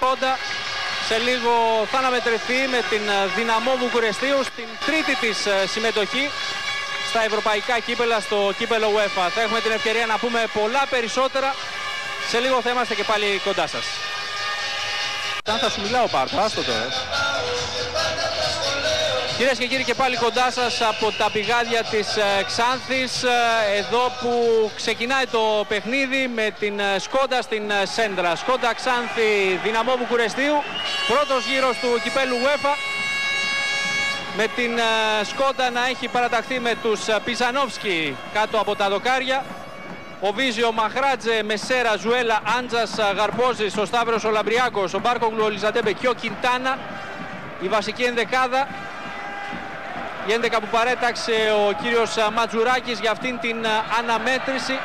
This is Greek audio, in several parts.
Σκόντα σε λίγο θα αναμετρηθεί με την Δυναμό Βουκουρεστίου στην τρίτη της συμμετοχή στα ευρωπαϊκά κύπελα, στο κύπελο UEFA. Θα έχουμε την ευκαιρία να πούμε πολλά περισσότερα. Σε λίγο θα είμαστε και πάλι κοντά σας. Αν θα σου μιλάω Πάρτο, άστο τώρα. Κυρίες και κύριοι, και πάλι κοντά σας από τα πηγάδια της Ξάνθης, εδώ που ξεκινάει το παιχνίδι με την Σκόντα στην σέντρα. Σκόντα Ξάνθη, Δυναμό Βουκουρεστίου, πρώτος γύρος του κυπέλου UEFA, με την Σκόντα να έχει παραταχθεί με τους Πιζανόφσκι κάτω από τα δοκάρια. Ο Βίζιο, Μαχράτζε, Μεσέρα, Ζουέλα, Άντζας, Γαρπόζης, ο Σταύρος, ο Λαμπριάκος, ο Μπάρκογλου, ο Λιζαντέμπε και ο Κιντάνα. Η βασική ενδεκάδα. Η 11 που παρέταξε ο κύριος Ματζουράκης για αυτήν την αναμέτρηση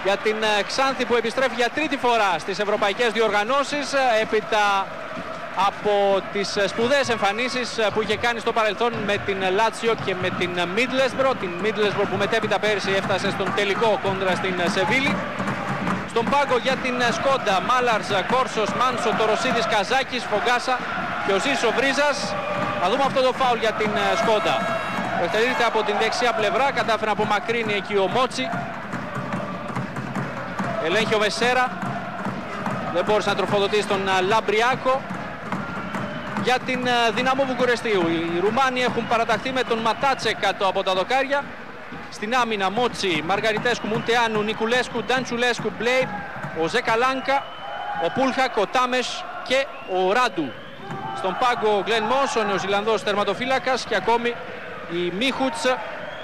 για την Ξάνθη, που επιστρέφει για τρίτη φορά στις ευρωπαϊκές διοργανώσεις έπειτα από τις σπουδαίες εμφανίσεις που είχε κάνει στο παρελθόν με την Λάτσιο και με την Μίτλεσμπρο. Την Μίτλεσμπρο που μετέπειτα πέρυσι έφτασε στον τελικό κόντρα στην Σεβίλη. Στον πάγκο για την Σκόντα, Μάλαρς, Κόρσος, Μάνσο, Τοροσίδης, Καζάκης, Φογκάσα και ο Ζήσο Βρίζας. Θα δούμε αυτό το φάουλ για την Σκόντα. Εκτελείται από την δεξιά πλευρά, κατάφερε να απομακρύνει εκεί ο Μότσι. Ελέγχει ο Μεσέρα. Δεν μπόρεσε να τροφοδοτήσει τον Λαμπριάκο. Για την Δυναμό Βουκουρεστίου, οι Ρουμάνοι έχουν παραταχθεί με τον Ματάτσε κάτω από τα δοκάρια. Στην άμυνα Μότσι, Μαργαριτέσκου, Μουντεάνου, Νικουλέσκου, Νταντσουλέσκου, Μπλέιπ, ο Ζεκαλάνκα, ο Πούλχακ, ο Τάμες και ο Ράντου. Στον πάγκο ο Γκλεν Μος, ο Νεοζηλανδός τερματοφύλακας, και ακόμη οι Μίχουτς,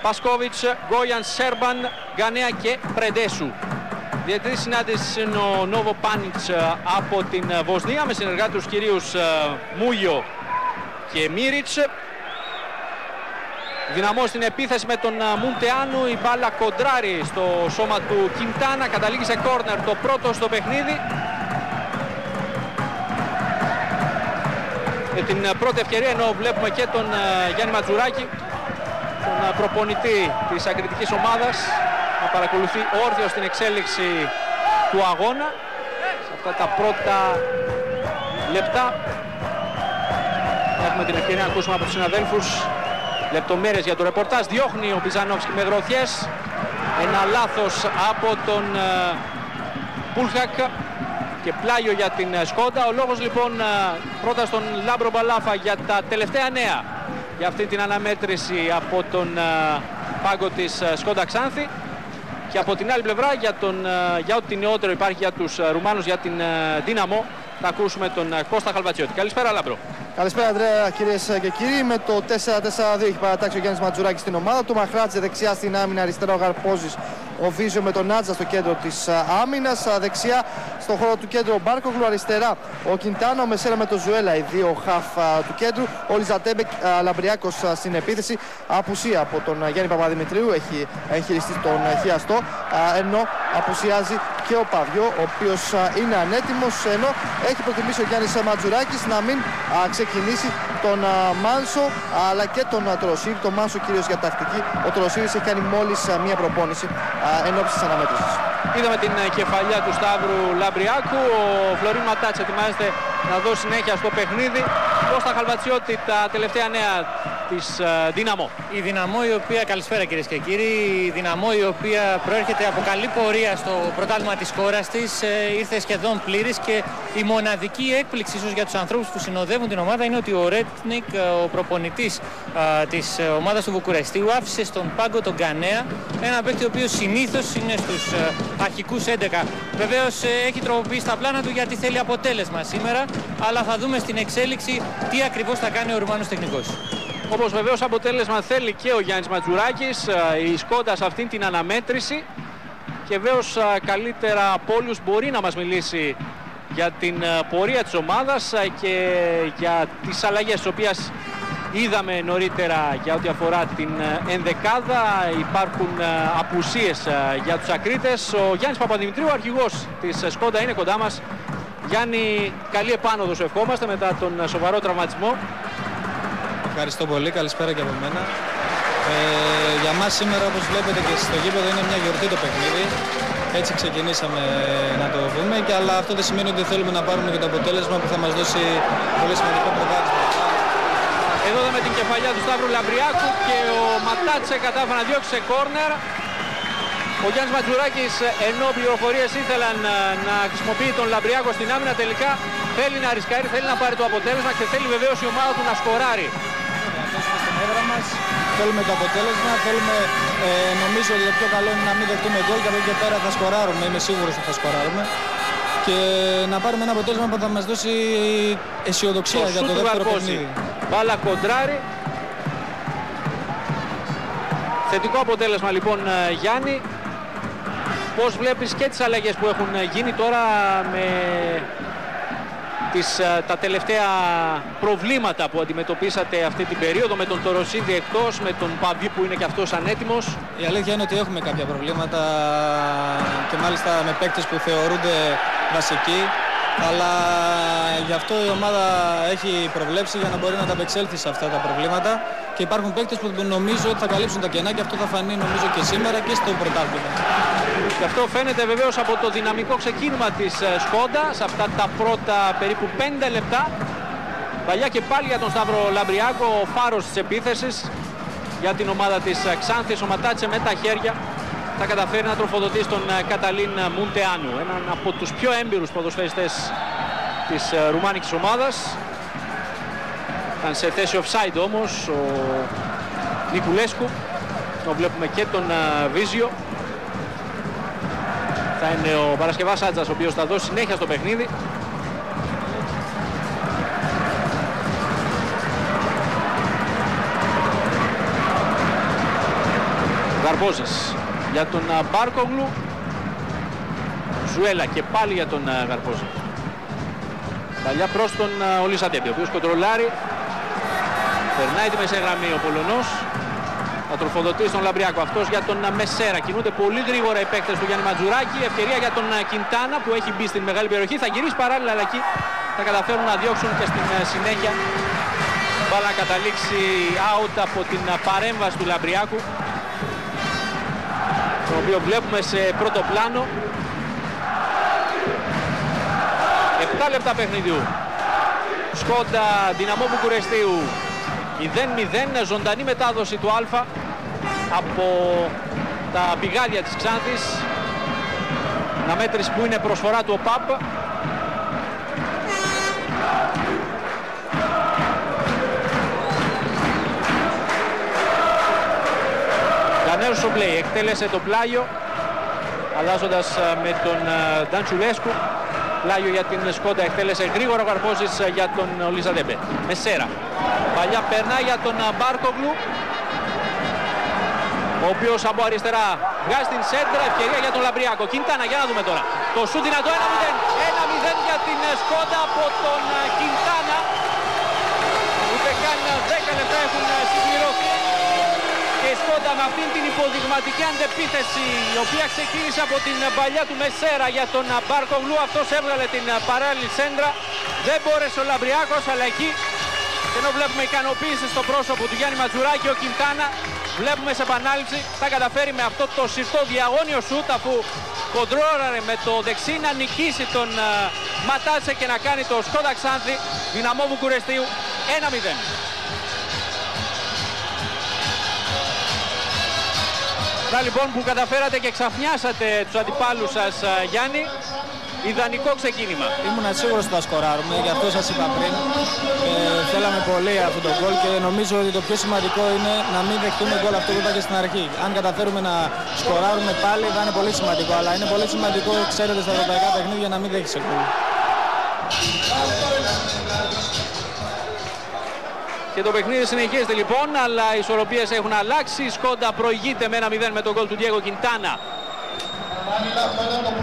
Πασκόβιτς, Γκόγιαν, Σέρμπαν, Γκανέα και Πρεντέσου. Διαιτητής συνάντησης είναι ο Νόβο Πάνιτς από την Βοσνία, με συνεργάτη τους κυρίους Μούγιο και Μίριτς. Δυναμό στην επίθεση με τον Μουντεάνου, η μπάλα κοντράρει στο σώμα του Κιντάνα, καταλήγει σε κόρνερ, το πρώτο στο παιχνίδι. Με την πρώτη ευκαιρία, ενώ βλέπουμε και τον Γιάννη Ματζουράκη, τον προπονητή της ακριτικής ομάδας, να παρακολουθεί όρθιο στην εξέλιξη του αγώνα σε αυτά τα πρώτα λεπτά. Έχουμε την ευκαιρία να ακούσουμε από τους συναδέλφους λεπτομέρειες για το ρεπορτάζ. Διώχνει ο Πιζανόφσκι με γροθιές, ένα λάθος από τον Πούλχακ και πλάγιο για την Σκόντα. Ο λόγος λοιπόν πρώτα στον Λάμπρο Μπαλάφα για τα τελευταία νέα για αυτή την αναμέτρηση από τον πάγκο της Σκόντα Ξάνθη, και από την άλλη πλευρά για ό,τι νεότερο υπάρχει για τους Ρουμάνους, για την Δύναμο, θα ακούσουμε τον Κώστα Χαλβατσιώτη. Καλησπέρα Λάμπρο. Καλησπέρα Ανδρέα, κυρίες και κύριοι. Με το 4-4-2 έχει παρατάξει ο Γιάννης Ματζουράκης στην ομάδα του. Μαχράτζε δεξιά στην άμυνα, αριστερά ο Γαρπόζης, ο Βίζιο με τον Άτζα στο κέντρο της άμυνας. Δεξιά στον χώρο του κέντρου ο Μπάρκογλου, αριστερά ο Κιντάνο, Μεσέρα με τον Ζουέλα, οι δύο χαφ του κέντρου. Ο Λιζαντέμπεκ, Λαμπριάκος στην επίθεση. Απουσία από τον Γιάννη Παπαδημητρίου, έχει εγχειριστεί τον χιαστό, ενώ απουσιάζει και ο Παβιό, ο οποίος είναι ανέτοιμος, ενώ έχει προτιμήσει ο Γιάννης Ματζουράκης να μην ξεκινήσει τον Μάνσο αλλά και τον Τοροσίδη. Το Μάνσο κυρίως για τακτική. Ο Τοροσίδης έχει κάνει μόλις μία προπόνηση εν ώψη της αναμέτρησης. Είδαμε την κεφαλιά του Σταύρου Λαμπριάκου. Ο Φλωρίν Ματάτς ετοιμάζεται να δώσει συνέχεια στο παιχνίδι. Κώστα Χαλβατσιώτη, τα τελευταία νέα της Δύναμο. Η Δύναμο, η οποία, καλησπέρα κυρίες και κύριοι, η Δύναμο η οποία προέρχεται από καλή πορεία στο πρωτάθλημα της χώρας της, ήρθε σχεδόν πλήρης, και η μοναδική έκπληξη ίσως για τους ανθρώπους που συνοδεύουν την ομάδα είναι ότι ο Ρέτνικ, ο προπονητής της ομάδας του Βουκουρεστίου, άφησε στον πάγκο τον Γκανέα, ένα παίκτη ο οποίος συνήθως είναι στους αρχικούς 11. Βεβαίως έχει τροποποιήσει τα πλάνα του γιατί θέλει αποτέλεσμα σήμερα, αλλά θα δούμε στην εξέλιξη τι ακριβώς θα κάνει ο Ρουμάνος τεχνικός. Όπως βεβαίως αποτέλεσμα θέλει και ο Γιάννης Ματζουράκης, η Σκόντα σε αυτήν την αναμέτρηση, και βεβαίως καλύτερα από όλους μπορεί να μας μιλήσει για την πορεία της ομάδας και για τις αλλαγές τις οποίες είδαμε νωρίτερα για ό,τι αφορά την ενδεκάδα. Υπάρχουν απουσίες για τους ακρίτες. Ο Γιάννης Παπαδημητρίου, ο αρχηγός της Σκόντα, είναι κοντά μας. Γιάννη, καλή επάνωδο σου ευχόμαστε μετά τον σοβαρό τραυματισμό. Ευχαριστώ πολύ, καλησπέρα και από μένα. Για μας σήμερα, όπως βλέπετε και στο γήπεδο, είναι μια γιορτή το παιχνίδι. Έτσι ξεκινήσαμε να το δούμε, αλλά αυτό δεν σημαίνει ότι θέλουμε να πάρουμε και το αποτέλεσμα που θα μας δώσει πολύ σημαντικό προβάδισμα. Εδώ είδαμε την κεφαλιά του Σταύρου Λαμπριάκου και ο Ματάτσε κατάφερε να διώξει σε κόρνερ. Ο Γιάννης Ματζουράκης, ενώ πληροφορίες ήθελαν να χρησιμοποιεί τον Λαμπριάκο στην άμυνα, τελικά θέλει να ρισκάρει, θέλει να πάρει το αποτέλεσμα και θέλει βεβαίως η ομάδα του να σκοράρει. Στην έδρα μας θέλουμε το αποτέλεσμα, θέλουμε, νομίζω ότι το πιο καλό είναι να μην δεχτούμε γκολ και από εκεί και πέρα θα σκοράρουμε, είμαι σίγουρος ότι θα σκοράρουμε. Και να πάρουμε ένα αποτέλεσμα που θα μας δώσει αισιοδοξία για το δεύτερο παιχνίδι. Μπάλα κοντράρι. Θετικό αποτέλεσμα λοιπόν, Γιάννη. Πώς βλέπεις και τις αλλαγές που έχουν γίνει τώρα με τα τελευταία προβλήματα που αντιμετωπίσατε αυτή την περίοδο, με τον Τοροσίδη εκτός, με τον Παβί που είναι και αυτός ανέτοιμος? Η αλήθεια είναι ότι έχουμε κάποια προβλήματα και μάλιστα με παίκτες που θεωρούνται βασικοί, αλλά γι' αυτό η ομάδα έχει προβλέψει για να μπορεί να ανταπεξέλθει σε αυτά τα προβλήματα και υπάρχουν παίκτες που νομίζω ότι θα καλύψουν τα κενά και αυτό θα φανεί νομίζω και σήμερα και στο πρωτάθλημα. Και αυτό φαίνεται βεβαίως από το δυναμικό ξεκίνημα της Σκόντα σε αυτά τα πρώτα περίπου 5 λεπτά. Παλιά και πάλι για τον Σταύρο Λαμπριάκο, ο φάρος της επίθεσης για την ομάδα της Ξάνθης. Ο Ματάτσε με τα χέρια θα καταφέρει να τροφοδοτήσει τον Καταλίν Μουντεάνου, έναν από τους πιο έμπειρους ποδοσφαιριστές της ρουμάνικης ομάδας. Ήταν σε θέση offside όμως ο Νικουλέσκου. Το βλέπουμε και τον Βίζιο. Θα είναι ο Παρασκευάς Άτζας ο οποίος θα δώσει συνέχεια στο παιχνίδι. Γαρπόζης για τον Μπάρκογλου. Ζουέλα και πάλι για τον Γαρπόζη. Παλιά προς τον Ολισαντέμπη, ο οποίος κοντρολάρει. Περνάει τη μεσαία γραμμή ο Πολωνός. Θα τροφοδοτήσει τον Λαμπριάκο. Αυτός για τον Μεσέρα. Κινούνται πολύ γρήγορα οι παίκτες του Γιάννη Ματζουράκη. Ευκαιρία για τον Κιντάνα που έχει μπει στην μεγάλη περιοχή. Θα γυρίσει παράλληλα, αλλά εκεί θα καταφέρουν να διώξουν και στην συνέχεια. Μπάλα να καταλήξει out από την παρέμβαση του Λαμπριάκου, τον οποίο βλέπουμε σε πρώτο πλάνο. 7 λεπτά παιχνιδιού. Σκόντα Δυναμό Βουκουρεστίου 0-0, ζωντανή μετάδοση του Α από τα πηγάδια της Ξάνθης. Αναμέτρηση που είναι προσφορά του ΟΠΑΠ. Κανέρος Σομπλέη εκτέλεσε το πλάγιο, αλλάζοντας με τον Νταντσουλέσκου. Πλάγιο για την Σκόντα, εκτέλεσε γρήγορα ο Καρπόζης για τον Ολιζαντέμπε. Μεσέρα. Παλιά περνάει για τον Μπάρκογλου, ο οποίος από αριστερά βγάζει την σέντρα. Ευκαιρία για τον Λαμπριάκο. Κιντάνα, για να δούμε τώρα. Το σούτ δυνατό, 1-0. 1-0 για την Σκόντα από τον Κιντάνα. Ούτε καν 10 λεπτά έχουν συμπληρωθεί. Και η Σκόντα με αυτήν την υποδειγματική αντεπίθεση, η οποία ξεκίνησε από την παλιά του Μεσέρα για τον Μπάρκογλου. Αυτός έβγαλε την παράλληλη σέντρα. Δεν μπόρεσε ο Λαμπριάκος, αλλά εκεί, και ενώ βλέπουμε ικανοποίηση στο πρόσωπο του Γιάννη Ματζουράκη, ο Κιντάνα βλέπουμε σε επανάληψη θα καταφέρει με αυτό το συρτό διαγώνιο σούτ, αφού κοντρόλαρε με το δεξί, να νικήσει τον Ματάτσε και να κάνει το Σκόντα Ξάνθη Δυναμό Βουκουρεστίου 1-0. Αυτά λοιπόν που καταφέρατε και ξαφνιάσατε τους αντιπάλους σας, Γιάννη. Ιδανικό ξεκίνημα. Ήμουν σίγουρος ότι θα σκοράρουμε, γι' αυτό σας είπα πριν. Θέλαμε πολύ αυτό το γκολ και νομίζω ότι το πιο σημαντικό είναι να μην δεχτούμε γκολ, αυτό που είπα και στην αρχή. Αν καταφέρουμε να σκοράρουμε πάλι θα είναι πολύ σημαντικό, αλλά είναι πολύ σημαντικό, ξέρετε, στα ευρωπαϊκά παιχνίδια να μην δέχεσαι γκολ. Και το παιχνίδι συνεχίζεται λοιπόν, αλλά οι ισορροπίες έχουν αλλάξει. Η Σκόντα προηγείται με 1-0 με τον γκολ του Διέγκο Κιντάνα.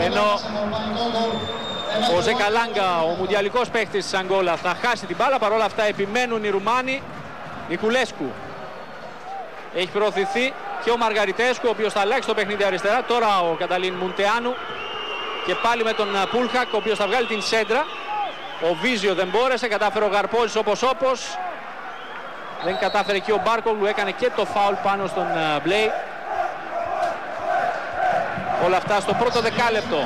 Ενώ ο Ζεκαλάγκα, ο μουντιαλικός παίκτης της Ανγκόλα, θα χάσει την μπάλα. Παρ' όλα αυτά επιμένουν οι Ρουμάνοι. Νικουλέσκου έχει προωθηθεί και ο Μαργαριτέσκου, ο οποίος θα αλλάξει το παιχνίδι αριστερά. Τώρα ο Καταλίν Μουντεάνου και πάλι με τον Πούλχακ, ο οποίος θα βγάλει την σέντρα. Ο Βίζιο δεν μπόρεσε, κατάφερε ο Γαρπόζης όπως. Δεν κατάφερε εκεί ο Μπάρκογλου, έκανε και το φάουλ πάνω στον Μπλέι. Ο Όλα αυτά στο πρώτο δεκάλεπτο.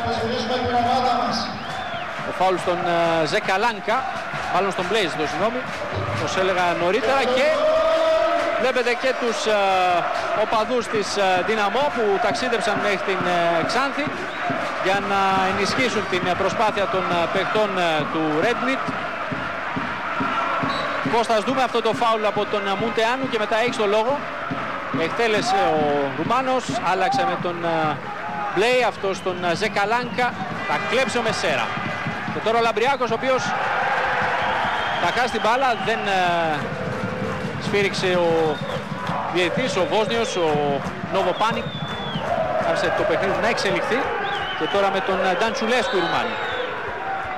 Ο φάουλ στον Ζεκαλάνκα, μάλλον στον Blaze, το συγγνώμη, όπως έλεγα νωρίτερα, και βλέπετε και τους οπαδούς της Δυναμό που ταξίδεψαν μέχρι την Ξάνθη για να ενισχύσουν την προσπάθεια των παιχτών του Ρέντνιτ. Κώστας, δούμε αυτό το φάουλ από τον Μουντεάνου και μετά έχει το λόγο. Εκτέλεσε ο Ρουμάνος, άλλαξε με τον Μπλέι, αυτό στον Ζεκαλάνκα, θα κλέψει ο Μεσέρα. Και τώρα ο Λαμπριάκος, ο οποίος θα χάσει την μπάλα, δεν σφύριξε ο διαιτητής, ο Βόσνιος, ο Νοβοπάνικ. Άφησε το παιχνίδι να εξελιχθεί και τώρα με τον Νταντσουλέσκου οι Ρουμάνοι.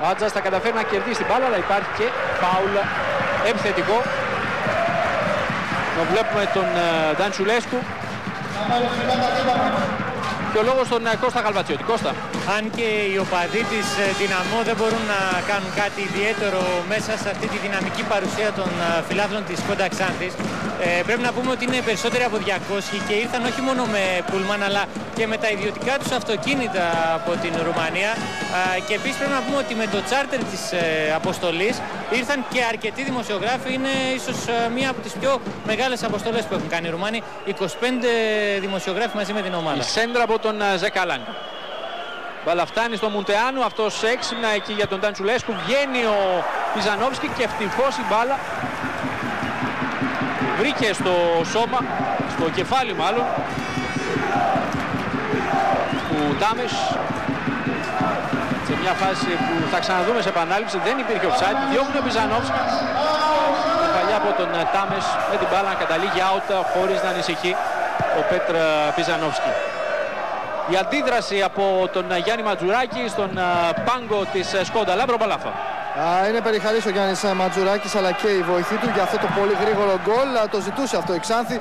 Ο Άτζας θα καταφέρει να κερδίσει την μπάλα, αλλά υπάρχει και φάουλ επιθετικό. Να βλέπουμε τον Νταντσουλέσκου και ο λόγος στον Κώστα Γαλβατσιώτη. Κώστα. Αν και οι οπαδοί της Δυναμό δεν μπορούν να κάνουν κάτι ιδιαίτερο μέσα σε αυτή τη δυναμική παρουσία των φιλάθλων της Σκόντα Ξάνθης, πρέπει να πούμε ότι είναι περισσότεροι από 200 και ήρθαν όχι μόνο με πούλμαν αλλά και με τα ιδιωτικά τους αυτοκίνητα από την Ρουμανία, και επίσης πρέπει να πούμε ότι με το τσάρτερ της αποστολής ήρθαν και αρκετοί δημοσιογράφοι. Είναι ίσως μία από τις πιο μεγάλες αποστολές που έχουν κάνει οι Ρουμάνοι, 25 δημοσιογράφοι μαζί με την ομάδα. Η σέντρα από τον Ζεκαλάνκα. Μπάλα φτάνει στο Μουντεάνου, αυτός έξυπνα εκεί για τον Νταντσουλέσκου, βγαίνει ο Πιζανόφσκι και ευτυχώς η μπάλα βρήκε στο σώμα, στο κεφάλι μάλλον, του Τάμες, σε μια φάση που θα ξαναδούμε σε επανάληψη. Δεν υπήρχε offside, διώχνει ο Πιζανόφσκι, παλιά από τον Τάμες, με την μπάλα να καταλήγει out χωρίς να ανησυχεί ο Πέτρ Πιζανόφσκι. Η αντίδραση από τον Γιάννη Ματζουράκη στον πάγκο της Σκόντα. Λάμπρο Παλάφα. Είναι περιχαρής ο Γιάννης Ματζουράκης αλλά και η βοηθή του για αυτό το πολύ γρήγορο γκολ. Το ζητούσε αυτό η Ξάνθη.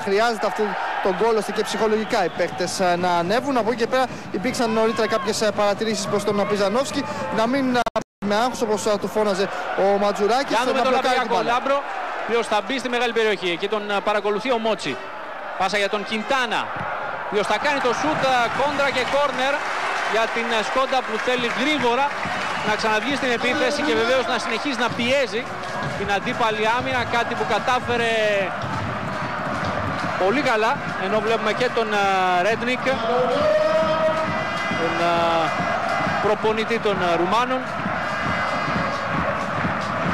Χρειάζεται αυτό το γκολ ώστε και ψυχολογικά οι παίκτες να ανέβουν. Από εκεί και πέρα υπήρξαν νωρίτερα κάποιες παρατηρήσεις προς τον Πιζανόφσκι να μην με άγχος όπως του φώναζε ο Ματζουράκης. Για να δούμε τον Λαμπριακό. Λάμπρο, ο οποίος θα μπει στη μεγάλη περιοχή και τον παρακολουθεί ο Μότσι. Πάσα για τον Κιντάνα, ο οποίος θα κάνει το σούτ κόντρα και κόρνερ για την Σκόντα που θέλει γρήγορα να ξαναβγεί στην επίθεση και βεβαίως να συνεχίσει να πιέζει την αντίπαλη άμυνα, κάτι που κατάφερε πολύ καλά, ενώ βλέπουμε και τον Ρέντνικ, τον προπονητή των Ρουμάνων.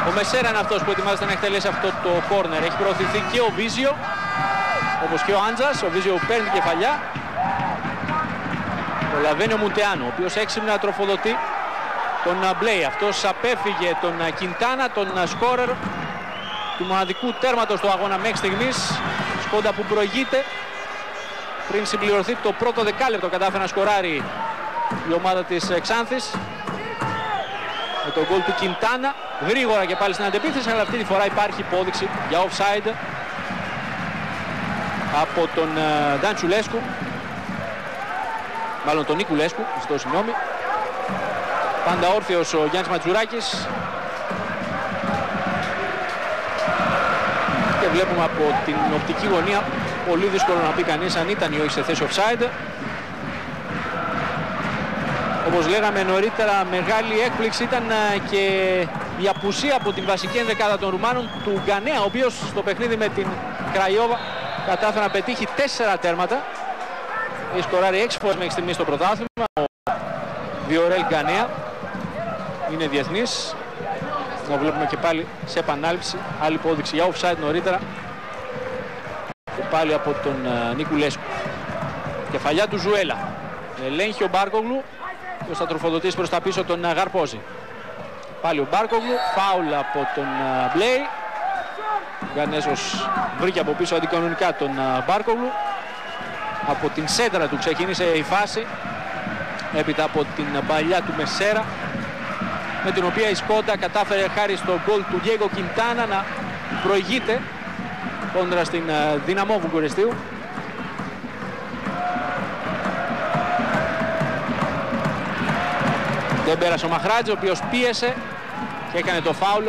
Ο Μεσέρα είναι αυτός που ετοιμάζεται να εκτελέσει αυτό το κόρνερ. Έχει προωθηθεί και ο Βίζιο, όπως και ο Άντζας. Ο Βίζιο παίρνει κεφαλιά. Προλαβαίνει ο Μουντεάνο, ο οποίος έξυπνα τροφοδοτεί τον Μπλέι. Αυτός απέφυγε τον Κιντάνα, τον σκόρερ του μοναδικού τέρματος του αγώνα μέχρι στιγμής. Σκόντα που προηγείται πριν συμπληρωθεί το πρώτο δεκάλεπτο, κατάφερε να σκοράρει η ομάδα της Ξάνθης με τον γκολ του Κιντάνα. Γρήγορα και πάλι στην αντεπίθεση, αλλά αυτή τη φορά υπάρχει υπόδειξη για offside από τον Νταντσουλέσκου, μάλλον τον Νικουλέσκου, ζητώ συγγνώμη. Πάντα όρθιος ο Γιάννης Ματζουράκης και βλέπουμε από την οπτική γωνία πολύ δύσκολο να πει κανείς αν ήταν ή όχι σε θέση offside. Όπως λέγαμε νωρίτερα, μεγάλη έκπληξη ήταν και η απουσία από την βασική ενδεκάδα των Ρουμάνων του Γκανέα, ο οποίος στο παιχνίδι με την Κραϊόβα κατάφερε να πετύχει 4 τέρματα. Έχει σκοράρει 6 φορές μέχρι στιγμής στο πρωτάθλημα. Ο Βιορέλ Γκανέα είναι διεθνής. Να βλέπουμε και πάλι σε επανάληψη άλλη υπόδειξη για offside νωρίτερα και πάλι από τον Νικουλέσκου. Κεφαλιά του Ζουέλα, ελέγχει ο Μπάρκογλου, που θα τροφοδοτήσει προς τα πίσω τον Γαρπόζη. Πάλι ο Μπάρκογλου, φάουλ από τον Μπλέι. Γκανέσος βρήκε από πίσω αντικανονικά τον Μπάρκογλου. Από την σέντρα του ξεκίνησε η φάση, έπειτα από την παλιά του Μεσέρα, με την οποία η Σκόντα κατάφερε χάρη στο γκολ του Διέγκο Κιντάνα να προηγείται κόντρα στην Δυναμό Βουκουρεστίου. Δεν πέρασε ο Μαχράτζη, ο οποίος πίεσε και έκανε το φάουλ.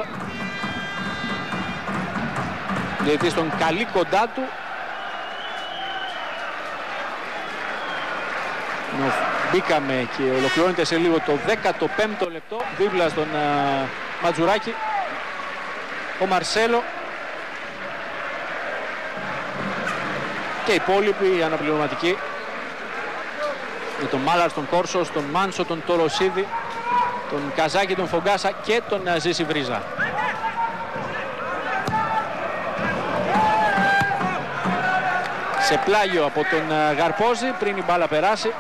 Διαιτητής τον καλεί κοντά του ενώ μπήκαμε και ολοκληρώνεται σε λίγο το 15ο λεπτό δίπλα στον Ματζουράκη ο Μαρσέλο και οι υπόλοιποι οι αναπληρωματικοί με τον Μάλαρ, τον Κόρσο, τον Μάνσο, τον Τολοσίδη, τον Καζάκη, τον Φογκάσα και τον Ζήση Βρίζα. Σε πλάγιο από τον Γαρπόζη πριν η μπάλα περάσει.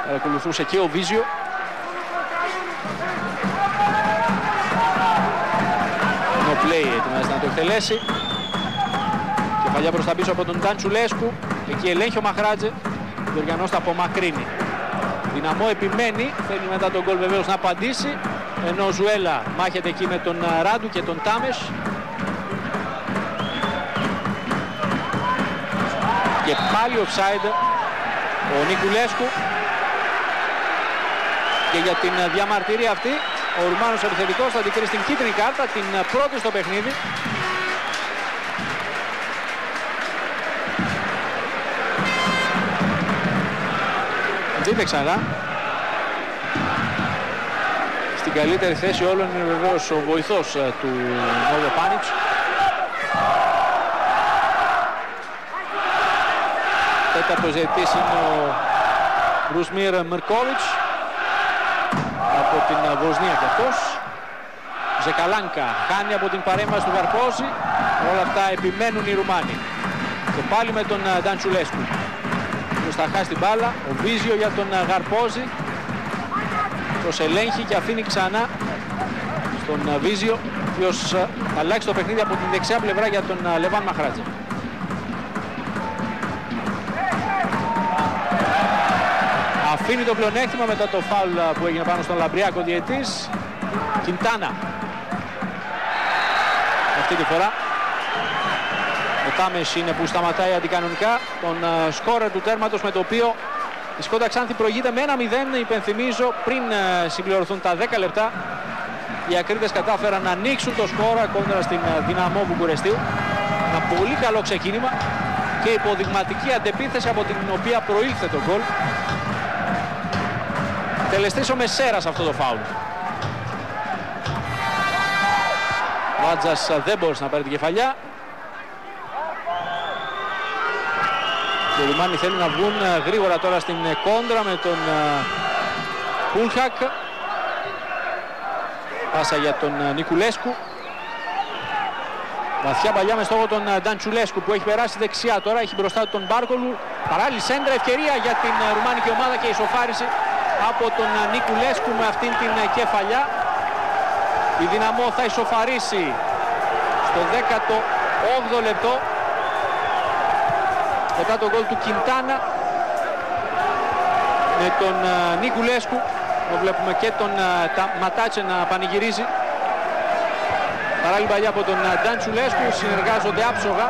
Παρακολουθούσε και ο Βίζιο. No play ετοιμάζεται να το εκτελέσει. Κεφαλιά προς τα πίσω από τον Ταντσουλέσκου. Εκεί ελέγχει ο Μαχράτζε. Ο Γεωργιανός τα απομακρύνει. Δυναμό επιμένει. Θέλει μετά τον γκολ βεβαίως να απαντήσει. Ενώ ο Ζουέλα μάχεται εκεί με τον Ράντου και τον Τάμες. Και πάλι offside ο Νικουλέσκου. Και για την διαμαρτυρία αυτή ο Ρουμάνος επιθετικός θα αντικρίσει την κίτρινη κάρτα, την πρώτη στο παιχνίδι. Δείτε ξανά. Στην καλύτερη θέση όλων είναι βεβαίως ο βοηθός του Νόβο Πάνιτς. Τέταρτος διαιτητής είναι ο Ρουσμίρ Μιρκόβιτς από την Βοσνία και αυτός. Ζεκαλάνκα χάνει από την παρέμβαση του Γαρπόζη. Όλα αυτά επιμένουν οι Ρουμάνοι. Και πάλι με τον Νταντσουλέσκου. Ποιος θα χάσει την μπάλα. Ο Βίζιο για τον Γαρπόζη. Ποιος ελέγχει και αφήνει ξανά στον Βίζιο. Ποιος αλλάξει το παιχνίδι από την δεξιά πλευρά για τον Λεβάν Μαχράτζε. Αφήνει το πλεονέκτημα μετά το φάουλ που έγινε πάνω στον Λαμπριάκο διαιτής. Κιντάνα. Αυτή τη φορά ο Τάμες είναι που σταματάει αντικανονικά τον σκόρερ του τέρματος με το οποίο η Σκόντα Ξάνθη προηγείται με 1-0. Υπενθυμίζω πριν συμπληρωθούν τα 10 λεπτά οι ακρίτες κατάφεραν να ανοίξουν το σκόρα κόντρα στην Δυναμό Βουκουρεστίου. Ένα πολύ καλό ξεκίνημα και υποδειγματική αντεπίθεση από την οποία προήλθε το γκολ. Τελεστής ο Μεσέρας αυτό το φάουλ. Ο Άτζας δεν μπορούσε να πάρει την κεφαλιά. Και οι Ρουμάνοι θέλουν να βγουν γρήγορα τώρα στην κόντρα με τον Πούλχακ. Πάσα για τον Νικουλέσκου. Βαθιά παλιά με στόχο τον Νταντσουλέσκου που έχει περάσει δεξιά τώρα. Έχει μπροστά του τον Μπάρκολου. Παράλληλη σέντρα, ευκαιρία για την ρουμάνικη ομάδα και ισοφάριση από τον Νικουλέσκου με αυτήν την κεφαλιά. Η Δυναμό θα ισοφαρίσει στο 18ο λεπτό μετά τον γκολ του Κιντάνα με τον Νικουλέσκου. Εδώ βλέπουμε και τον Ματάτσε να πανηγυρίζει. Παράλληλη παλιά από τον Νταντσουλέσκου, συνεργάζονται άψογα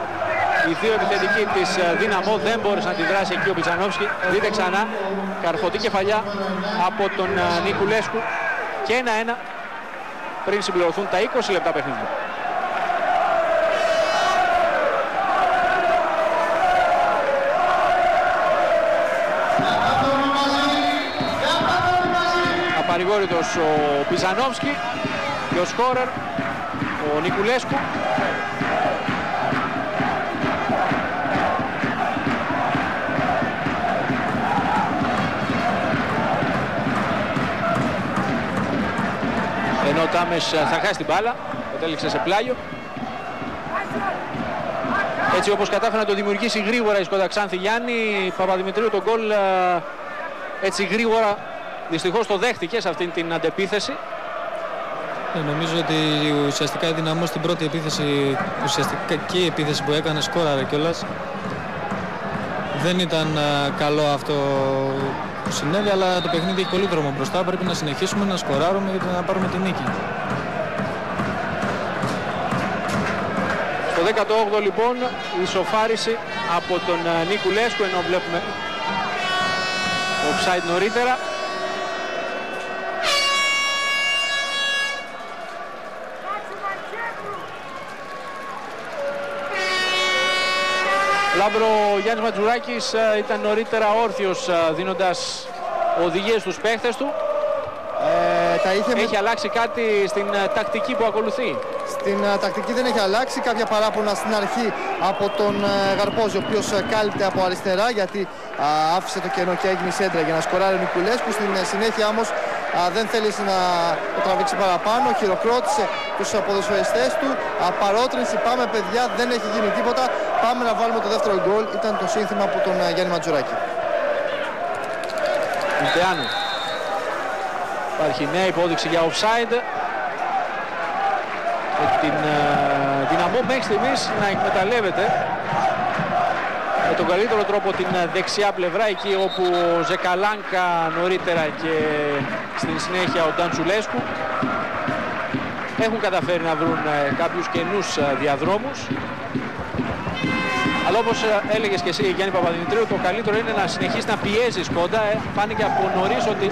οι δύο επιθετικοί της Δυναμό. Δεν μπόρεσε να αντιδράσει εκεί ο Πιτσανόφσκι. Δείτε ξανά, καρφωτή κεφαλιά από τον Νικουλέσκου και 1-1 πριν συμπληρωθούν τα 20 λεπτά παιχνίδια. Απαρηγόρητος ο Πιτσανόφσκι και ο σκόρερ ο Νικουλέσκου. Ενώ ο Τάμες θα χάσει την μπάλα, κατέληξε σε πλάγιο. Έτσι όπως κατάφερε να το δημιουργήσει γρήγορα η Σκόντα Ξάνθη, Γιάννη Παπαδημητρίου τον γκολ έτσι γρήγορα δυστυχώς το δέχτηκε σε αυτήν την αντεπίθεση. Νομίζω ότι ουσιαστικά η Δυναμό στην πρώτη επίθεση, ουσιαστική επίθεση που έκανε, σκόραρε κιόλας. Δεν ήταν καλό αυτό που συνέβη, αλλά το παιχνίδι έχει πολύ δρόμο μπροστά. Πρέπει να συνεχίσουμε να σκοράρουμε για να πάρουμε την νίκη. Στο 18ο λοιπόν η ισοφάριση από τον Νικουλέσκου, ενώ βλέπουμε offside νωρίτερα. Λάμπρο, ο Γιάννης Ματζουράκης ήταν νωρίτερα όρθιος δίνοντας οδηγίες στους παίχτες του. Έχει αλλάξει κάτι στην τακτική που ακολουθεί? Στην τακτική δεν έχει αλλάξει. Κάποια παράπονα στην αρχή από τον Γαρπόζη, ο οποίος κάλυπτε από αριστερά γιατί άφησε το κενό και έγινε η σέντρα για να σκοράρει ο Νικουλέσκου. Στην συνέχεια όμως δεν θέλησε να το τραβήξει παραπάνω, χειροκρότησε τους ποδοσφαιριστές του. Παρότρινση, πάμε παιδιά, δεν έχει γίνει τίποτα, πάμε να βάλουμε το δεύτερο γκολ. Ήταν το σύνθημα από τον Γιάννη Ματζουράκη. Μουτεάνου. Υπάρχει νέα υπόδειξη για offside. Την Δυναμό μέχρι στιγμής να εκμεταλλεύεται με τον καλύτερο τρόπο την δεξιά πλευρά, εκεί όπου ο Ζεκαλάνκα νωρίτερα και στην συνέχεια ο Νταντσουλέσκου έχουν καταφέρει να βρουν κάποιους καινούς διαδρόμους. Αλλά όπως έλεγες και εσύ, Γιάννη Παπαδημητρίου, το καλύτερο είναι να συνεχίσει να πιέζει Σκόντα. Φάνηκε από νωρίς ότι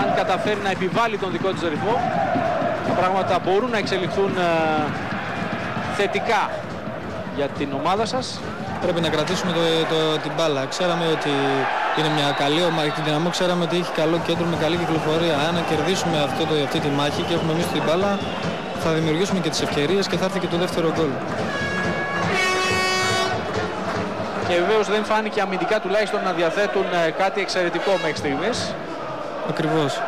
αν καταφέρει να επιβάλλει τον δικό της ρυθμό, τα πράγματα μπορούν να εξελιχθούν θετικά για την ομάδα σας. Πρέπει να κρατήσουμε την μπάλα. Ξέραμε ότι είναι μια καλή ομάδα. Την Δυναμό ξέραμε ότι έχει καλό κέντρο με καλή κυκλοφορία. Αν κερδίσουμε αυτή τη μάχη και έχουμε εμείς την μπάλα, θα δημιουργήσουμε και τις ευκαιρίες και θα έρθει και το δεύτερο γκολ. Και βεβαίως δεν φάνηκε αμυντικά τουλάχιστον να διαθέτουν κάτι εξαιρετικό μέχρι στιγμής. Ακριβώς.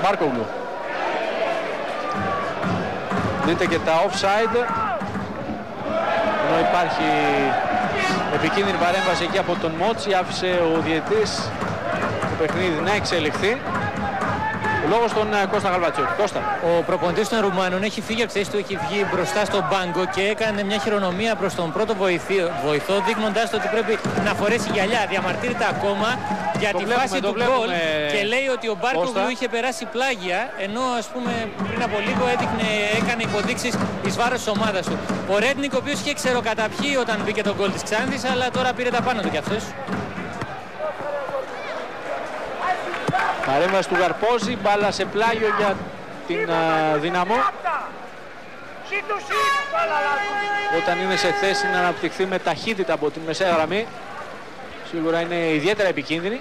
Μάρκογλου. Δείτε και τα offside. Ενώ υπάρχει επικίνδυνη παρέμβαση εκεί από τον Μότσι, άφησε ο διαιτής το παιχνίδι να εξελιχθεί. Ο λόγος στον Κώστα Γαλβατσιώτη. Κώστα. Ο προπονητής των Ρουμάνων έχει φύγει από τη θέση του, έχει βγει μπροστά στον πάγκο και έκανε μια χειρονομία προς τον πρώτο βοηθό, δείχνοντας ότι πρέπει να φορέσει γυαλιά. Διαμαρτύρεται ακόμα για τη φάση του γκολ και λέει ότι ο Μπάρκογλου είχε περάσει πλάγια, ενώ ας πούμε πριν από λίγο έκανε υποδείξεις εις βάρος της ομάδας του. Ο Ρέντνικ, ο οποίος είχε ξεροκαταπιεί όταν μπήκε το γκολ της Ξάνθης, αλλά τώρα πήρε τα πάνω του κι αυτός. Παρέμβαση του Γαρπόζη, μπάλα σε πλάγιο για την Δυναμό. Όταν είναι σε θέση να αναπτυχθεί με ταχύτητα από την μεσαία γραμμή, σίγουρα είναι ιδιαίτερα επικίνδυνη.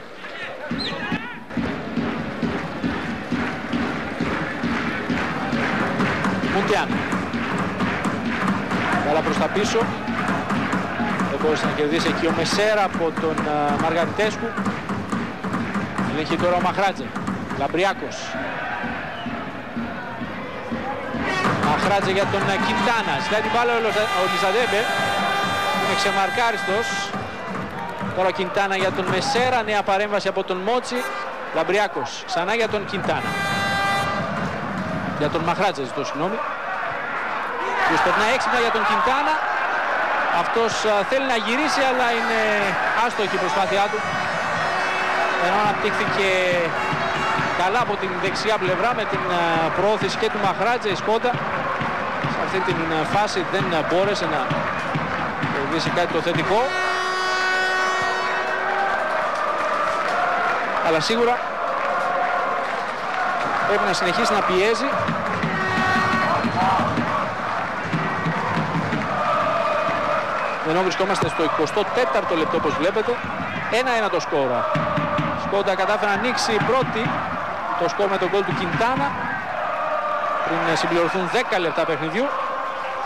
Μουντιάν. Μπάλα προς τα πίσω. Δεν μπορούσε να κερδίσει εκεί ο Μεσέρα από τον Μαργαριτέσκου. Ελέγχει τώρα ο Μαχράτζε. Λαμπριάκος. Μαχράτζε για τον Κιντάνα. Ζητάει την μπάλα ο Λιζαντέμπε. Είναι ξεμαρκάριστος. Τώρα ο Κιντάνα για τον Μεσέρα. Νέα παρέμβαση από τον Μότσι. Λαμπριάκος. Ξανά για τον Κιντάνα. Για τον Μαχράτζε, ζητώ συγγνώμη. Και περνάει έξυπνα για τον Κιντάνα. Αυτός θέλει να γυρίσει, αλλά είναι άστοχη η προσπάθειά του. Ενώ αναπτύχθηκε καλά από την δεξιά πλευρά με την προώθηση και του Μαχράτζε, η Σκόντα σε αυτή την φάση δεν μπόρεσε να κερδίσει κάτι το θετικό. Αλλά σίγουρα πρέπει να συνεχίσει να πιέζει. Ενώ βρισκόμαστε στο 24ο λεπτό, όπως βλέπετε, 1-1 το σκόρα. Σκόντα κατάφερε να ανοίξει πρώτη το σκορ με τον γκολ του Κιντάνα πριν συμπληρωθούν 10 λεπτά παιχνιδιού.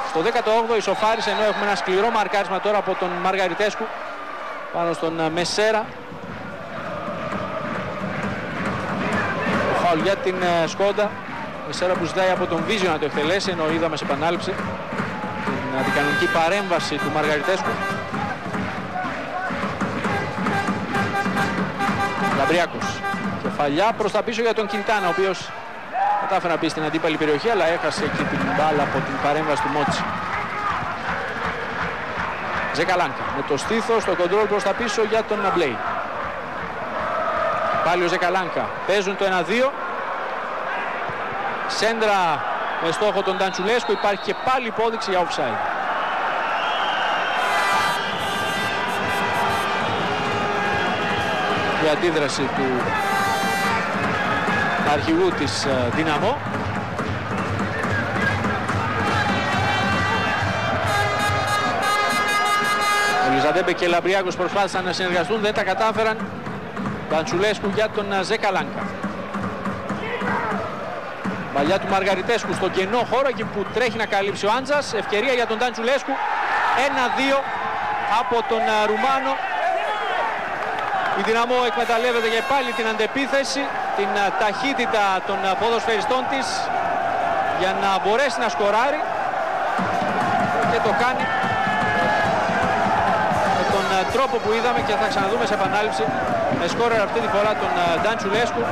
Στο 18ο ισοφάρισε, ενώ έχουμε ένα σκληρό μαρκάρισμα τώρα από τον Μαργαριτέσκου πάνω στον Μεσέρα. Το φάουλ για την Σκόντα. Μεσέρα που ζητάει από τον Βίζιο να το εκτελέσει, ενώ είδαμε σε επανάληψη την αντικανονική παρέμβαση του Μαργαριτέσκου. Λαμπριάκος. Κεφαλιά προς τα πίσω για τον Κιντάνα, ο οποίος κατάφερε να μπει στην αντίπαλη περιοχή, αλλά έχασε εκεί την μπάλα από την παρέμβαση του Μότσι. Ζεκαλάνκα με το στήθος, το κοντρόλ προς τα πίσω για τον Ναμπλέη. Πάλι ο Ζεκαλάνκα. Παίζουν το 1-2. Σέντρα με στόχο τον Νταντσουλέσκου. Υπάρχει και πάλι υπόδειξη για offside. Η αντίδραση του αρχηγού της Δυναμό. Λιζαντέμπε και Λαμπριάκος προσπάθησαν να συνεργαστούν, δεν τα κατάφεραν. Νταντσουλέσκου για τον Ζεκαλάνκα. Παλιά του Μαργαριτέσκου στο κενό χώρο, εκεί που τρέχει να καλύψει ο Άντζας. Ευκαιρία για τον Νταντσουλέσκου. 1-2 από τον Ρουμάνο. Η Δυναμό εκμεταλλεύεται και πάλι την αντεπίθεση, την ταχύτητα των ποδοσφαιριστών της για να μπορέσει να σκοράρει, και το κάνει με τον τρόπο που είδαμε, και θα ξαναδούμε σε επανάληψη με σκόρερ αυτή τη φορά τον Νταντσουλέσκου.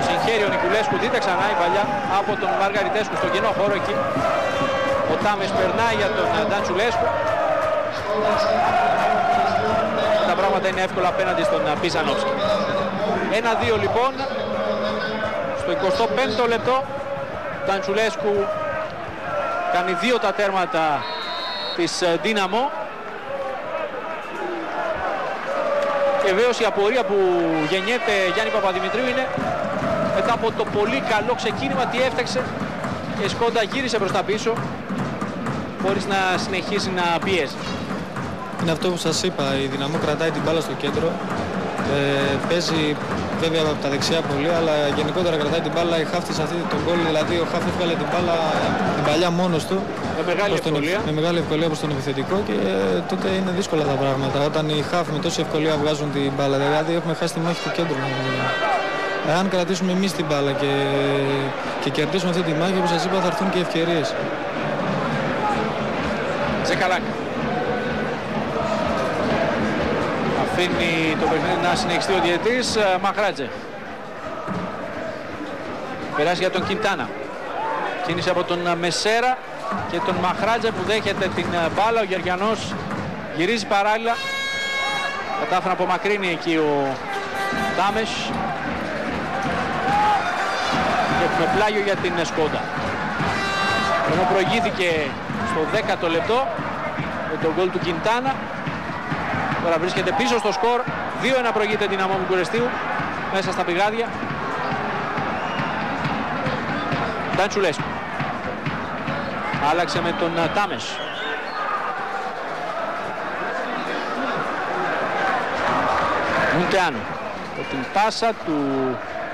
Συγχαίρει ο Νικουλέσκου, δείτε ξανά η παλιά από τον Μαργαριτέσκου στο κοινό χώρο εκεί. Ο Τάμες περνάει για τον Νταντσουλέσκου. Τα πράγματα είναι εύκολα απέναντι στον Πιζανόφσκι. 1-2 λοιπόν στο 25ο λεπτό. Νταντσουλέσκου κάνει 2 τα τέρματα της Δύναμο. Και βέβαιως η απορία που γεννιέται Γιάννη Παπαδημητρίου είναι, μετά από το πολύ καλό ξεκίνημα, τι έφταξε και η Σκόντα γύρισε προς τα πίσω χωρίς να συνεχίσει να πιέζει. Είναι αυτό που σας είπα, η Δυναμό κρατάει την μπάλα στο κέντρο, παίζει βέβαια από τα δεξιά πολύ, αλλά γενικότερα κρατάει την μπάλα. Η Χάφ της αυτή τον γκολ, δηλαδή ο Χάφ έβγαλε την μπάλα την παλιά μόνος του με μεγάλη ευκολία προς τον επιθετικό, και τότε είναι δύσκολα τα πράγματα όταν οι Χάφ με τόση ευκολία βγάζουν την μπάλα. Δηλαδή έχουμε χάσει τη μάχη του κέντρου. Εάν κρατήσουμε εμείς την μπάλα και κερδίσουμε αυτή τη μάχη, όπως σας είπα, θα έρθουν και ευκαιρίες. Ζεκαλάνκα. Αφήνει το παιχνίδι να συνεχιστεί ο διαιτής. Μαχράτζε. Περάσει για τον Κιντάνα. Κίνηση από τον Μεσέρα και τον Μαχράτζε που δέχεται την μπάλα. Ο Γεωργιανός γυρίζει παράλληλα. Κατάφερε να απομακρύνει εκεί ο Τάμες. Και έχουμε πλάγιο για την Σκόντα. Ενώ προηγήθηκε στο 10ο λεπτό με τον γκολ του Κιντάνα. Τώρα βρίσκεται πίσω στο σκορ. 2-1 προηγείται Δυναμό Βουκουρεστίου μέσα στα πηγάδια. Νταντσουλέσκου. Άλλαξε με τον Τάμες. Μουντεάνο. Από την πάσα του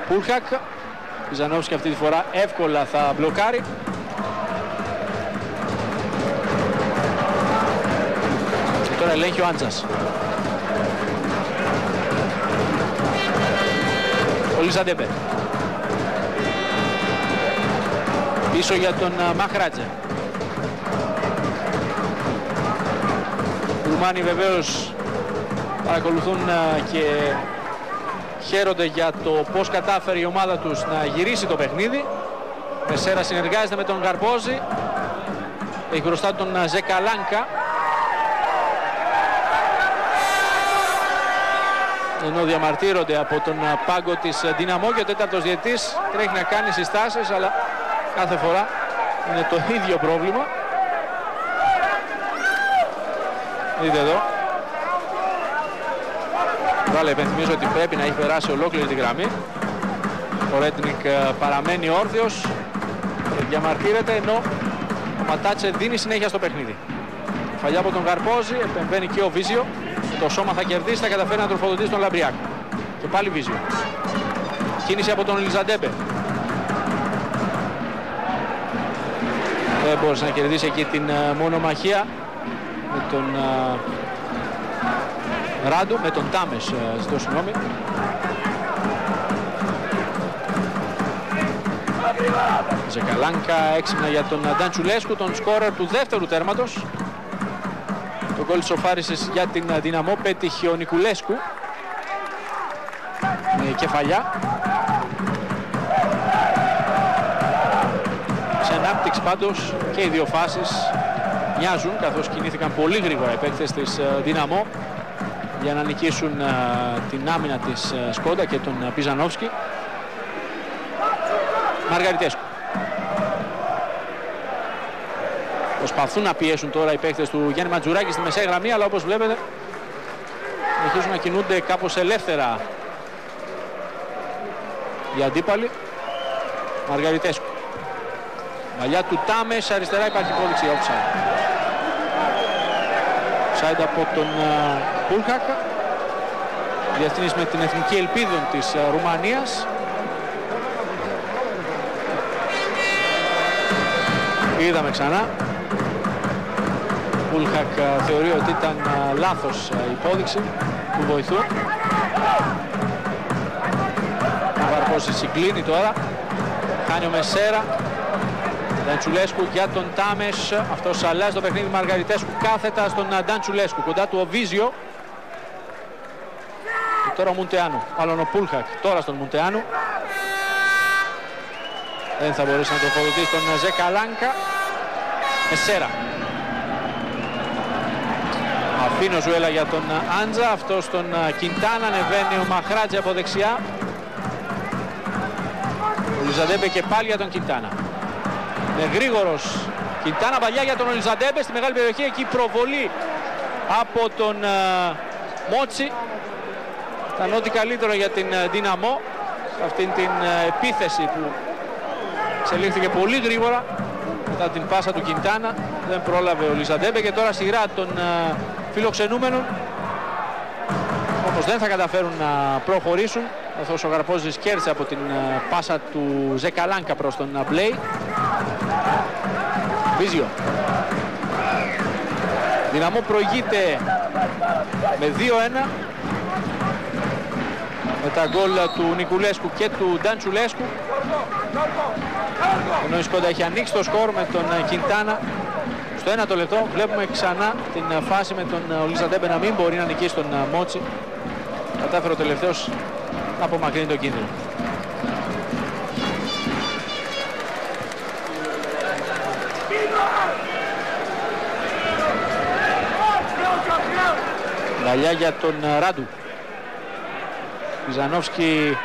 Πούλχακ. Πιζανόφσκι αυτή τη φορά εύκολα θα μπλοκάρει. Και τώρα ελέγχει ο Άντζας. Ο Λιζαντέμπε. Πίσω για τον Μαχράτζε. Οι Ρουμάνοι βεβαίως παρακολουθούν και χαίρονται για το πώς κατάφερε η ομάδα τους να γυρίσει το παιχνίδι. Μεσέρα συνεργάζεται με τον Καρπόζη. Έχει μπροστά τον Ζεκαλάνκα. Ενώ διαμαρτύρονται από τον πάγκο της Δυναμό, και ο τέταρτος διαιτής τρέχει να κάνει συστάσεις, αλλά κάθε φορά είναι το ίδιο πρόβλημα. Δείτε εδώ. Βάλε, υπενθυμίζω ότι πρέπει να έχει περάσει ολόκληρη τη γραμμή. Ο Ρέτνικ παραμένει όρθιος και διαμαρτύρεται, ενώ ο Ματάτσε δίνει συνέχεια στο παιχνίδι. Φαλιά από τον Καρπόζη, επεμβαίνει και ο Βίζιο. Το σώμα θα κερδίσει, θα καταφέρει να τροφοδοτήσει τον Λαμπριάκο. Και πάλι Βίζιο. Κίνηση από τον Λιζαντέμπε. Δεν μπόρεσε να κερδίσει εκεί την μονομαχία με τον Ράντου, με τον Τάμες, ζητώ συγγνώμη. Ζεκαλάνκα έξυπνα για τον Νταντσουλέσκου, τον σκόρερ του δεύτερου τέρματος. Το γκολ της οφάρισης για την Δυναμό πέτυχε ο Νικουλέσκου με κεφαλιά. Σε ανάπτυξη πάντως και οι δύο φάσεις μοιάζουν, καθώς κινήθηκαν πολύ γρήγορα οι παίκτες της Δυναμό για να νικήσουν την άμυνα της Σκόντα και τον Πιζανόφσκι. Μαργαριτέσκου. Προσπαθούν να πιέσουν τώρα οι παίκτες του Γιάννη Ματζουράκη στη μεσαία γραμμή, αλλά όπως βλέπετε συνεχίζουν να κινούνται κάπως ελεύθερα οι αντίπαλοι. Μαργαριτέσκου. Μαλλιά του Τάμες, αριστερά υπάρχει υπόδειξη offside. Offside από τον Πούλχακ, διεθνής με την Εθνική Ελπίδων της Ρουμανίας. Είδαμε ξανά. Πούλχακ θεωρεί ότι ήταν λάθος η υπόδειξη του βοηθού. Ο Γαρπόζης συγκλίνει τώρα. Χάνει ο Μεσέρα. Νταντσουλέσκου για τον Τάμες. Αυτός αλλάζει το παιχνίδι. Μαργαριτέσκου κάθετα στον Νταντσουλέσκου. Κοντά του ο Βίζιο. Και τώρα ο Μουντεάνου. Μάλλον ο Πούλχακ. Τώρα στον Μουντεάνου. Δεν θα μπορέσει να τροφοδοτήσει τον Ζεκαλάνκα. Μεσέρα. Αφήνει ο Ζουέλα για τον Άντζα. Αυτό στον Κιντάνα. Ανεβαίνει ο Μαχράτζε από δεξιά. Ο Λιζαντέμπε και πάλι για τον Κιντάνα. Είναι γρήγορος Κιντάνα, παλιά για τον Λιζαντέμπε στη μεγάλη περιοχή. Εκεί προβολή από τον Μότσι. Ήταν ό,τι καλύτερο για την Δυναμό. Αυτήν την επίθεση που εξελίχθηκε πολύ γρήγορα μετά την πάσα του Κιντάνα. Δεν πρόλαβε ο Λιζαντέμπε και τώρα σειρά των φιλοξενούμενων. Όμως δεν θα καταφέρουν να προχωρήσουν, καθώς ο Γαρπόζης κέρδισε από την πάσα του Ζεκαλάνκα προς τον Μπλέι. Βίζιο. Δυναμό προηγείται με 2-1 με τα γκολ του Νικουλέσκου και του Νταντσουλέσκου, ενώ η Σκόντα έχει ανοίξει το σκορ με τον Κιντάνα. Στο 1 λεπτό βλέπουμε ξανά την φάση με τον Λιζαντέμπε να μην μπορεί να νικήσει τον Μότσι. Κατάφερε ο τελευταίος να απομακρύνει τον κίνδυνο. Παλιά για τον Ράντου. Πιζανόφσκι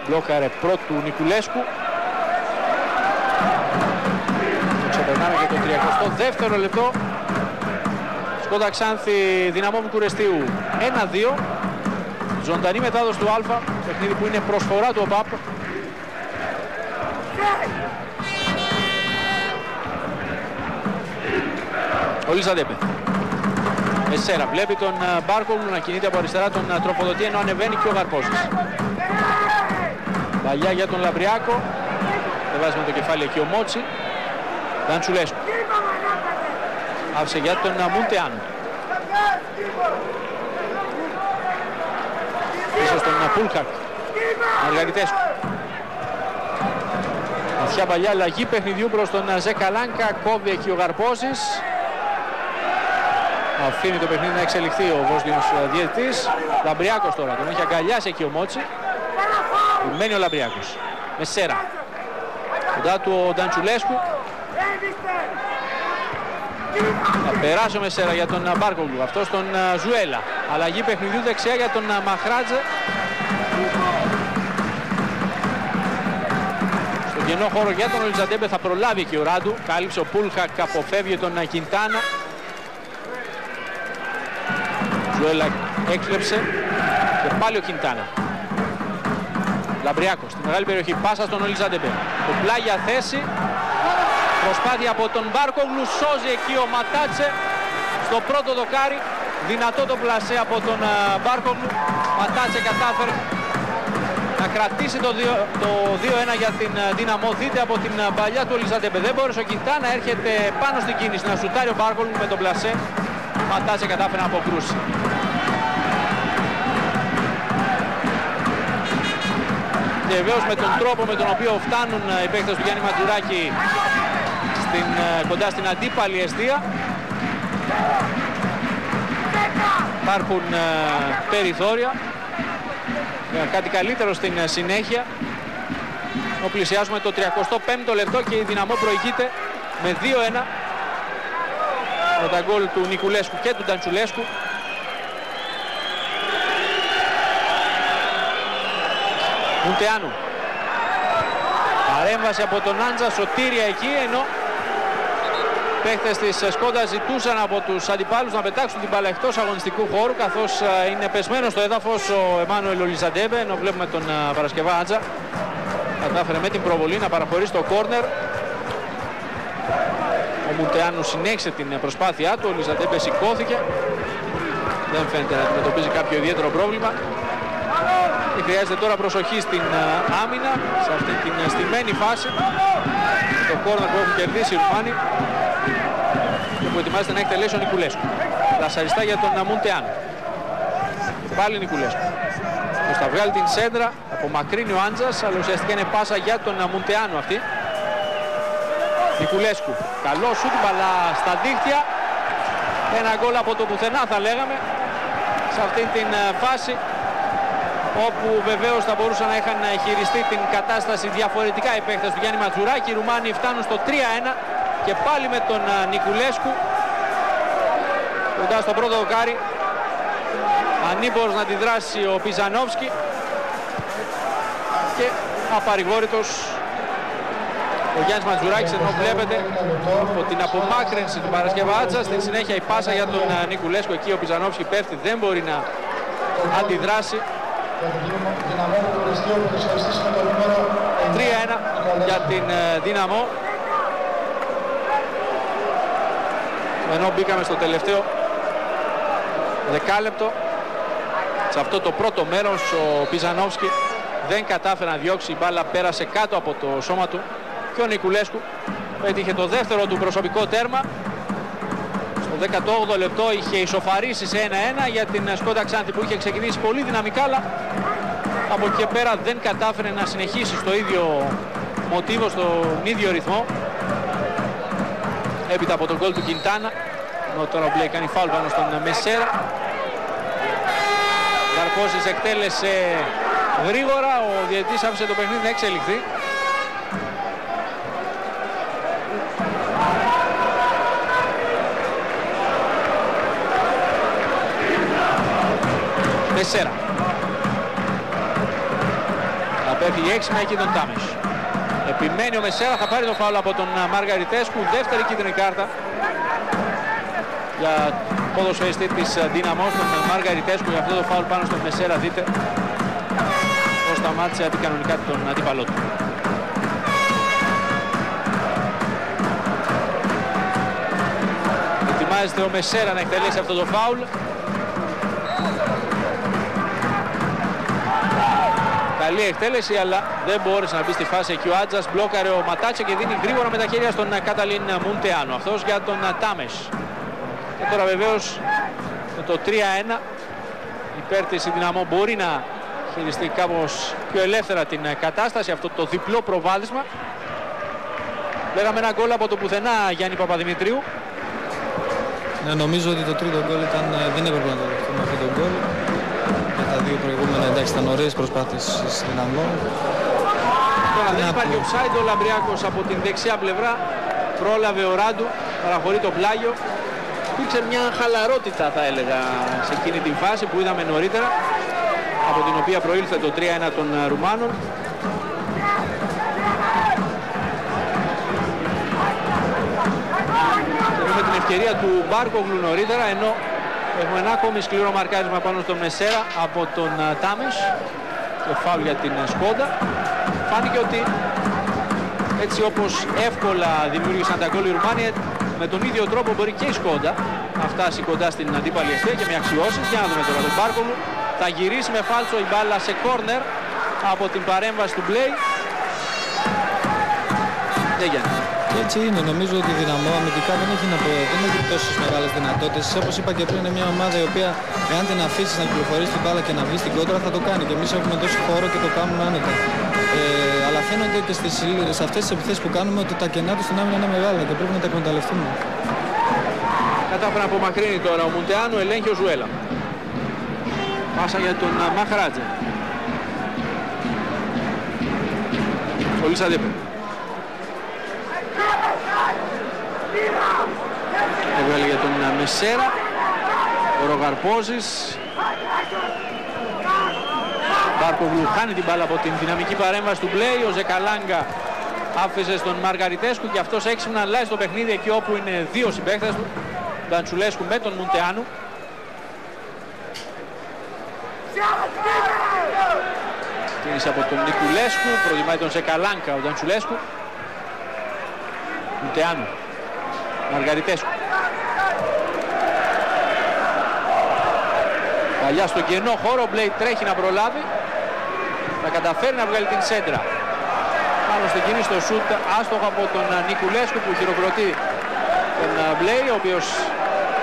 μπλόκαρε πρώτου Νικουλέσκου. Ξεπερνάμε και το 32ο λεπτό. Σκόντα Ξάνθη, Δυναμό Βουκουρεστίου 1-2. Ζωντανή μετάδοση του Α, παιχνίδι που είναι προσφορά του ΟΠΑΠ. Ο Λιζαντέμπε. Μεσέρα βλέπει τον Μπάρκογλου να κινείται από αριστερά, τον τροφοδοτεί, ενώ ανεβαίνει και ο Γαρπόζης. Παλιά για τον Λαμπριάκο. Δεν βάζει με το κεφάλι εκεί ο Μότσι. Νταντσουλέσκου. Άφησε για τον Μουντεάνου. Πίσω στον Πούλχακ. Μαργαριτέσκου. Βαθιά παλιά αλλαγή παιχνιδιού προς τον Ζεκαλάνκα. Κόβει εκεί ο Γαρπόζης. Αφήνει το παιχνίδι να εξελιχθεί ο Βόσνιος διαιτητής. Λαμπριάκος τώρα, τον έχει αγκαλιάσει εκεί ο Μότσι. Μένει ο Λαμπριάκος. Μεσέρα. Κοντά του ο Νταντσουλέσκου. Θα περάσει ο Μεσέρα για τον Μπάρκογλου. Αυτό στον Ζουέλα. Αλλαγή παιχνιδιού δεξιά για τον Μαχράτζε. Στον κενό χώρο για τον Λιζαντέμπε θα προλάβει και ο Ράντου. Κάλυψε ο Πούλχακ, αποφεύγει τον Κιντάνα. Ζουέλα έκλεψε και πάλι ο Κιντάνα. Λαμπριάκος στη μεγάλη περιοχή, πάσα στον Λιζαντέμπε. Το πλάγια θέση. Προσπάθεια από τον Μπάρκογλου, σώζει εκεί ο Ματάτσε στο πρώτο δοκάρι. Δυνατό το πλασέ από τον Μπάρκογλου. Ματάτσε κατάφερε να κρατήσει το 2-1 για την Δυναμό. Δείτε από την παλιά του Λιζαντέμπε. Δεν μπόρεσε ο Κιντάνα, έρχεται πάνω στην κίνηση να σουτάρει ο Μπάρκογλου με τον πλασέ. Ματάτσε κατάφερε να αποκρούσει. Και βεβαίως με τον τρόπο με τον οποίο φτάνουν οι παίκτες του Γιάννη Ματζουράκη κοντά στην αντίπαλη αιστεία, υπάρχουν περιθώρια κάτι καλύτερο στην συνέχεια. Πλησιάζουμε το 35ο λεπτό και η Δυναμό προηγείται με 2-1 με τα γκολ του Νικουλέσκου και του Νταντσουλέσκου. Μουντεάνου. Παρέμβαση από τον Άντζα, σωτήρια εκεί, ενώ παίκτες της Σκόντα ζητούσαν από τους αντιπάλους να πετάξουν την μπάλα εκτός αγωνιστικού χώρου, καθώς είναι πεσμένος στο έδαφος ο Εμμάνουελ Λιζαντέμπε, ενώ βλέπουμε τον Παρασκευά Άντζα. Κατάφερε με την προβολή να παραχωρήσει το κόρνερ. Ο Μουντεάνου συνέχισε την προσπάθειά του. Ο Λιζαντέμπε σηκώθηκε. Δεν φαίνεται να αντιμετωπίζει κάποιο ιδιαίτερο πρόβλημα. Και χρειάζεται τώρα προσοχή στην άμυνα, σε αυτή την στημένη φάση. Το κόρνερ που έχουν κερδίσει οι Ρουμάνοι και που ετοιμάζεται να εκτελέσει ο Νικουλέσκου. Λασαριστά για τον Μουντεάνου. Πάλι Νικουλέσκου. Θα βγάλει την σέντρα, απομακρύνει ο Άντζας, αλλά ουσιαστικά είναι πάσα για τον Μουντεάνου αυτή. Νικουλέσκου, καλό σουτ, μπαλά στα δίχτυα. Ένα γκολ από το πουθενά θα λέγαμε σε αυτή την φάση, όπου βεβαίως θα μπορούσαν να είχαν χειριστεί την κατάσταση διαφορετικά οι παίκτες του Γιάννη Ματζουράκη. Οι Ρουμάνοι φτάνουν στο 3-1 και πάλι με τον Νικουλέσκου κοντά στο πρώτο δοκάρι. Ανήμπορος να αντιδράσει ο Πιζανόφσκι και απαρηγόρητος ο Γιάννης Ματζουράκης, ενώ βλέπετε από την απομάκρυνση του Παρασκευάτσα στην συνέχεια η πάσα για τον Νικουλέσκου. Εκεί ο Πιζανόφσκι πέφτει, δεν μπορεί να αντιδράσει. 3-1 για την Δύναμο, ενώ μπήκαμε στο τελευταίο δεκάλεπτο. Σε αυτό το πρώτο μέρος ο Πιζανόφσκι δεν κατάφερε να διώξει, η μπάλα πέρασε κάτω από το σώμα του και ο Νικουλέσκου έτυχε το δεύτερο του προσωπικό τέρμα. Στο 18ο λεπτό είχε ισοφαρίσει σε 1-1 για την Σκόντα Ξάνθη, που είχε ξεκινήσει πολύ δυναμικά, αλλά από εκεί και πέρα δεν κατάφερε να συνεχίσει στο ίδιο μοτίβο, στον ίδιο ρυθμό. Έπειτα από τον γκολ του Κιντάνα, ενώ τώρα ο Μπλέι κάνει φάουλ πάνω στον Μεσέρα. Καρπόσης εκτέλεσε γρήγορα, ο διαιτητής άφησε το παιχνίδι να εξελιχθεί. Μεσέρα. Απέφυγε έξινα εκεί τον Τάμες. Επιμένει ο Μεσέρα, θα πάρει το φάουλ από τον Μαργαριτέσκου. Δεύτερη κίτρινη κάρτα για ποδοσφαιριστή της Δύναμο, τον Μαργαριτέσκου, για αυτό το φάουλ πάνω στον Μεσέρα. Δείτε πως σταμάτησε αντικανονικά τον αντίπαλό του. Ετοιμάζεται ο Μεσέρα να εκτελέσει αυτό το φάουλ. Καλή εκτέλεση, αλλά δεν μπόρεσε να μπει στη φάση εκεί ο Άτζας. Μπλόκαρε ο Ματάτσε και δίνει γρήγορα με τα χέρια στον Καταλίν Μουντεάνο. Αυτός για τον Τάμες. Και τώρα βεβαίως με το 3-1 υπέρ της η Δυναμό μπορεί να χειριστεί κάπως πιο ελεύθερα την κατάσταση, αυτό το διπλό προβάδισμα. Λέγαμε ένα γκολ από το πουθενά, Γιάννη Παπαδημητρίου. Ναι, νομίζω ότι το τρίτο γκολ δεν έπρεπε να το δεχτούμε αυτό το γκολ. Τα δύο προηγούμενα, εντάξει, ήταν ωραίες προσπάθειες στην Δυναμό. Τώρα δεν υπάρχει offside, ο Λαμπριάκος από την δεξιά πλευρά πρόλαβε ο Ράντου, παραχωρεί το πλάγιο. Υπήρξε μια χαλαρότητα, θα έλεγα, σε εκείνη την φάση που είδαμε νωρίτερα, από την οποία προήλθε το 3-1 των Ρουμάνων. Έχουμε την ευκαιρία του Μπάρκογλου νωρίτερα, ενώ έχουμε ένα ακόμη σκληρό μαρκάρισμα πάνω στον Μεσέρα από τον Τάμες και φάουλ για την Σκόντα. Φάνηκε ότι έτσι όπως εύκολα δημιούργησαν τα γκολ οι Ρουμάνοι, με τον ίδιο τρόπο μπορεί και η Σκόντα να φτάσει κοντά στην αντίπαλη ευθεία και με αξιώσεις. Για να δούμε τώρα τον Μπάρκογλου. Θα γυρίσει με φάλτσο η μπάλα σε κόρνερ από την παρέμβαση του Μπλέι. Δεν γίνεται. Έτσι είναι, νομίζω ότι η Δυναμό αμυντικά δεν έχει τόσες μεγάλες δυνατότητες. Όπως είπα και πριν, είναι μια ομάδα η οποία, εάν την αφήσεις να κυκλοφορήσει την μπάλα και να βγει στην κόντρα, θα το κάνει. Και εμείς έχουμε δώσει χώρο και το κάνουμε άνετα. Αλλά φαίνονται και σε αυτές τις επιθέσεις που κάνουμε ότι τα κενά του στην άμυνα είναι μεγάλα και πρέπει να τα εκμεταλλευτούμε. Κατάφερε να απομακρύνει τώρα ο Μουντεάνο, ελέγχει ο Ζουέλα. Πάσα για τον Μαχράτζε. Ο Λισαντέπε. Έβγαλε για τον Μεσέρα. Ο Ρογαρπόζης. Μπάρκογλου χάνει την μπάλα από την δυναμική παρέμβαση του Μπλέι. Ο Ζεκαλάγκα άφησε στον Μαργαριτέσκου και αυτός έξυπνα αλλάζει το παιχνίδι εκεί όπου είναι δύο συμπαίκτες του. Νταντσουλέσκου με τον Μουντεάνου. Κίνηση από τον Νικουλέσκου. Προτιμάει τον Ζεκαλάγκα ο Νταντσουλέσκου. Μουντεάνου. Μαργαριτέσκου. Παλιά στο κενό χώρο, ο Μπλέι τρέχει να προλάβει. Θα καταφέρει να βγάλει την σέντρα. Πάνω στην κίνηση στο σούτ, άστοχο από τον Νικουλέσκου που χειροκροτεί τον Μπλέι, ο οποίος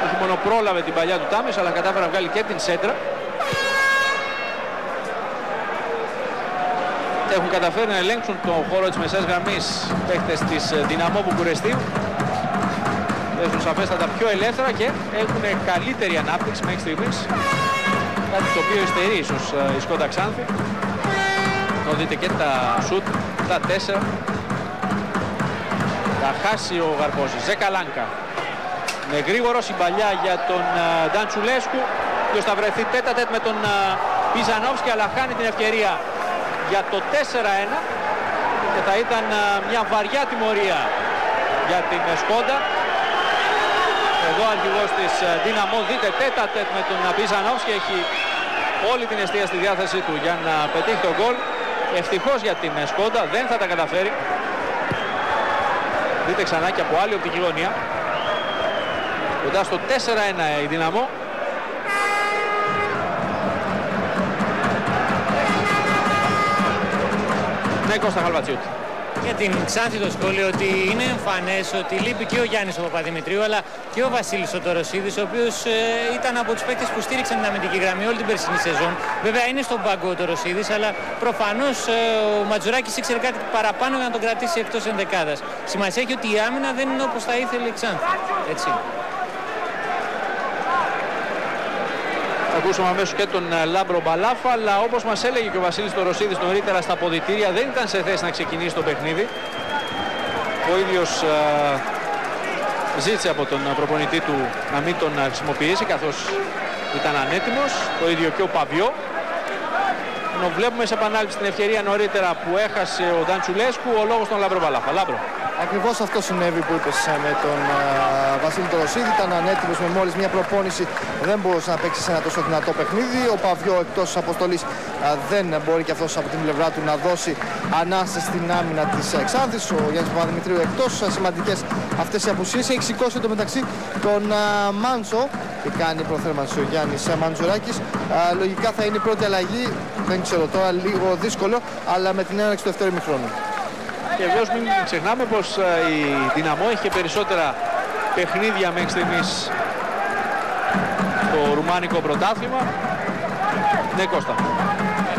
όχι μόνο πρόλαβε την παλιά του Τάμες, αλλά κατάφερε να βγάλει και την σέντρα. Έχουν καταφέρει να ελέγξουν τον χώρο της μεσαίας γραμμής παίκτες της Δυναμό Βουκουρεστίου. Παίζουν σαφέστατα πιο ελεύθερα και έχουν καλύτερη ανάπτυξη μέχρι στιγμής. Κάτι το οποίο υστερεί ίσως η Σκόντα Ξάνθη. Το δείτε και τα σουτ, τα 4. Θα χάσει ο Γαρπόζης. Ζεκαλάνκα. Με γρήγορο συμπαλιά για τον Νταντσουλέσκου, ποιος θα βρεθεί τέτα-τέτ με τον Πιζανόφσκι, αλλά χάνει την ευκαιρία για το 4-1 και θα ήταν μια βαριά τιμωρία για την Σκόντα. Εδώ ο αρχηγός της Δυναμό, δείτε τέτα-τέτ με τον Πιζανόφσκι, έχει όλη την εστία στη διάθεσή του για να πετύχει τον γκολ. Ευτυχώς για την Σκόντα, δεν θα τα καταφέρει. Δείτε ξανά και από άλλη οπτική γωνία. Κοντά στο 4-1 η Δυναμό. Ναι, Κώστα Χαλβατσιούτη. Για την Ξάνθη το σχόλιο ότι είναι εμφανές ότι λείπει και ο Γιάννης ο Παπαδημητρίου αλλά και ο Βασίλης ο Τωροσίδης, ο οποίος ήταν από τους παίκτες που στήριξαν την αμυντική γραμμή όλη την περσινή σεζόν. Βέβαια είναι στον πάγκο ο Τωροσίδης, αλλά προφανώς ο Ματζουράκης ήξερε κάτι παραπάνω για να τον κρατήσει εκτός ενδεκάδας. Σημασία έχει ότι η άμυνα δεν είναι όπως θα ήθελε η Ξάνθη. Έτσι. Ακούσαμε αμέσως και τον Λάμπρο Μπαλάφα, αλλά όπως μας έλεγε και ο Βασίλης Τωροσίδης νωρίτερα στα αποδυτήρια, δεν ήταν σε θέση να ξεκινήσει το παιχνίδι. Ο ίδιος ζήτησε από τον προπονητή του να μην τον χρησιμοποιήσει καθώς ήταν ανέτοιμος, το ίδιο και ο Παβιό. Ενώ βλέπουμε σε επανάληψη την ευκαιρία νωρίτερα που έχασε ο Νταντσουλέσκου, ο λόγος των Λάμπρο Μπαλάφα. Λάμπρο. Ακριβώς αυτό συνέβη που είπες με τον Βασίλη Τωροσίδη. Ήταν ανέτοιμος με μόλις μια προπόνηση, δεν μπορούσε να παίξει σε ένα τόσο δυνατό παιχνίδι. Ο Παβιό εκτός αποστολής δεν μπορεί και αυτός από την πλευρά του να δώσει ανάσταση στην άμυνα της Ξάνθης. Ο Γιάννης Παπαδημητρίου εκτός, σημαντικές αυτές οι απουσίες. Έχει σηκώσει εντωμεταξύ τον Μάντσο και κάνει προθέρμανση ο Γιάννης Μαντζουράκης. Λογικά θα είναι η πρώτη αλλαγή, δεν ξέρω τώρα, λίγο δύσκολο, αλλά με την έναρξη του δεύτερου ημιχρόνου. Και βεβαίως μην ξεχνάμε πως η Δυναμό έχει και περισσότερα παιχνίδια μέχρι στιγμής στο ρουμάνικο πρωτάθλημα. Ναι, Κώστα.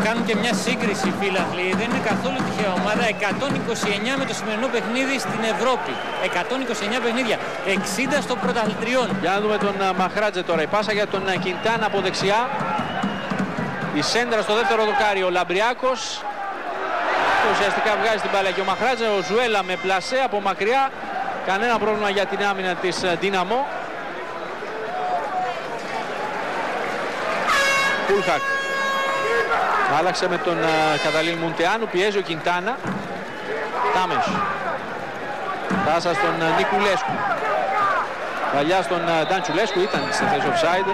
Κάνουν και μια σύγκριση οι φίλαθλοι, δεν είναι καθόλου τυχαία ομάδα. 129 με το σημερινό παιχνίδι στην Ευρώπη. 129 παιχνίδια, 60 στο πρωταθλητριών. Για να δούμε τον Μαχράτζε τώρα. Η πάσα για τον Κιντάν από δεξιά. Η σέντρα στο δεύτερο δοκάρι, ο Λαμπριάκος. Ουσιαστικά βγάζει την μπάλα και ο Μαχράτζε. Ο Ζουέλα με πλασέ από μακριά. Κανένα πρόβλημα για την άμυνα της Δυναμό. Πούλχακ άλλαξε με τον Καταλήν Μουντεάνου. Πιέζει ο Κιντάνα. Τάμες. Πάσα στον Νικουλέσκου. Παλιά στον Νταντσουλέσκου, ήταν στη θέση offside.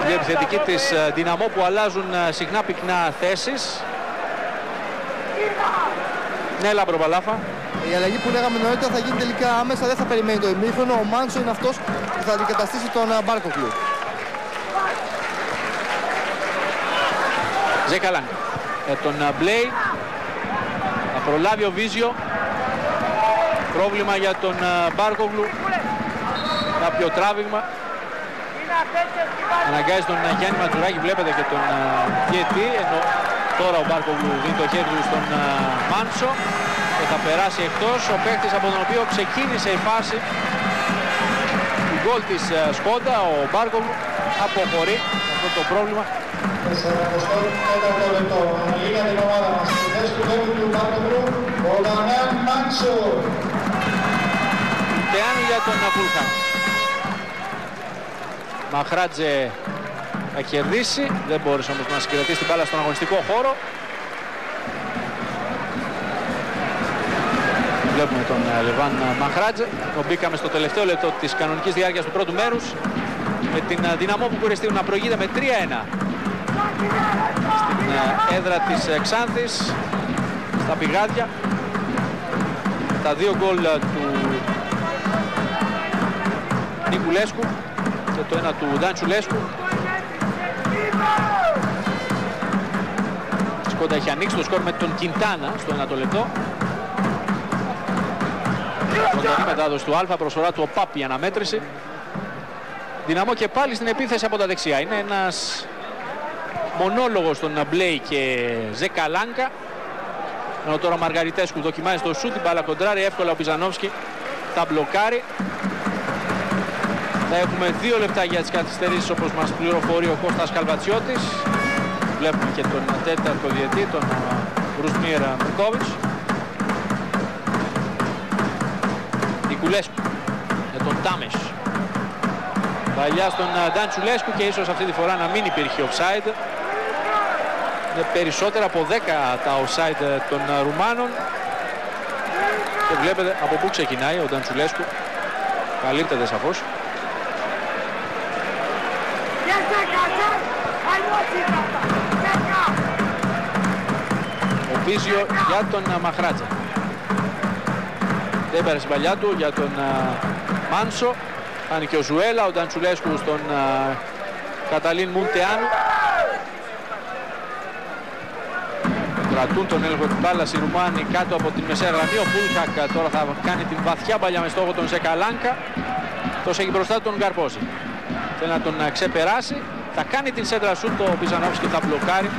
Η επιθετική της Δυναμό που αλλάζουν συχνά πυκνά θέσεις. Ναι, Λάμπρο Μπαλάφα. Η αλλαγή που λέγαμε νωρίτερα θα γίνει τελικά άμεσα, δεν θα περιμένει το ημίχρονο. Ο Μάντσο είναι αυτός που θα αντικαταστήσει τον Μπάρκοκλου. Ζεκαλάν. Τον Μπλέι. Θα προλάβει ο Βίζιο. Πρόβλημα για τον Μπάρκοκλου. Κάποιο τράβηγμα. Αναγκάζει τον Γιάννη Ματζουράκη, βλέπετε και τον διαιτή, ενώ τώρα ο Μπάρκοκλου δίνει το χέρι του στον Μάντσο και θα περάσει εκτός. Ο παίκτης από τον οποίο ξεκίνησε η φάση του γκολ της Σκόντα, ο Μπάρκοκλου, αποχωρεί αυτό το πρόβλημα. Τεάνου για τον Πούλχα. Μαχράτζε θα κερδίσει, δεν μπόρεσε όμως να συγκρατήσει την μπάλα στον αγωνιστικό χώρο. Βλέπουμε τον Λεβάν Μαχράτζε. Μπήκαμε στο τελευταίο λεπτό της κανονικής διάρκειας του πρώτου μέρους με την Δυναμό Βουκουρεστίου να προηγείται με 3-1 στην έδρα της Ξάνθης, στα Πηγάδια. Τα δύο γκολ του Νικουλέσκου και το ένα του Νταντσουλέσκου. Η Σκόντα έχει ανοίξει το σκορ με τον Κιντάνα στο 1 λεπτό. Ζωντανή μετάδοση του Αλφα, προσφορά του ΟΠΑΠ η αναμέτρηση. Δυναμό και πάλι στην επίθεση από τα δεξιά. Είναι ένας μονόλογος των Μπλέι και Ζεκαλάνκα. Ενώ τώρα ο Μαργαριτέσκου δοκιμάζει το σούτ, την μπάλα κοντράρει εύκολα ο Πιζανόφσκι τα μπλοκάρει. Θα έχουμε 2 λεπτά για τις καθυστερήσεις όπως μας πληροφορεί ο Κώστας Καλβατσιώτης. Βλέπουμε και τον τέταρτο διετή, τον Ρουσμίρ Μουρκόβιτς. Νικουλέσκου για τον Τάμες. Παλιά στον Νταντσουλέσκου και ίσως αυτή τη φορά να μην υπήρχε offside. Είναι περισσότερα από 10 τα offside των Ρουμάνων. Και βλέπετε από πού ξεκινάει ο Νταντσουλέσκου. Καλύπτεται σαφώς. Ο Βίζιο για τον Μαχράτζα. Δεν πέρασε η παλιά του για τον Μάνσο. Κάνει και ο Ζουέλα, ο Νταντσουλέσκου στον Καταλίν Μουντεάνου. Κρατούν τον έλεγχο της μπάλας οι Ρουμάνοι κάτω από την μεσαία γραμμή. Ο Πούλχακ τώρα θα κάνει την βαθιά παλιά με στόχο τον Ζεκαλάνκα. Τόσο έχει μπροστά τον Γκαρπόζη. Θέλει να τον ξεπεράσει. Θα κάνει την σέντρα σούτ το Πιζανόφσκι και θα μπλοκάρει.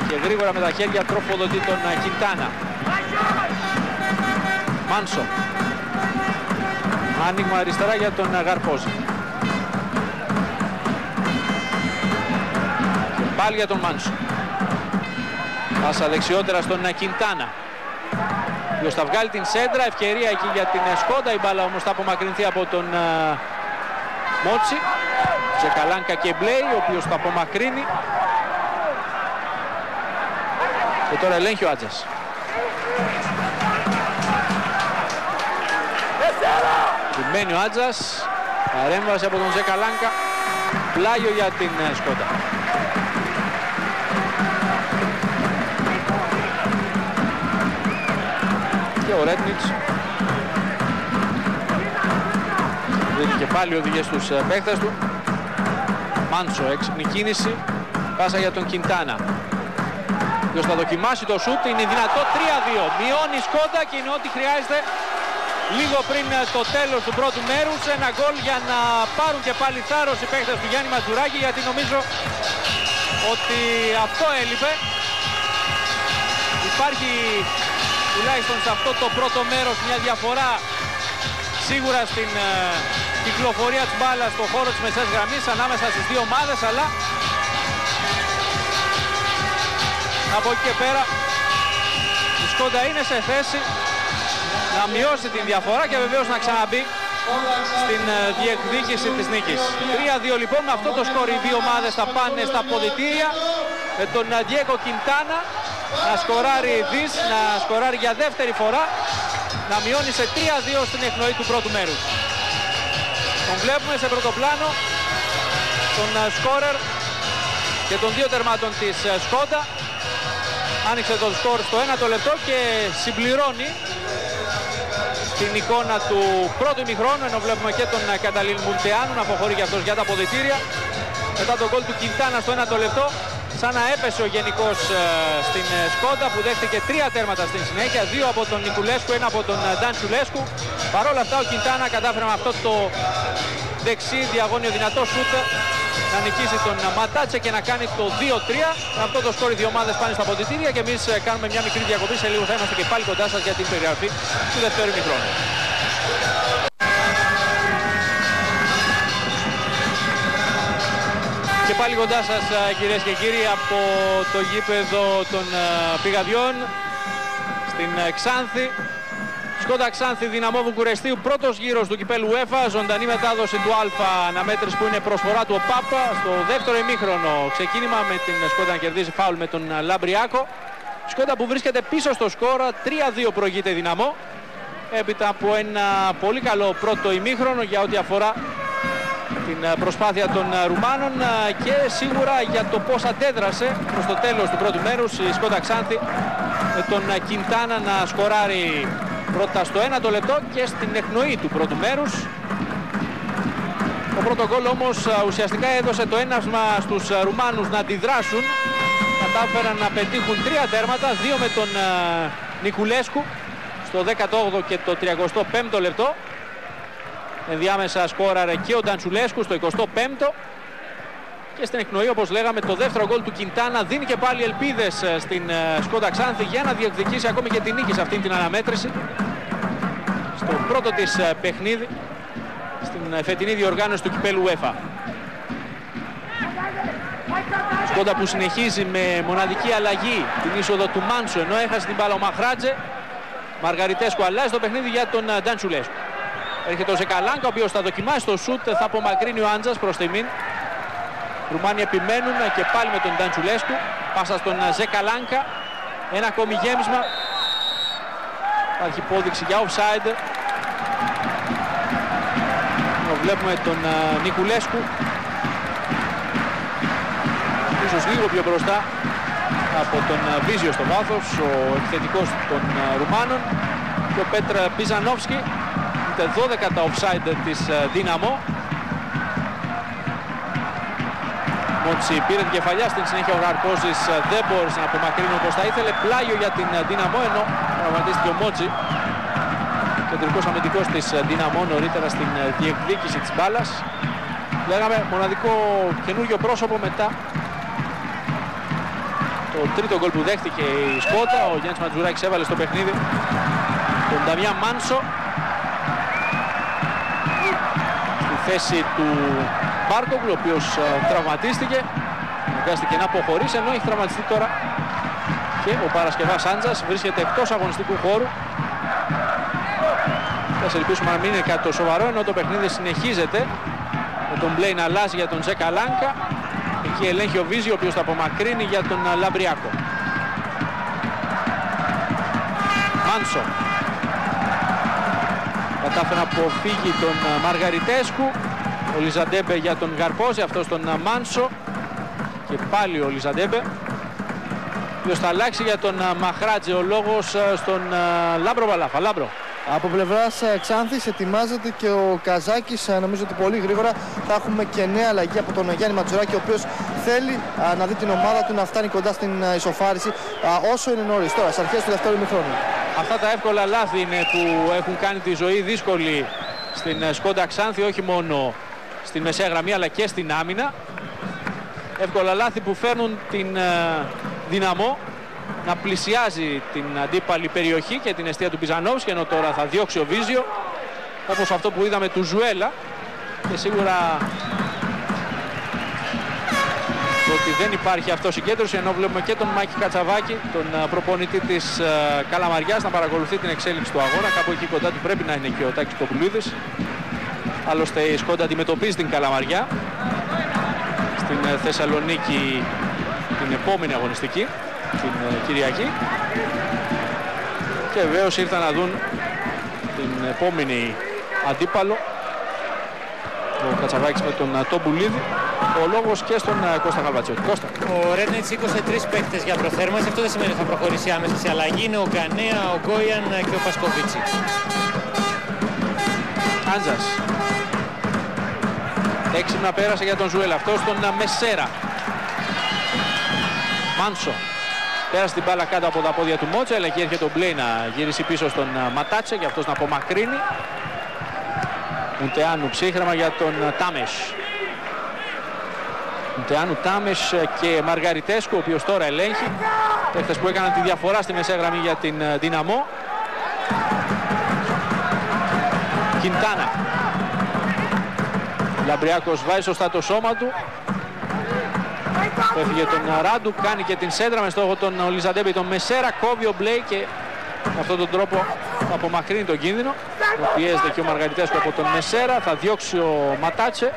Και γρήγορα με τα χέρια τροφοδοτεί τον Κιντάνα. Μάνσο. Άνοιγμα αριστερά για τον Γαρπόζη. Και πάλι για τον Μάνσο. Πάσα δεξιότερα στον Κιντάνα. Ποιος θα βγάλει την σέντρα, ευκαιρία εκεί για την Σκόντα. Η μπάλα όμως θα απομακρυνθεί από τον Μότσι. Ζεκαλάνκα και Μπλέι, ο οποίος θα απομακρύνει. Και τώρα ελέγχει ο Άτζας. Μένει ο Άτζας, παρέμβαση από τον Ζεκαλάνκα, πλάγιο για την Σκόντα. Και ο Ρέτνιτς δίνει και πάλι οδηγίες στους παίχτες του. Μάντσο, έξυπνη κίνηση, πάσα για τον Κιντάνα. Ποιος θα δοκιμάσει το σούτ, είναι δυνατό, 3-2. Μειώνει η Σκόντα και είναι ό,τι χρειάζεται λίγο πριν το τέλος του πρώτου μέρους. Ένα γκολ για να πάρουν και πάλι θάρρος οι παίκτες του Γιάννη Ματζουράκη, γιατί νομίζω ότι αυτό έλειπε. Υπάρχει τουλάχιστον σε αυτό το πρώτο μέρος μια διαφορά σίγουρα στην κυκλοφορία της μπάλας στον χώρο της μεσαίας γραμμής ανάμεσα στις δύο ομάδες, αλλά από εκεί και πέρα η Σκόντα είναι σε θέση να μειώσει την διαφορά και βεβαίως να ξαναμπεί στην διεκδίκηση της νίκης. 3-2 λοιπόν, με αυτό το σκορ οι δύο ομάδες θα πάνε στα αποδυτήρια, με τον Διέγκο Κιντάνα να σκοράρει δις, να σκοράρει για δεύτερη φορά, να μειώνει σε 3-2 στην εκπνοή του πρώτου μέρους. Τον βλέπουμε σε πρώτο πλάνο, τον σκόρερ και των δύο τερμάτων της Σκόντα. Άνοιξε το σκορ στο 1 λεπτό και συμπληρώνει την εικόνα του πρώτου ημιχρόνου, ενώ βλέπουμε και τον Καταλίν Μουντεάνου να αποχωρεί και αυτός για τα αποδυτήρια. Μετά τον γκολ του Κιντάνα στο 1 λεπτό, σαν να έπεσε ο γενικός στην Σκόντα, που δέχτηκε 3 τέρματα στην συνέχεια, 2 από τον Νικουλέσκου, 1 από τον Νταντσουλέσκου. Παρ' όλα αυτά ο Κιντάνα κατάφερε με αυτό το δεξί διαγώνιο δυνατό σούτ να νικήσει τον Ματάτσε και να κάνει το 2-3. Με αυτό το σκόρ οι δύο ομάδες πάνε στα αποδυτήρια και εμείς κάνουμε μια μικρή διακοπή. Σε λίγο θα είμαστε και πάλι κοντά σας για την περιγραφή του δεύτερου ημιχρόνου. Και πάλι κοντά σας κυρίες και κύριοι από το γήπεδο των Πηγαδιών στην Ξάνθη. Σκόντα Ξάνθη, Δυναμό Βουκουρεστίου, πρώτος γύρος του κυπέλου UEFA, ζωντανή μετάδοση του Αλφα, αναμέτρηση που είναι προσφορά του ΟΠΑΠ. Στο δεύτερο ημίχρονο ξεκίνημα με την Σκόντα να κερδίζει φάουλ με τον Λαμπριάκο. Σκόντα που βρίσκεται πίσω στο σκορ, 3-2 προηγείται Δυναμό, έπειτα από ένα πολύ καλό πρώτο ημίχρονο για ό,τι αφορά την προσπάθεια των Ρουμάνων και σίγουρα για το πώς αντέδρασε προς το τέλος του πρώτου μέρους η Σκόντα Ξάνθη, με τον Κιντάνα να σκοράρει πρώτα στο 1 λεπτό και στην εκπνοή του πρώτου μέρους. Το πρώτο γκολ όμως ουσιαστικά έδωσε το έναυσμα στους Ρουμάνους να αντιδράσουν. Κατάφεραν να πετύχουν 3 τέρματα, 2 με τον Νικουλέσκου στο 18ο και το 35ο λεπτό. Ενδιάμεσα σκόραρε και ο Νταντσουλέσκου στο 25ο. Και στην εκπνοή, όπως λέγαμε, το δεύτερο γκολ του Κιντάνα δίνει και πάλι ελπίδες στην Σκόντα Ξάνθη για να διεκδικήσει ακόμη και την νίκη σε αυτήν την αναμέτρηση. Στο πρώτο της παιχνίδι στην φετινή διοργάνωση του κυπέλου UEFA. Σκόντα που συνεχίζει με μοναδική αλλαγή την είσοδο του Μάνσο, ενώ έχασε την μπάλα ο Μαχράτζε. Μαργαριτέσκου αλλάζει το παιχνίδι για τον Νταντσουλέσκου. Έρχεται ο Ζεκαλάνκα, ο οποίος θα δοκιμάσει το σουτ, θα απομακρύνει ο Άντζας προς τιμήν. Ρουμάνοι επιμένουν και πάλι με τον Νταντσουλέσκου. Πάσα στον Ζεκαλάνκα. Ένα ακόμη γέμισμα. Υπάρχει υπόδειξη για offside. Βλέπουμε τον Νικουλέσκου. Ίσως λίγο πιο μπροστά από τον Βίζιο στο βάθος, ο επιθετικός των Ρουμάνων. Και ο Πέτρ Πιζανόφσκι. Είναι 12 τα offside της Δύναμο. Μόντσι πήρε την κεφαλιά, στην συνέχεια ο Γαρκόζης δεν μπόρεσε να απομακρύνει όπως θα ήθελε. Πλάγιο για την Δύναμο, ενώ πραγματίστηκε ο Μόντσι, κεντρικός αμυντικός της Δύναμο, νωρίτερα στην διεκδίκηση της μπάλας. Λέγαμε μοναδικό καινούριο πρόσωπο μετά το τρίτο γκολ που δέχτηκε η Σκότα. Ο Γιάννης Ματζουράκης έβαλε στο παιχνίδι τον Νταμιά Μάνσο στη θέση του Μπάρκογλου, ο οποίος τραυματίστηκε, αναγκάστηκε να αποχωρήσει, ενώ έχει τραυματιστεί τώρα και ο Παρασκευάς Άντζας, βρίσκεται εκτός αγωνιστικού χώρου. Θα ελπίσουμε να μην είναι κάτι το σοβαρό, ενώ το παιχνίδι συνεχίζεται με τον Μπλέι να αλλάζει για τον Ζεκαλάνκα. Εκεί ελέγχει ο Βίζη, ο οποίος θα απομακρύνει για τον Λαμπριάκο. Μάνσο κατάφερε να αποφύγει τον Μαργαριτέσκου. Ο Λιζαντέμπε για τον Γαρπόζη, αυτός τον Μάνσο. Και πάλι ο Λιζαντέμπε, ποιος θα αλλάξει για τον Μαχράτζε. Ο λόγος στον Λάμπρο Βαλάφα. Λάμπρο. Από πλευράς Ξάνθης ετοιμάζεται και ο Καζάκης. Νομίζω ότι πολύ γρήγορα θα έχουμε και νέα αλλαγή από τον Γιάννη Ματζουράκη, ο οποίος θέλει να δει την ομάδα του να φτάνει κοντά στην ισοφάριση όσο είναι νωρίς. Τώρα, στις αρχές του δεύτερου ημιχρόνου. Αυτά τα εύκολα λάθη είναι που έχουν κάνει τη ζωή δύσκολη στην Σκόντα Ξάνθη, όχι μόνο στην μεσαία γραμμή αλλά και στην άμυνα. Εύκολα λάθη που φέρνουν την Δυναμό να πλησιάζει την αντίπαλη περιοχή και την εστία του Πιζανόφσκι, ενώ τώρα θα διώξει ο Βίζιο, όπως αυτό που είδαμε του Ζουέλα. Και σίγουρα ότι δεν υπάρχει αυτοσυγκέντρωση, ενώ βλέπουμε και τον Μάκη Κατσαβάκη, τον προπονητή της Καλαμαριάς, να παρακολουθεί την εξέλιξη του αγώνα. Κάπου εκεί κοντά του πρέπει να είναι και ο Τάκης Κοπουλίδης. Άλλωστε η Σκόντα αντιμετωπίζει την Καλαμαριά στην Θεσσαλονίκη την επόμενη αγωνιστική, την Κυριακή. Και βεβαίως ήρθαν να δουν την επόμενη αντίπαλο, ο Κατσαβάκης με τον Τομπουλίδη. Ο λόγος και στον Κώστα Χαλβατσιώτη. Κώστα. Ο Ρέντνετ σήκωσε 3 παίκτες για προθέρμανση. Αυτό δεν σημαίνει ότι θα προχωρήσει άμεσα σε αλλαγή. Είναι ο Γκανέα, ο Γκόιαν και ο Πασκοβίτσι. Άντζας. Έξυπνα πέρασε για τον Ζουέλ. Αυτό στον Μεσέρα. Μάνσο. Πέρασε την μπάλα κάτω από τα πόδια του Μότσελ. Εκεί έρχεται ο Μπλέι να γυρίσει πίσω στον Ματάτσε και αυτός να απομακρύνει. Μουντεάνου ψύχρεμα για τον Τάμες. Μουντεάνου, Τάμες και Μαργαριτέσκου, ο οποίος τώρα ελέγχει. Παίκτες που έκαναν τη διαφορά στη μεσαία γραμμή για την Δυναμό. Κιντάνα. Λαμπριάκος βάζει σωστά το σώμα του. Έφυγε τον Ράντου, κάνει και την σέντρα με στόχο τον Λιζαντέμπη, τον Μεσέρα. Κόβει ο Μπλέι και με αυτόν τον τρόπο απομακρύνει τον κίνδυνο. Πιέζεται και ο Μαργαριτέσκου από τον Μεσέρα. Θα διώξει ο Ματάτσε.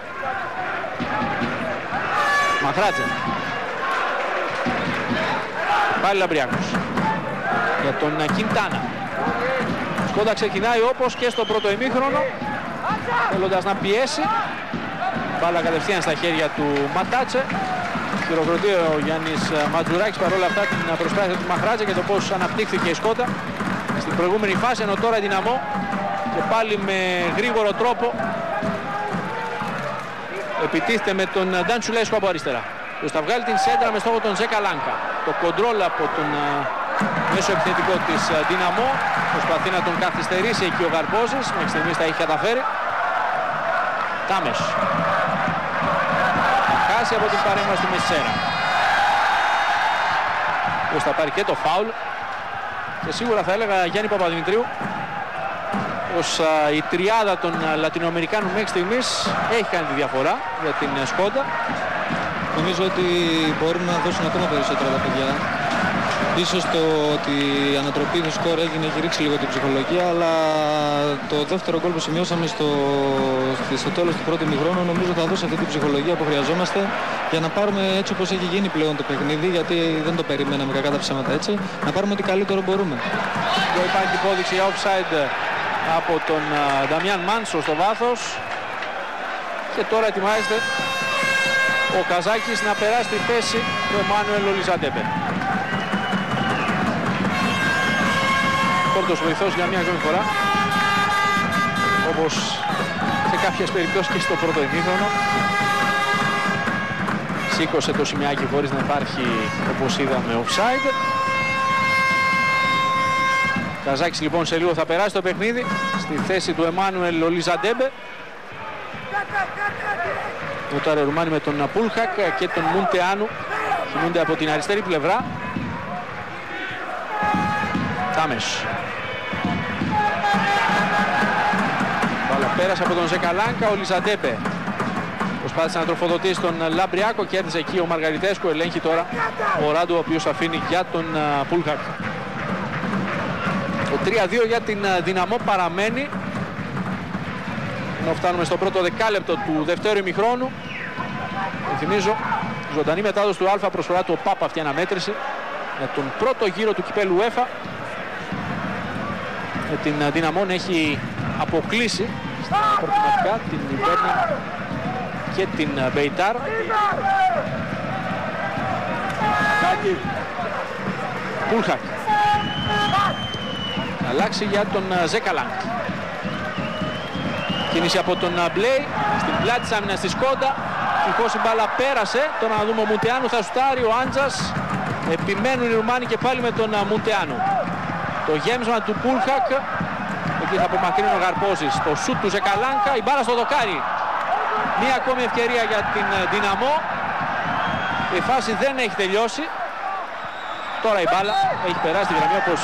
Μαχράτζε. Πάλι Λαμπριάκος για τον Κιντάνα. Σκόντα ξεκινάει όπως και στο πρώτο ημίχρονο, θέλοντας να πιέσει. Μπάλα κατευθείαν στα χέρια του Ματάτσε. Χειροκροτεί ο Γιάννης Ματζουράκης παρόλα αυτά την προσπάθεια του Μαχράτζε και το πώς αναπτύχθηκε η Σκότα στην προηγούμενη φάση, ενώ τώρα η Δυναμό και πάλι με γρήγορο τρόπο επιτίθεται με τον Νταντσουλέσκο από αριστερά. Θα βγάλει την σέντρα με στόχο τον Ζέκα Λάνκα. Το κοντρόλ από τον μέσο επιθετικό της Δυναμό. Προσπαθεί να τον καθυστερήσει εκεί ο Γαρπόζης. Μέχρι στιγμής τα έχει καταφέρει. Τάμες. Χάσει από την παρέμβαση του Μεσσέρα. Ποιος θα πάρει και το φάουλ. Και σίγουρα θα έλεγα Γιάννη Παπαδημητρίου πως η τριάδα των Λατινοαμερικάνων μέχρι στιγμής έχει κάνει τη διαφορά για την Σκόντα. Νομίζω ότι μπορούν να δώσουν ακόμα περισσότερα τα παιδιά. Ίσως το ότι η ανατροπή του σκορ έγινε έχει ρίξει λίγο την ψυχολογία, αλλά το δεύτερο γκολ που σημειώσαμε στο τέλος του πρώτου ημιχρόνου νομίζω θα δώσει αυτή την ψυχολογία που χρειαζόμαστε για να πάρουμε έτσι όπως έχει γίνει πλέον το παιχνίδι, γιατί δεν το περιμέναμε κακά τα ψέματα έτσι, να πάρουμε ό,τι καλύτερο μπορούμε. Εδώ υπάρχει υπόδειξη για offside από τον Νταμιάν Μάνσο στο βάθος και τώρα ετοιμάζεται ο Καζάκης να περάσει τη θέση του Εμμάνουελ Ολιζαντέμπε. Πόρτος βοηθός για μια ακόμη φορά, όπως σε κάποιες περιπτώσεις και στο πρώτο ημίχρονο. Σήκωσε το σημειάκι χωρίς να υπάρχει, όπως είδαμε, offside. Καζάκης λοιπόν σε λίγο θα περάσει το παιχνίδι στη θέση του Εμμάνουελ Ολιζαντέμπε. Τώρα οι Ρουμάνοι με τον Πούλχακ και τον Μουντεάνου κινούνται από την αριστερή πλευρά. Τάμες. Μπάλα πέρασε από τον Ζεκαλάνκα, ο Λιζαντέμπε προσπάθησε να τροφοδοτήσει τον Λαμπριάκο, κέρδισε εκεί ο Μαργαριτέσκο, ελέγχει τώρα ο Ράντου, ο οποίος αφήνει για τον Πούλχακ. Το 3-2 για την Δυναμό παραμένει, ενώ φτάνουμε στο πρώτο δεκάλεπτο του δευτέρου ημιχρόνου. Θυμίζω, ζωντανή μετάδοση του Α προσφορά του ΟΠΑΠ αυτή αναμέτρηση για τον πρώτο γύρο του κυπέλου UEFA. Την Δυναμό έχει αποκλείσει στα προκριματικά την Ιμπέρνα και την Μπεϊτάρ. Πούλχακ. Αλλάξει για τον Ζέκαλανγκ. Κίνηση από τον Μπλέι στην πλάτη της άμυνας της Σκόντα. Ευτυχώς η μπάλα πέρασε. Τώρα να δούμε ο Μουντεάνου θα σουτάρει, ο Άντζας. Επιμένουν οι Ρουμάνοι και πάλι με τον Μουντεάνου. Το γέμισμα του Πούλχακ. Εκεί θα απομακρύνει ο Γαρπόζης. Το σουτ του Ζεκαλάνκα. Η μπάλα στο δοκάρι. Μία ακόμη ευκαιρία για την Δυναμό. Η φάση δεν έχει τελειώσει. Τώρα η μπάλα έχει περάσει τη γραμμή όπως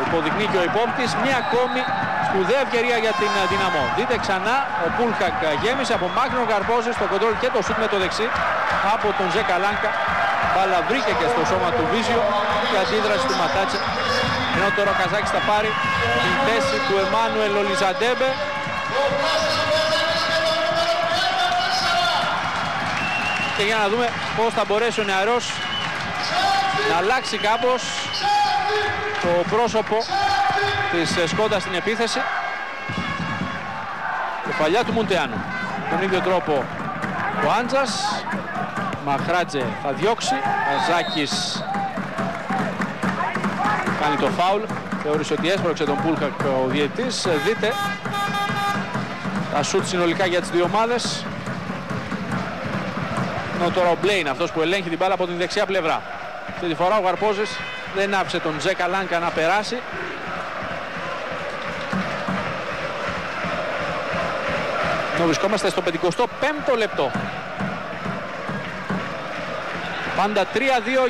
υποδεικνύει και ο υπόπτης. Μία ακόμη σπουδαία ευκαιρία για την Δυναμό. Δείτε ξανά, ο Πούλχακ γέμισε από μάκρυνο Γαρπόζης στο κοντρόλ και το σουτ με το δεξί από τον Ζεκαλάνκα. Μπάλα βρήκε και στο σώμα του Βίζιο και αντίδραση του Ματάτσε. Ενώ τώρα ο Καζάκης θα πάρει την θέση του Εμμάνουελ Ολιζαντέμπε. Και για να δούμε πώς θα μπορέσει ο νεαρός να αλλάξει κάπως το πρόσωπο της Σκόντα στην επίθεση. Κεφαλιά του Μουντεάνου. Τον ίδιο τρόπο ο Άντζας. Μαχράτζε θα διώξει. Καζάκης κάνει το φάουλ. Θεώρησε ότι έσπρωξε τον Πούλχακ ο διαιτητής. Δείτε τα σουτ συνολικά για τις δύο ομάδες. Ενώ τώρα ο Μπλέιν αυτός που ελέγχει την μπάλα από την δεξιά πλευρά. Αυτή τη φορά ο Γαρπόζης δεν άφησε τον Ζεκαλάνκα να περάσει. Ενώ βρισκόμαστε στο 55ο λεπτό. Πάντα 3-2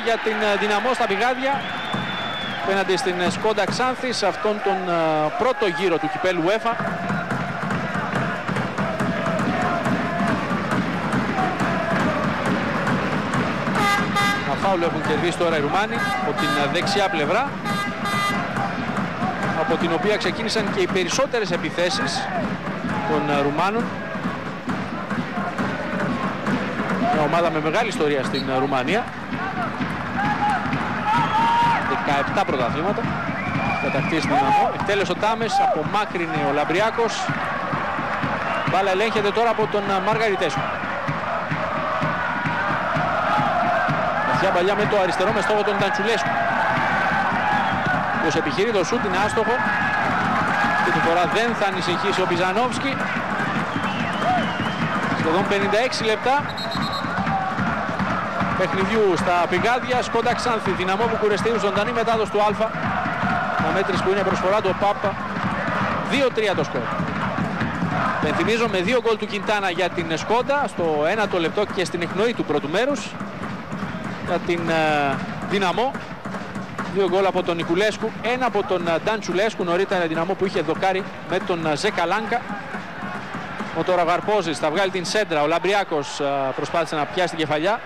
για την Δυναμό στα πηγάδια απέναντι στην Σκόντα Ξάνθη σε αυτόν τον πρώτο γύρο του κυπέλου UEFA. Φάουλο έχουν κερδίσει τώρα οι Ρουμάνοι από την δεξιά πλευρά, από την οποία ξεκίνησαν και οι περισσότερες επιθέσεις των Ρουμάνων. Μια ομάδα με μεγάλη ιστορία στην Ρουμανία, 17 πρωταθλήματα κατακτήσει την Δυναμό. Εκτέλεσε ο Τάμες, απομάκρυνε ο Λαμπριάκος. Μπάλα ελέγχεται τώρα από τον Μαργαριτέσκο. Για παλιά με το αριστερό με στόχο τον Ταντσουλέσκου. Ποιος επιχειρεί το σούτ, είναι άστοχο. Και τη φορά δεν θα ανησυχήσει ο Μπιζανόφσκι. Σχεδόν 56 λεπτά παιχνιδιού στα πηγάδια. Σκόντα Ξάνθη, Δυναμό Βουκουρεστίου, ζωντανή μετάδοση του Α. Αναμέτρηση που είναι προσφορά του ΟΠΑΠ. 2-3 το σκορ. Πενθυμίζω με 2 γκολ του Κιντάνα για την Σκόντα στο 1ο λεπτό και στην εκπνοή του πρώτου μέρους. Για την Δυναμό. 2 γκολ από τον Νικουλέσκου, 1 από τον Νταντσουλέσκου. Νωρίτερα Δυναμό που είχε δοκάρει με τον Ζεκαλάνκα. Ο τώρα Γαρπόζης θα βγάλει την σέντρα. Ο Λαμπριάκος προσπάθησε να πιάσει την κεφαλιά.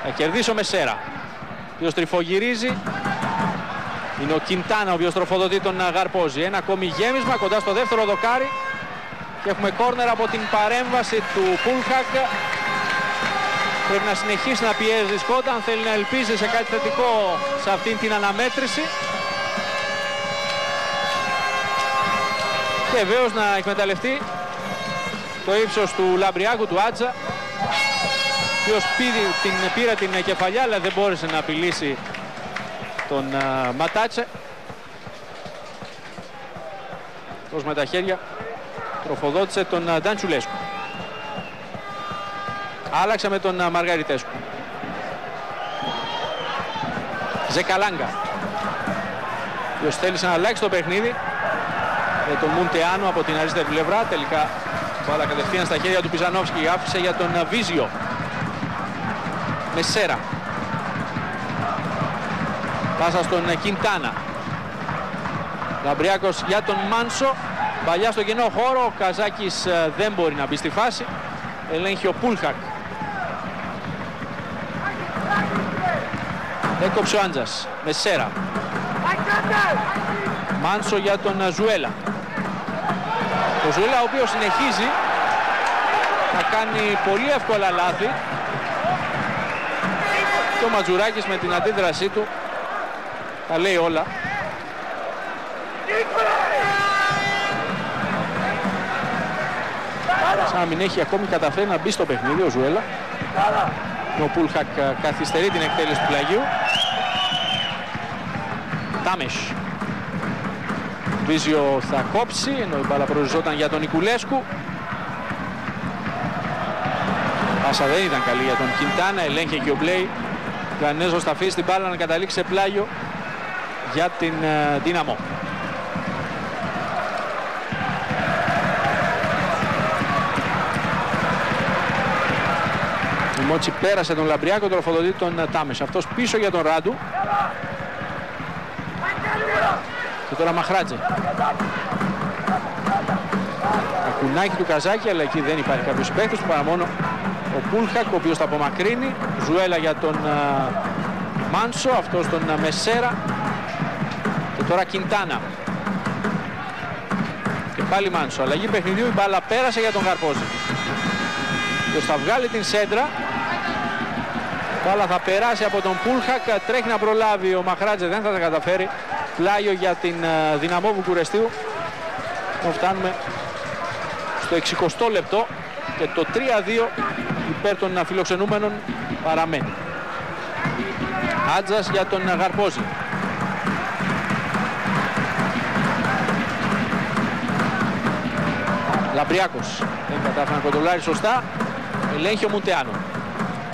Θα κερδίσει ο Μεσέρα. Ο οποίος τρυφογυρίζει. Είναι ο Κιντάνα ο οποίος τροφοδοτεί τον Γαρπόζη. Ένα ακόμη γέμισμα κοντά στο δεύτερο δοκάρι. Και έχουμε κόρνερ από την παρέμβαση του Πούλχακ. Πρέπει να συνεχίσει να πιέζει η Σκόντα αν θέλει να ελπίζει σε κάτι θετικό σε αυτήν την αναμέτρηση. Και βέβαιως να εκμεταλλευτεί το ύψος του Λαμπριάκου, του Άτζα, ο οποίος πήρε την κεφαλιά αλλά δεν μπόρεσε να απειλήσει τον Ματάτσε. Αυτός με τα χέρια τροφοδότησε τον Νταντσουλέσκου. Άλλαξε με τον Μαργαριτέσκου. Ζεκαλάγκα, ο οποίος θέλησε να αλλάξει το παιχνίδι με τον Μουντεάνο από την αριστερή πλευρά. Τελικά μπάλα κατευθείαν στα χέρια του Πιζανόφσκι. Άφησε για τον Βίζιο. Μεσέρα. Πάσα στον Κιντάνα. Λαμπριάκος για τον Μάνσο. Παλιά στο κοινό χώρο. Ο Καζάκης δεν μπορεί να μπει στη φάση. Ελέγχει ο Πούλχακ. Έκοψε ο Άντζας. Μεσέρα. Μάνσο για τον Ζουέλα. Ο Ζουέλα ο οποίος συνεχίζει να κάνει πολύ εύκολα λάθη. Και ο Ματζουράκης με την αντίδρασή του τα λέει όλα. Σαν να μην έχει ακόμη καταφέρει να μπει στο παιχνίδι ο Ζουέλα. Ο Πούλχακ καθυστερεί την εκτέλεση του πλαγίου. Τάμες. Βίζιο θα κόψει ενώ η μπάλα προοριζόταν για τον Νικουλέσκου. Πάσα δεν ήταν καλή για τον Κιντάνα. Ελέγχει και ο Μπλέι. Ο Γανέζος θα αφήσει την μπάλα να καταλήξει σε πλάγιο για την Δύναμο. Η Μότσι πέρασε τον Λαμπριάκο, τροφοδοτεί τον Τάμες. Αυτός πίσω για τον Ράντου. Και τώρα Μαχράτζε. Ακουνάκι του Καζάκη, αλλά εκεί δεν υπάρχει κάποιος παίκτης του παρά μόνο ο Πούλχακ, ο οποίος θα απομακρύνει. Ζουέλα για τον Μάνσο, αυτός τον Μεσέρα. Και τώρα Κιντάνα. Και πάλι Μάνσο. Αλλαγή παιχνιδιού, η μπάλα πέρασε για τον Γαρπόζη. Ποιος θα βγάλει την σέντρα. Η μπάλα θα περάσει από τον Πούλχακ. Τρέχει να προλάβει ο Μαχράτζε, δεν θα τα καταφέρει. Πλάγιο για την Δυναμό Βουκουρεστίου. Φτάνουμε στο 60ο λεπτό και το 3-2 υπέρ των φιλοξενούμενων παραμένει. Άτζας για τον Γαρπόζη. Λαμπριάκος δεν κατάφερε να κοντρολάρει σωστά. Ελέγχει ο Μουντεάνο.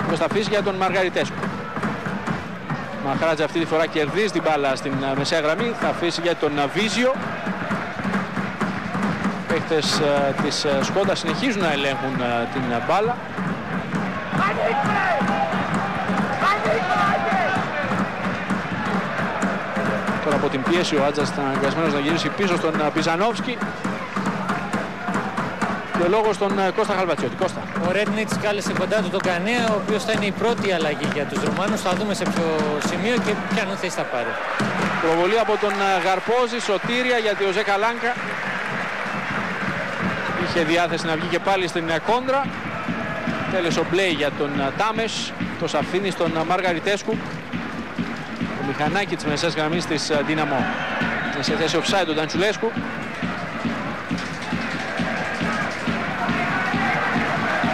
Ποιος θα αφήσει για τον Μαργαριτέσκου. Μαχράτζε αυτή τη φορά κερδίζει την μπάλα στην μεσαία γραμμή. Θα αφήσει για τον Βίζιο. Οι παίκτες της Σκόντα συνεχίζουν να ελέγχουν την μπάλα. Τώρα από την πίεση ο Άτζας ήταν αναγκασμένος να γυρίσει πίσω στον Πιζανόφσκι. Και ο λόγος στον Κώστα Χαλβατσιώτη. Κώστα. Ο Ρέντνιτς κάλεσε κοντά του τον Κανέα, ο οποίος θα είναι η πρώτη αλλαγή για τους Ρουμάνους. Θα δούμε σε ποιο σημείο και ποιανού θέση θα πάρει. Προβολή από τον Γαρπόζη, σωτήρια γιατί ο Ζεκαλάνκα είχε διάθεση να βγει και πάλι στην κόντρα. Τέλεσε ο Μπλέι για τον Τάμες. Το αφήνει στον Μαργαριτέσκου. Το μηχανάκι της μεσαίας γραμμής της Δύναμο. Σε θέση offside τον Νταντσουλέσκου.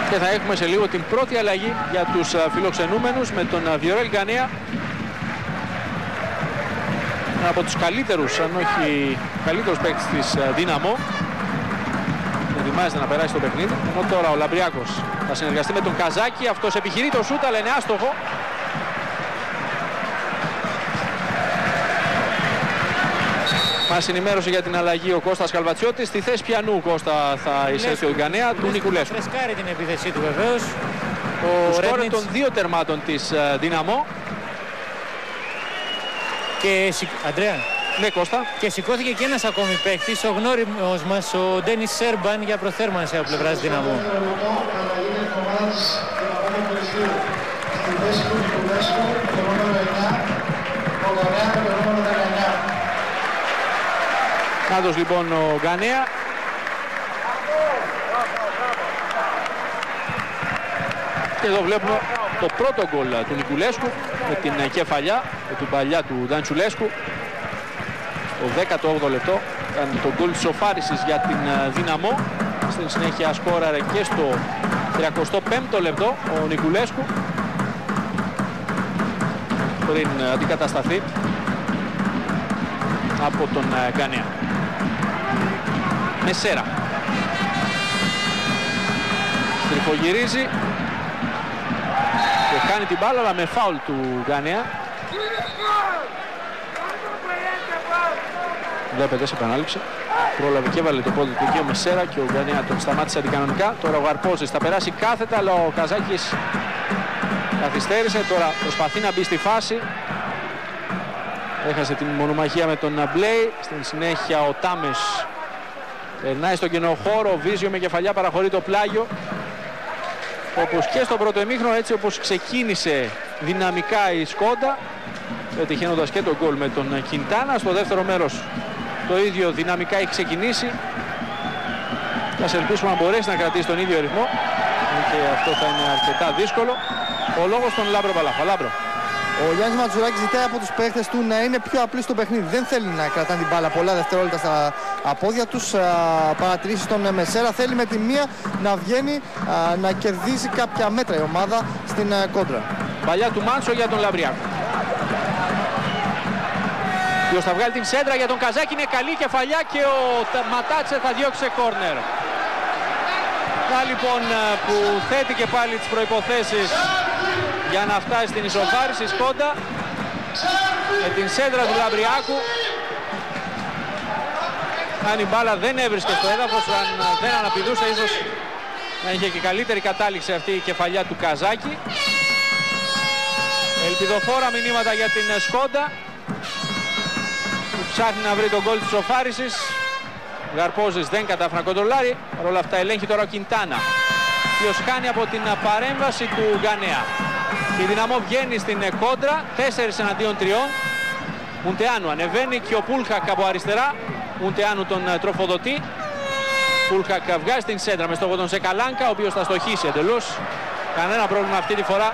Και θα έχουμε σε λίγο την πρώτη αλλαγή για τους φιλοξενούμενους με τον Βιορέλ Γκανέα. Από τους καλύτερους, αν όχι καλύτερος παίκτης της Δύναμο. Με την ετοιμάζεται να περάσει το παιχνίδι. Ενώ τώρα ο Λαμπριάκος θα συνεργαστεί με τον Καζάκη. Αυτός επιχειρεί το σούτ, αλλά είναι άστοχο. Μας ενημέρωσε για την αλλαγή ο Κώστας Καλβατσιώτης. Στη θέση πιανού Κώστα θα εισέλθει ο Γκανέα του Νικουλέσκου. Φρεσκάρει την επίθεσή του βεβαίως. Ο σκόρερ των 2 τερμάτων της Δυναμό. Και Αντρέα. Ναι, Κώστα. Και σηκώθηκε και ένας ακόμη παίκτης, ο γνώριμος μας, ο Ντένις Σέρμπαν, για προθέρμανση από πλευράς Δυναμό. Κάτος λοιπόν ο Γκανέα. Και εδώ βλέπουμε το πρώτο γκολ του Νικουλέσκου με την κεφαλιά του παλιά του Νταντσουλέσκου. Το 18ο λεπτό ήταν το γκολ της οφάρισης για την Δυναμό. Στην συνέχεια σκόραρε και στο 35ο λεπτό ο Νικουλέσκου πριν αντικατασταθεί από τον Γκανέα. Μεσέρα στριφογυρίζει και κάνει την μπάλα, αλλά με φάουλ του Γκανέα. Βλέπετε σε επανάληψη. Πρόλαβε και έβαλε το πόδι του εκεί ο Μεσέρα και ο Γκανέα τον σταμάτησε αντικανονικά. Τώρα ο Γαρπόζης θα περάσει κάθετα, αλλά ο Καζάκης καθυστέρησε. Τώρα προσπαθεί να μπει στη φάση. Έχασε την μονομαχία με τον Μπλέι. Στην συνέχεια ο Τάμες περνάει στον κενό χώρο. Ο Βίζιο με κεφαλιά παραχωρεί το πλάγιο. Όπως και στο πρώτο ημίχρονο, έτσι όπως ξεκίνησε δυναμικά η Σκόντα, πετυχαίνοντας και τον γκολ με τον Κιντάνα. Στο δεύτερο μέρος το ίδιο δυναμικά έχει ξεκινήσει. Και ας ελπίσουμε να μπορέσει να κρατήσει τον ίδιο ρυθμό. Και αυτό θα είναι αρκετά δύσκολο. Ο λόγος των Λάμπρο Παλάφα. Λάμπρο. Ο Γιάννης Ματζουράκης ζητάει από τους παίκτες του να είναι πιο απλοί στο παιχνίδι. Δεν θέλει να κρατάνε την μπάλα πολλά δευτερόλεπτα στα πόδια τους. Παρατηρήσεις τον Μεσέρα. Θέλει με τη μία να βγαίνει να κερδίσει κάποια μέτρα η ομάδα στην κόντρα. Παλιά του Μάντσο για τον Λαμπριάκο. Ποιος θα βγάλει την σέντρα για τον Καζάκη. Είναι καλή κεφαλιά και ο Ματάτσε θα διώξει σε κόρνερ. Να λοιπόν που θέτει και πάλι τις προϋποθέσεις για να φτάσει στην ισοφάριση η Σκόντα με την σέντρα του Λαμπριάκου. Αν η μπάλα δεν έβρισκε στο έδαφος, αν δεν αναπηδούσε, ίσως να είχε και καλύτερη κατάληξη αυτή η κεφαλιά του Καζάκη. Ελπιδοφόρα μηνύματα για την Σκόντα που ψάχνει να βρει τον γκολ της ισοφάρισης. Γαρπόζης δεν κατάφερε να κοντρολάρει. Παρ' όλα αυτά ελέγχει τώρα ο Κιντάνα, ποιος κάνει από την παρέμβαση του Γκανέα. Η Δυναμό βγαίνει στην κόντρα, 4 εναντίον 3. Μουντεάνου ανεβαίνει και ο Πούλχακ από αριστερά. Μουντεάνου τον τροφοδοτεί. Πούλχακ βγάζει την σέντρα με στόχο τον Σεκαλάνκα, ο οποίος θα στοχίσει εντελώς. Κανένα πρόβλημα αυτή τη φορά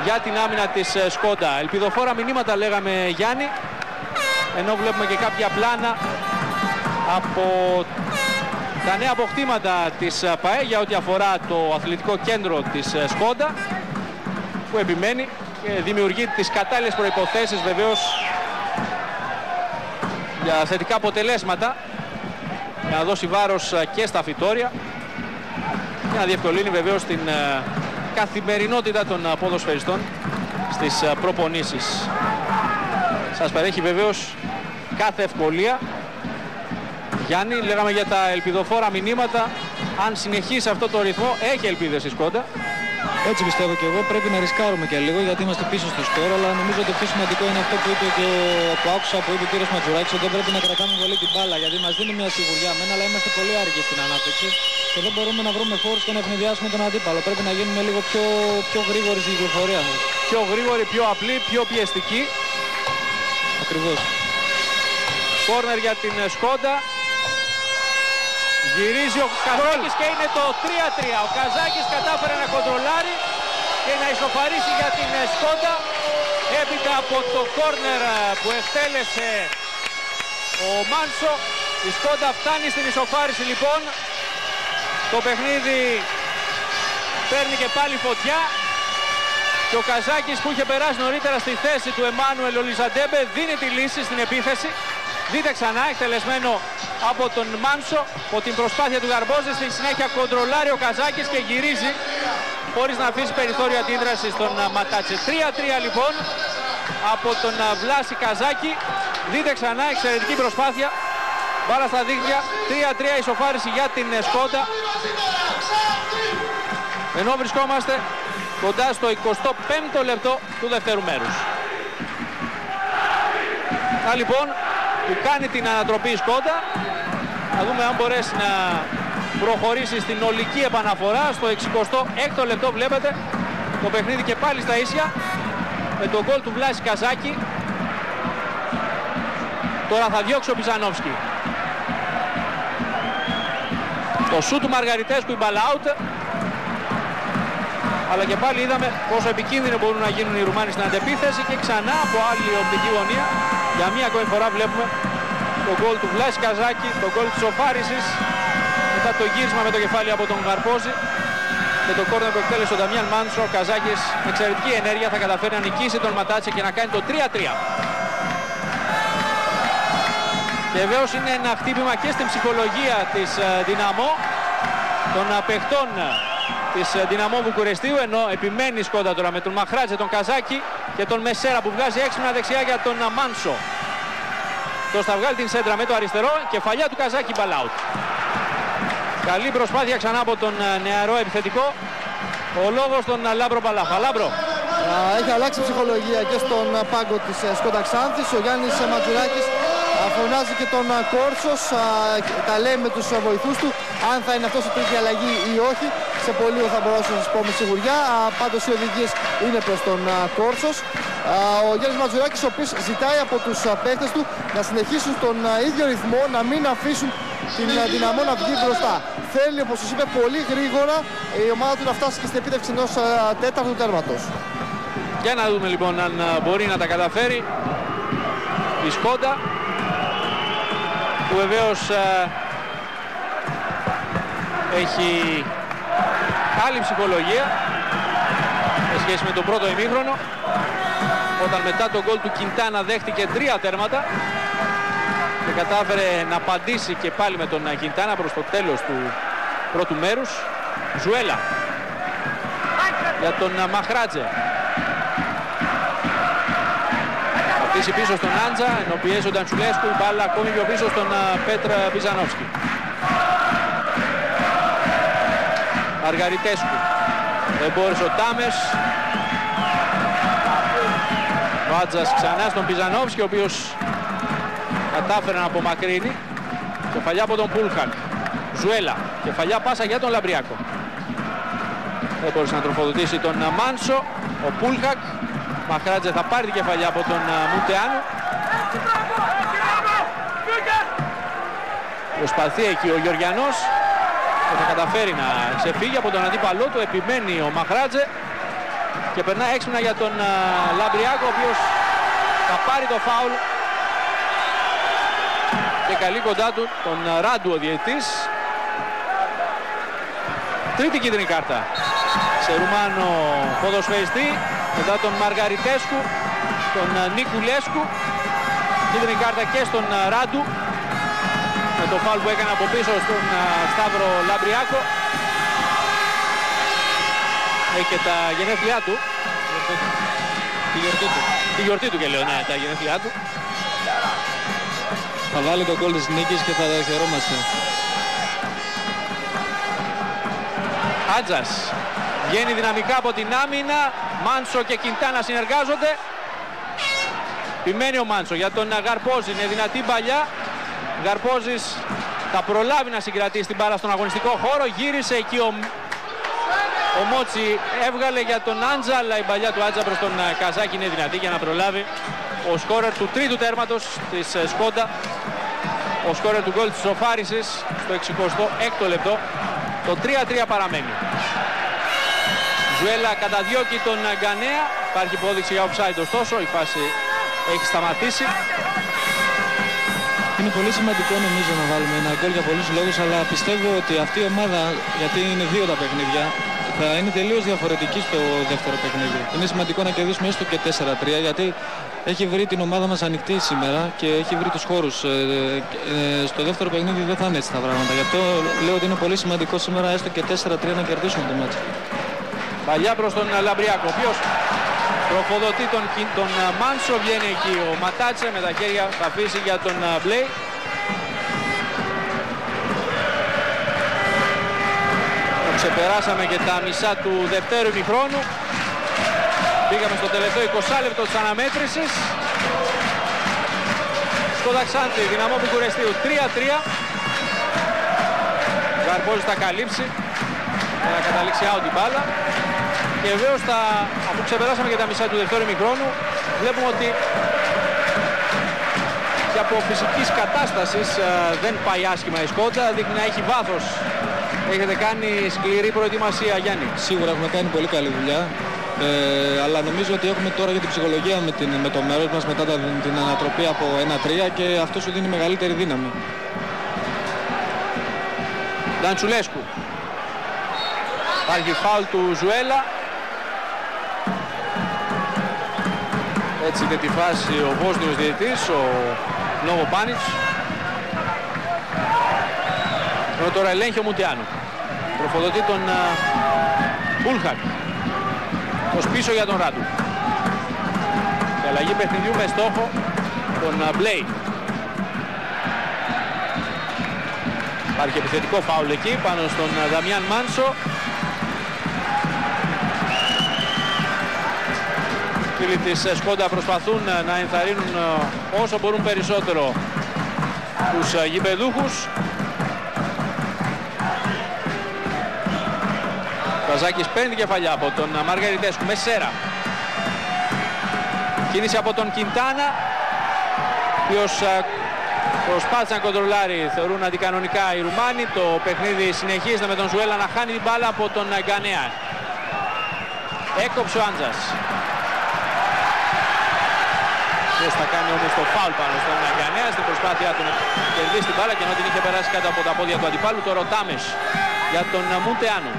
για την άμυνα της Σκόντα. Ελπιδοφόρα μηνύματα λέγαμε, Γιάννη, ενώ βλέπουμε και κάποια πλάνα από τα νέα αποκτήματα της ΠΑΕ για ό,τι αφορά το αθλητικό κέντρο της Σκόντα, που επιμένει και δημιουργεί τις κατάλληλες προϋποθέσεις βεβαίως για θετικά αποτελέσματα, για να δώσει βάρος και στα φυτόρια και να διευκολύνει βεβαίως την καθημερινότητα των ποδοσφαιριστών στις προπονήσεις. Σας παρέχει βεβαίως κάθε ευκολία. Γιάννη, λέγαμε για τα ελπιδοφόρα μηνύματα. Αν συνεχίσει αυτό το ρυθμό, έχει ελπίδες η Σκόντα. Έτσι πιστεύω και εγώ. Πρέπει να ρισκάρουμε και λίγο γιατί είμαστε πίσω στο σκορ. Αλλά νομίζω ότι το πιο σημαντικό είναι αυτό που είπε και που άκουσα που είπε ο κύριος Ματζουράκης, ότι δεν πρέπει να κρατάμε πολύ την μπάλα γιατί μας δίνει μια σιγουριά μένα, αλλά είμαστε πολύ άργοι στην ανάπτυξη και δεν μπορούμε να βρούμε χώρους και να ευνηδιάσουμε τον αντίπαλο. Πρέπει να γίνουμε λίγο πιο γρήγοροι στην κυκλοφορία μας. Πιο γρήγοροι, πιο απλοί, πιο πιεστικοί. Ακριβώς. Κόρνερ για την Σκόντα. Γυρίζει ο Καζάκης και είναι το 3-3. Ο Καζάκης κατάφερε να κοντρολάρει και να ισοφαρίσει για την Σκόντα έπειτα από το κόρνερ που εκτέλεσε ο Μάνσο. Η Σκόντα φτάνει στην ισοφάριση λοιπόν. Το παιχνίδι παίρνει και πάλι φωτιά και ο Καζάκης που είχε περάσει νωρίτερα στη θέση του Εμμάνουελ Ολιζαντέμπε δίνει τη λύση στην επίθεση. Δείτε ξανά, εκτελεσμένο από τον Μάνσο, από την προσπάθεια του Γαρμπόζη. Στη συνέχεια κοντρολάρει ο Καζάκης και γυρίζει χωρίς να αφήσει περιθώριο αντίδραση στον Ματάτσε. 3-3 λοιπόν από τον Βλάση Καζάκη. Δείτε ξανά, εξαιρετική προσπάθεια. Μπάλα στα δίχτυα. 3-3 ισοφάριση για την Σκόντα. Ενώ βρισκόμαστε κοντά στο 25ο λεπτό του δεύτερου μέρους. Λοιπόν, που κάνει την ανατροπή η Σκόντα. Θα δούμε αν μπορέσει να προχωρήσει στην ολική επαναφορά. Στο 66ο λεπτό βλέπετε το παιχνίδι και πάλι στα ίσια με το γκολ του Βλάση Καζάκη. Τώρα θα διώξει ο Μπιζανόφσκι. Το σου του Μαργαριτέσκου, η μπάλα out. Αλλά και πάλι είδαμε πόσο επικίνδυνοι μπορούν να γίνουν οι Ρουμάνοι στην αντεπίθεση και ξανά από άλλη οπτική γωνία για μία ακόμη φορά βλέπουμε το γκολ του Βλάση Καζάκη, το γκολ της σοφάρισης μετά το γύρισμα με το κεφάλι από τον Γαρπόζη και το κόρνερ που εκτέλεσε ο Νταμιάν Μάνσο. Ο Καζάκης με εξαιρετική ενέργεια θα καταφέρει να νικήσει τον Ματάτσε και να κάνει το 3-3. Και βεβαίως είναι ένα χτύπημα και στην ψυχολογία της Δυναμό, των παιχτών της Δυναμό Βουκουρεστίου, ενώ επιμένει η Σκόντα τώρα με τον Μαχράτζε, τον Καζάκη και τον Μεσέρα που βγάζει έξυπνα δεξιά για τον Μάνσο. Τώρα θα βγάλει την σέντρα με το αριστερό, κεφαλιά του Καζάκη, ball out. Καλή προσπάθεια ξανά από τον νεαρό επιθετικό. Ο λόγος των Λάμπρο Παλάχα. Λάμπρο. Έχει αλλάξει ψυχολογία και στον πάγκο της Σκόντα Ξάνθης. Ο Γιάννης Ματζουράκης φωνάζει και τον Κόρσος, τα λέει με τους βοηθούς του αν θα είναι αυτός η τρίτη αλλαγή ή όχι. Σε πολύ θα μπορέσω να σας πω με σιγουριά. Πάντως οι οδηγίες είναι προς τον Κόρσος. Ο Γιάννης Ματζουράκης, ο οποίος ζητάει από τους παίκτες του να συνεχίσουν στον ίδιο ρυθμό, να μην αφήσουν την Δυναμό να βγει μπροστά. Θέλει, όπως σας είπε, πολύ γρήγορα η ομάδα του να φτάσει και στην επίτευξη ενός τέταρτου τέρματος. Για να δούμε λοιπόν αν μπορεί να τα καταφέρει η Σκόντα, που βεβαίως έχει άλλη ψυχολογία σε σχέση με τον πρώτο ημίχρονο, όταν μετά τον γκολ του Κιντάνα δέχτηκε 3 τέρματα και κατάφερε να απαντήσει και πάλι με τον Κιντάνα προς το τέλος του πρώτου μέρους. Ζουέλα για τον Μαχράτζε. Αφήσει πίσω στον Άντζα, ενώ πιέζει ο Νταντσουλέσκου, η μπάλα ακόμη πιο πίσω στον Πέτρα Μπιζανόφσκι. Μαργαριτέσκου. Δεν μπόρεσε ο Τάμες. Ο Άντζας ξανά στον Μπιζανόφσκι, ο οποίος κατάφερε να απομακρύνει. Κεφαλιά από τον Πούλχακ. Ζουέλα. Κεφαλιά πάσα για τον Λαμπριακό. Δεν μπόρεσε να τροφοδοτήσει τον Μάνσο. Ο Πούλχακ. Μαχράτζε θα πάρει την κεφαλιά από τον Μουτεάνου. Προσπαθεί εκεί ο Γεωργιανός και θα καταφέρει να ξεφύγει από τον αντίπαλό του. Επιμένει ο Μαχράτζε και περνάει έξυπνα για τον Λαμπριακό, ο οποίος θα πάρει το φάουλ και καλεί κοντά του τον Ράντου ο διαιτητής. Τρίτη κίτρινη κάρτα σε Ρουμάνο ποδοσφαιριστή μετά τον Μαργαριτέσκου, τον Νικουλέσκου. Κίτρινη κάρτα και στον Ράντου με το φάουλ που έκανε από πίσω στον Σταύρο Λαμπριακό. Έχει και τα γενέθλιά του. Τη γιορτή του και λέω, ναι, τα γενέθλιά του. Θα βάλει τον γκολ της νίκης και θα χαιρόμαστε. Άντζας βγαίνει δυναμικά από την άμυνα. Μάνσο και Κιντάνα συνεργάζονται. Επιμένει ο Μάνσο για τον Γαρπόζη. Είναι δυνατή παλιά. Γαρπόζης θα προλάβει να συγκρατήσει την μπάλα στον αγωνιστικό χώρο. Γύρισε εκεί ο Μότσι, έβγαλε για τον Άντζα, αλλά η παλιά του Άντζα προς τον Καζάκη είναι δυνατή για να προλάβει ο σκόρερ του τρίτου τέρματος της Σκόντα. Ο σκόρερ του γκολ της σοφάρισης στο 66ο λεπτό. Το 3-3 παραμένει. Ζουέλα καταδιώκει τον Γκανέα. Υπάρχει υπόδειξη για offside, ωστόσο η φάση έχει σταματήσει. Είναι πολύ σημαντικό νομίζω να βάλουμε ένα γκολ για πολλούς λόγους, αλλά πιστεύω ότι αυτή η ομάδα, γιατί είναι 2 τα παιχνίδια, θα είναι τελείως διαφορετική στο δεύτερο παιχνίδι. Είναι σημαντικό να κερδίσουμε έστω και 4-3, γιατί έχει βρει την ομάδα μας ανοιχτή σήμερα και έχει βρει τους χώρους. Στο δεύτερο παιχνίδι δεν θα είναι έτσι τα πράγματα. Γι' αυτό λέω ότι είναι πολύ σημαντικό σήμερα έστω και 4-3 να κερδίσουμε το μάτσο. Παλιά προς τον Λαμπριακό, ο οποίος τροφοδοτεί τον Μάνσο. Βγαίνει εκεί ο Ματάτσε με τα χέρια, θα αφήσει για τον Μπλέι. Ξεπεράσαμε και τα μισά του δευτέρου ημιχρόνου. Πήγαμε στο τελευταίο 20 λεπτό της αναμέτρησης. Σκόντα Ξάνθη, Δυναμό Βουκουρεστίου 3-3. Γαρπόζης θα καλύψει για να καταλήξει out την μπάλα. Και βεβαίως αφού ξεπεράσαμε και τα μισά του δευτέρου ημιχρόνου, βλέπουμε ότι και από φυσικής κατάστασης δεν πάει άσχημα η Σκόντα. Δείχνει να έχει βάθος. Έχετε κάνει σκληρή προετοιμασία, Γιάννη. Σίγουρα έχουμε κάνει πολύ καλή δουλειά. Αλλά νομίζω ότι έχουμε τώρα για την ψυχολογία με το μέρος μας μετά την ανατροπή από 1-3 και αυτό σου δίνει μεγαλύτερη δύναμη. Νταντσουλέσκου. Υπάρχει φάουλ του Ζουέλα. Έτσι είδε τη φάση ο Βόσνιος διαιτητής, ο Νόβο Πάνιτς. Ενώ τώρα ελέγχει ο Μουντεάνου. Τροφοδοτεί τον Μπούλχακ. Ως πίσω για τον Ράντου. Και αλλαγή παιχνιδιού με στόχο τον Μπλέι. Υπάρχει επιθετικό φάουλ εκεί πάνω στον Δαμιάν Μάνσο. Οι φίλοι της Σκόντα προσπαθούν να ενθαρρύνουν όσο μπορούν περισσότερο τους γηπεδούχους. Καζάκης παίρνει κεφαλιά από τον Μαργαριτέσκου. Μεσέρα. Κίνηση από τον Κιντάνα, ο οποίος προσπάθησε να κοντρολάρει, θεωρούν αντικανονικά οι Ρουμάνοι. Το παιχνίδι συνεχίζεται με τον Ζουέλα να χάνει την μπάλα από τον Γκανέα. Έκοψε ο Άντζας. Ποιος θα κάνει όμως το φάουλ πάνω στον Γκανέα στην προσπάθειά του να κερδίσει την μπάλα και ενώ την είχε περάσει κάτω από τα πόδια του αντιπάλου. Τώρα ο Τάμες για τον Μουντεάνου.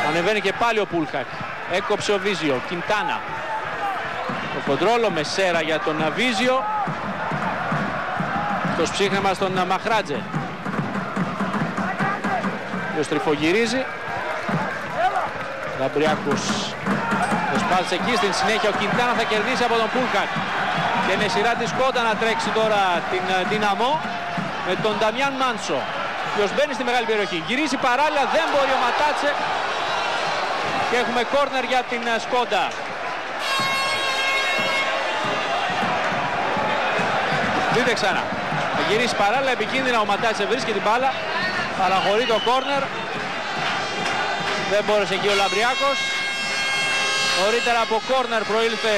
Ανεβαίνει και πάλι ο Πούλχακ. Έκοψε ο Βίζιο. Κιντάνα. Το κοντρόλο με σέρα για τον Βίζιο. Το ψύχνεμα στον Μαχράτζε. Ο στριφογυρίζει. Λαμπριακός προσπάθησε εκεί. Στην συνέχεια ο Κιντάνα θα κερδίσει από τον Πούλχακ. Και είναι σειρά της Σκόντα να τρέξει τώρα την Δυναμό με τον Νταμιάν Μάνσο, ο οποίος μπαίνει στη μεγάλη περιοχή. Γυρίζει παράλληλα, δεν μπορεί ο Ματάτσε. Και έχουμε κόρνερ για την Σκόντα. Δείτε ξανά. Θα γυρίσει παράλληλα, επικίνδυνα ο Ματάτσε βρίσκει την μπάλα. Παραχωρεί το κόρνερ. Δεν μπόρεσε εκεί ο Λαμπριακός. Νωρίτερα από κόρνερ προήλθε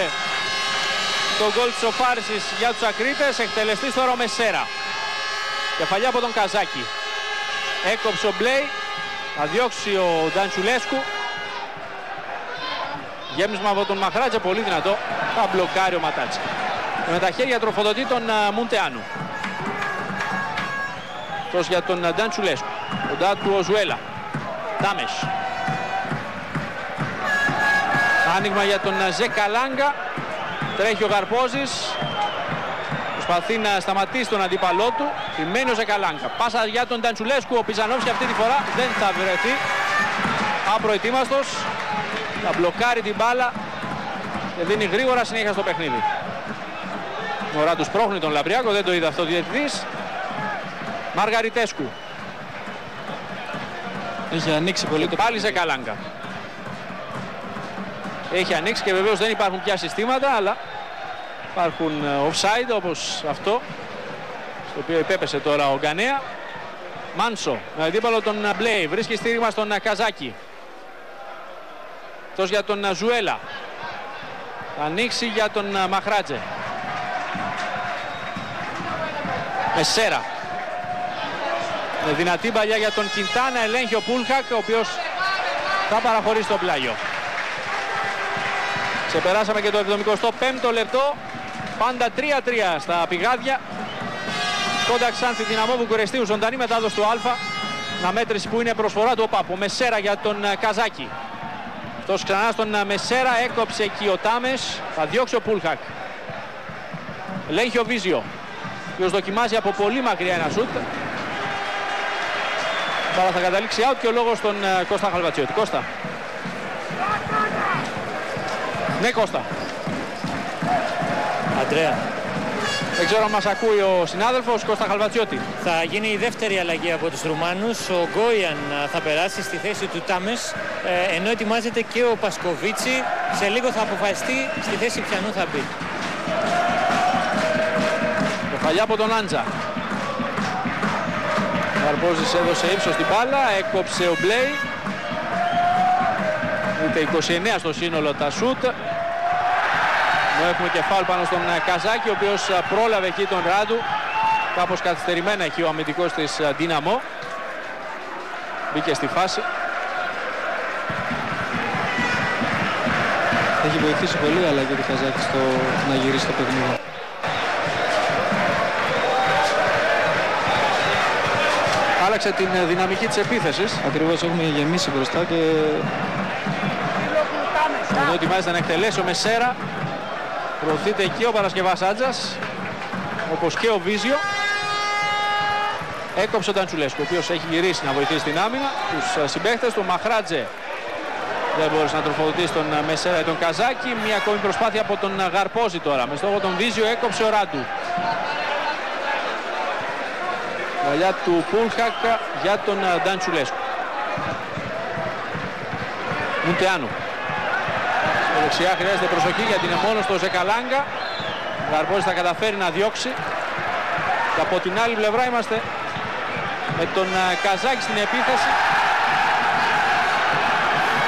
το γκολ της οφάρισης για τους Ακρίτες. Εκτελεστής τώρα ο Μεσέρα. Κεφαλιά από τον Καζάκη. Έκοψε ο Μπλέι. Θα διώξει ο Νταντσουλέσκου. Γέμισμα από τον Μαχράτζε, πολύ δυνατό. Θα μπλοκάρει ο Ματάτσε. Με τα χέρια τροφοδοτεί τον Μουντεάνου. Τόσο για τον Νταντσουλέσκου. Κοντά του ο Ζουέλα. Τάμες. Άνοιγμα για τον Ζεκαλάγκα. Τρέχει ο Γαρπόζης. Προσπαθεί να σταματήσει τον αντίπαλό του. Επιμένει ο Ζεκαλάγκα. Πάσα για τον Νταντσουλέσκου. Ο Πιζανόφσκι αυτή τη φορά δεν θα βρεθεί. Απροετοίμαστος. Θα μπλοκάρει την μπάλα και δίνει γρήγορα συνέχεια στο παιχνίδι. Ωραία τους πρόχνει τον Λαμπριακό, δεν το είδε αυτό ο διαιτητής. Μαργαριτέσκου. Έχει ανοίξει πολύ το... Πάλι Ζεκαλάγκα. Έχει ανοίξει και βεβαίως δεν υπάρχουν πια συστήματα, αλλά υπάρχουν offside όπως αυτό, στο οποίο υπέπεσε τώρα ο Γκανέα. Μάνσο με αντίπαλο τον Μπλέι, βρίσκει στήριγμα στον Καζάκη. Αυτός για τον Ζουέλα. Θα ανοίξει για τον Μαχράτζε. Μεσέρα. Με δυνατή παλιά για τον Κιντάνα. Ελέγχει ο Πούλχακ, ο οποίος θα παραχωρήσει το πλάγιο. Ξεπεράσαμε και το 75ο λεπτό. Πάντα 3-3 στα πηγάδια. Σκόντα Ξάνθη, Δυναμό Βουκουρεστίου, ζωντανή μετάδοση του Α. Αναμέτρηση που είναι προσφορά του ΟΠΑΠ. Ο Μεσέρα για τον Καζάκη. Αυτός ξανά στον Μεσέρα, έκοψε εκεί ο Τάμες, θα διώξει ο Πούλχακ. Ελέγχει ο Βίζιο, ο οποίος δοκιμάζει από πολύ μακριά ένα σούτ. Τώρα θα καταλήξει out και ο λόγος στον Κώστα Χαλβατσιώτη. Κώστα. Ναι, Κώστα. Αντρέα. Δεν ξέρω αν μας ακούει ο συνάδελφος Κώστα Χαλβατσιώτη. Θα γίνει η δεύτερη αλλαγή από τους Ρουμάνους. Ο Γκόιαν θα περάσει στη θέση του Τάμες, ενώ ετοιμάζεται και ο Πασκοβίτσι. Σε λίγο θα αποφασιστεί στη θέση ποιανού θα μπει. Κεφαλιά από τον Άντζα. Ο Καρπόζης έδωσε ύψος στην μπάλα, έκοψε ο Μπλέι. Είτε 29 στο σύνολο τα σούτ. Εδώ έχουμε και φάουλ πάνω στον Καζάκη, ο οποίος πρόλαβε εκεί τον Ράντου. Κάπως καθυστερημένα εκεί ο αμυντικός της Δύναμο. Μπήκε στη φάση. Έχει βοηθήσει πολύ η αλλαγή του Καζάκη στο να γυρίσει το παιχνίδι. Άλλαξε την δυναμική της επίθεσης. Ακριβώς, έχουμε γεμίσει μπροστά και... Εδώ ετοιμάζεται να εκτελέσει ο Μεσέρα. Προωθείται εκεί ο Παρασκευάς Άντζας, όπως και ο Βίζιο. Έκοψε ο Ταντσουλέσκου, ο οποίος έχει γυρίσει να βοηθήσει την άμυνα. Τους συμπαίχτες του. Μαχράτζε δεν μπορούσε να τροφοδοτήσει τον Μεσέρα ή τον Καζάκη. Μια ακόμη προσπάθεια από τον Γαρπόζη τώρα. Με στόχο τον Βίζιο έκοψε ο Ράντου. Βαλιά του Πούλχακ για τον Ταντσουλέσκου. Μουντεάνου. Στο δεξιά χρειάζεται προσοχή γιατί είναι μόνος στο Ζεκαλάγκα. Ο Γαρπόζης θα καταφέρει να διώξει. Και από την άλλη πλευρά είμαστε με τον Καζάκη στην επίθεση.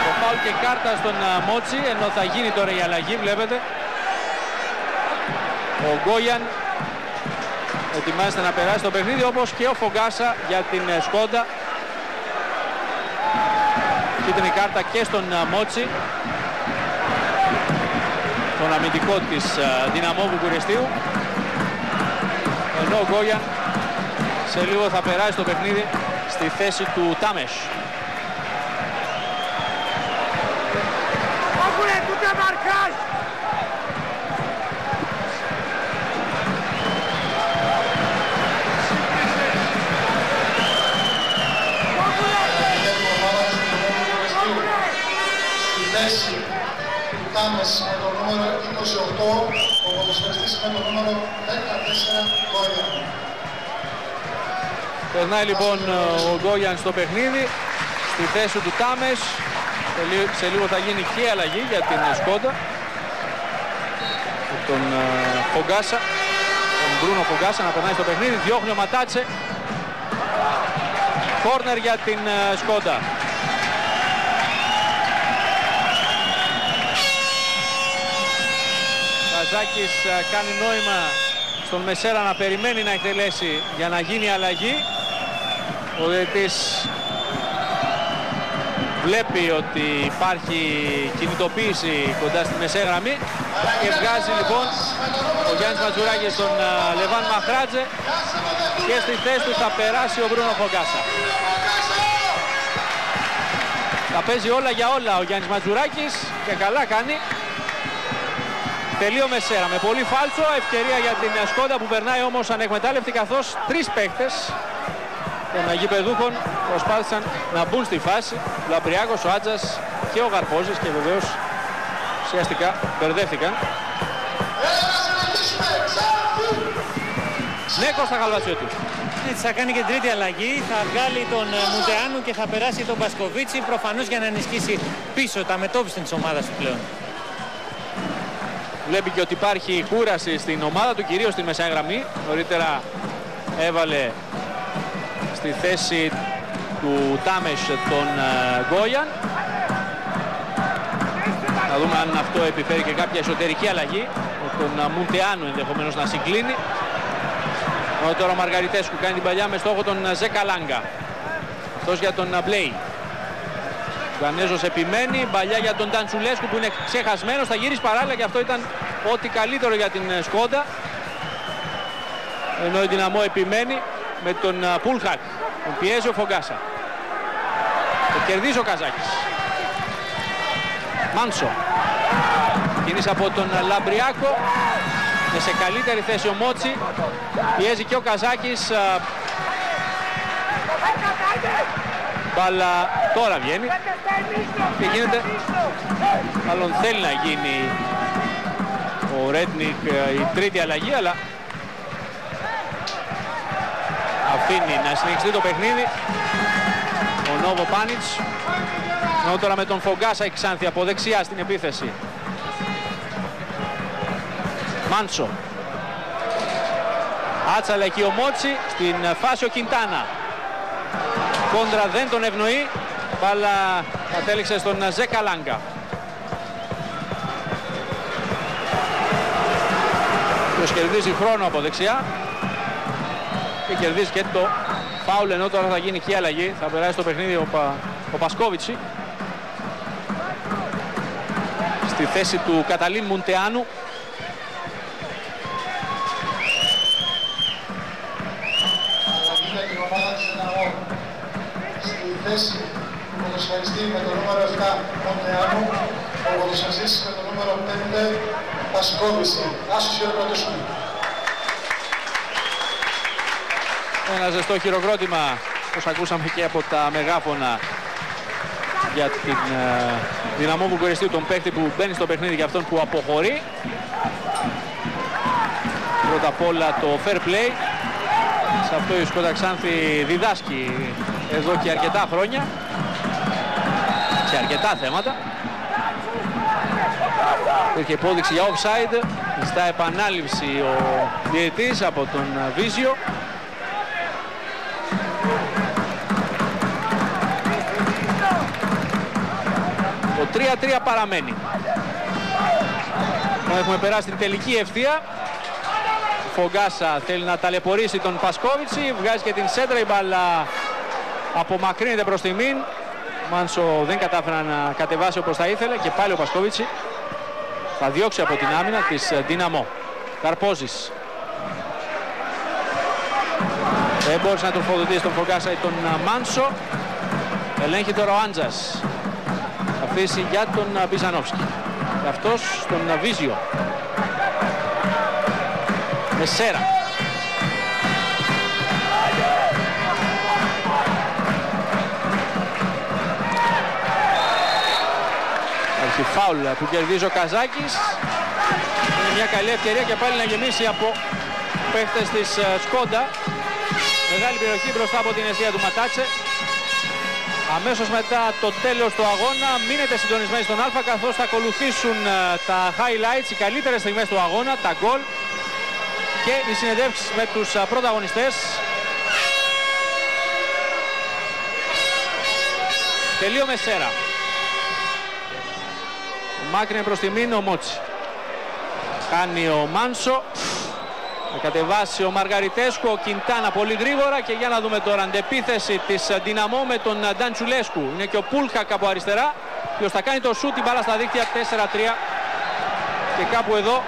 Το φάουλ και κάρτα στον Μότσι, ενώ θα γίνει τώρα η αλλαγή, βλέπετε. Ο Γκόιαν ετοιμάζεται να περάσει το παιχνίδι, όπως και ο Φογκάσα για την Σκόντα. Κίτρινη κάρτα και στον Μότσι, τον αμυντικό της Δυναμό Βουκουρεστίου. Ενώ ο Γκόιαν σε λίγο θα περάσει το παιχνίδι στη θέση του Τάμες. Τάμες με το νούμερο 28, ο ποδοσφαιριστής με το νούμερο 14, Γκόιαν. Περνάει λοιπόν ο Γκόιαν στο παιχνίδι, στη θέση του Τάμες. Σε λίγο θα γίνει και αλλαγή για την Σκόντα. Τον Φογκάσα, τον Μπρούνο Φογκάσα να περνάει στο παιχνίδι. Διώχνει ο Ματάτσε. Κόρνερ για την Σκόντα. Καζάκης κάνει νόημα στον Μεσέρα να περιμένει να εκτελέσει για να γίνει αλλαγή. Ο διαιτητής βλέπει ότι υπάρχει κινητοποίηση κοντά στη μεσαία γραμμή και βγάζει λοιπόν ο Γιάννης Ματζουράκης τον Λεβάν Μαχράτζε και στη θέση του θα περάσει ο Μπρούνο Φογκάσα. Θα παίζει όλα για όλα ο Γιάννης Ματζουράκης και καλά κάνει. Τελεί ο Μεσέρα με πολύ φάλτσο, ευκαιρία για την Σκόντα που περνάει όμως ανεκμετάλλευτη, καθώς τρεις παίχτες των γηπεδούχων προσπάθησαν να μπουν στη φάση. Ο Λαμπριάκος, ο Άτζας και ο Γαρπόζης και βεβαίως ουσιαστικά μπερδεύτηκαν. Ναι, Κώστα Χαλβατσιώτη. Έτσι θα κάνει και τρίτη αλλαγή, θα βγάλει τον Μουντεάνου και θα περάσει τον Πασκοβίτσι, προφανώς για να ενισχύσει πίσω τα μετώπιστα της ομάδας του πλέον. Βλέπει και ότι υπάρχει κούραση στην ομάδα του, κυρίως στη μεσαία γραμμή. Νωρίτερα έβαλε στη θέση του Τάμες τον Γκόιαν. Να δούμε αν αυτό επιφέρει και κάποια εσωτερική αλλαγή. Τον Μουντεάνου ενδεχομένως να συγκλίνει. Ενώ τώρα ο Μαργαριτέσκου κάνει την παλιά με στόχο τον Ζεκαλάγκα. Αυτός για τον Μπλέι. Ο Γανέζος επιμένει, παλιά για τον Ταντσουλέσκου που είναι ξεχασμένος, θα γυρίσει παράλληλα και αυτό ήταν ό,τι καλύτερο για την Σκόντα. Ενώ η Δυναμό επιμένει με τον Πούλχακ, τον πιέζει ο Φογκάσα. κερδίζει ο Καζάκης. Μάνσο. Κίνηση από τον Λαμπριάκο. Και σε καλύτερη θέση ο Μότσι. Πιέζει και ο Καζάκης. Μπάλα τώρα βγαίνει. Και γίνεται. Μάλλον θέλει να γίνει ο Ρέντνικ η τρίτη αλλαγή, αλλά αφήνει να συνεχιστεί το παιχνίδι ο Νόβο Πάνιτς. Ενώ τώρα με τον Φογκάσα η Ξάνθη από δεξιά στην επίθεση. Μάντσο. Άτσαλα εκεί ο Μότσι, στην φάση ο Κιντάνα. Κόντρα δεν τον ευνοεί. Μπάλα κατέληξε στον Ζέκα Λάγκα. Ποιος κερδίζει χρόνο από δεξιά. Και κερδίζει και το φάουλ, ενώ τώρα θα γίνει και η αλλαγή. Θα περάσει το παιχνίδι ο Πασκόβιτσι. Στη θέση του Καταλίν Μουντεάνου. Στη θέση του ποδοσφαιριστή με το νούμερο 7 Μοντεάνου, ο ποδοσφαιριστής με το νούμερο 5 Πασκόβιτσι. Άσος χειροκροτήσουμε. Ένα ζεστό χειροκρότημα, όπως ακούσαμε και από τα μεγάφωνα, για την Δυναμό Βουκουρεστίου, τον παίκτη που μπαίνει στο παιχνίδι και αυτόν που αποχωρεί. Πρώτα απ' όλα το fair play. Σε αυτό η Σκόντα Ξάνθη διδάσκει εδώ και αρκετά χρόνια, σε αρκετά θέματα. Υπήρχε υπόδειξη για offside, στα επανάληψη ο διαιτητής από τον Βίζιο. Το 3-3 παραμένει. Έχουμε περάσει την τελική ευθεία. Φογκάσα θέλει να ταλαιπωρήσει τον Πασκόβιτσι, βγάζει και την σέντρα, η μπάλα απομακρύνεται προς τη μην. Μάνσο δεν κατάφερε να κατεβάσει όπως θα ήθελε και πάλι ο Πασκόβιτσι θα διώξει από την άμυνα της Δυναμό. Καρπόζης. Δεν μπόρεσε να τροφοδοτήσει τον Φογκάσα ή τον Μάνσο. Ελέγχει τώρα ο Άντζας. Θα αφήσει για τον Μπιζανόφσκι. Και αυτός στον Βίζιο. Μεσέρα. Έχει φάουλ που κερδίζει ο Καζάκης. Είναι μια καλή ευκαιρία και πάλι να γεμίσει από παίχτες της Σκόντα. Μεγάλη περιοχή μπροστά από την αιστεία του Ματάτσε. Αμέσως μετά το τέλος του αγώνα μείνετε συντονισμένοι στον Α, καθώς θα ακολουθήσουν τα highlights, οι καλύτερες στιγμές του αγώνα, τα γκολ και οι συνεντεύξεις με τους πρωταγωνιστές. Τελείο Μεσέρα. Μάκρυνε προς τη μήνυ ο Μότσι. Κάνει ο Μάνσο. Θα κατεβάσει ο Μαργαριτέσκου, ο Κιντάνα πολύ γρήγορα και για να δούμε τώρα αντεπίθεση της Δυναμό με τον Νταντσουλέσκου. Είναι και ο Πούλχακ από αριστερά, ποιος θα κάνει το σούτ, την μπάλα στα δίκτυα, 4-3. Και κάπου εδώ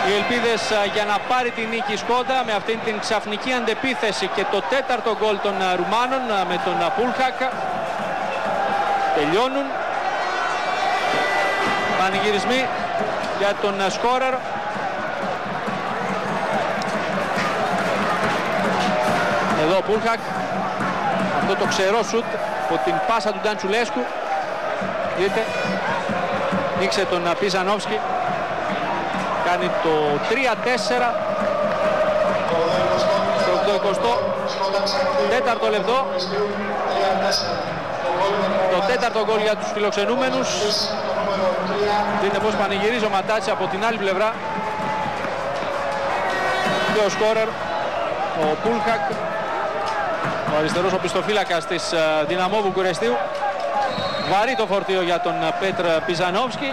οι ελπίδες για να πάρει την νίκη η Σκόντα με αυτήν την ξαφνική αντεπίθεση και το τέταρτο γκολ των Ρουμάνων με τον Πούλχακ τελειώνουν. Πανηγυρισμοί για τον σκόρερ. Εδώ ο Πούλχακ, αυτό το ξερό σουτ από την πάσα του Νταντσουλέσκου. Δείτε, νίξε τον Πιζανόφσκι. Κάνει το 3-4 στο 24ο λεπτό. Το τέταρτο γκολ για τους φιλοξενούμενους. Δείτε πως πανηγυρίζει ο Ματάτσι από την άλλη πλευρά. Και ο σκόρερ, ο Πούλχακ, ο αριστερός οπισθοφύλακας της Δυναμό Βουκουρεστίου. Βαρύ το φορτίο για τον Πέτρ Πιζανόφσκι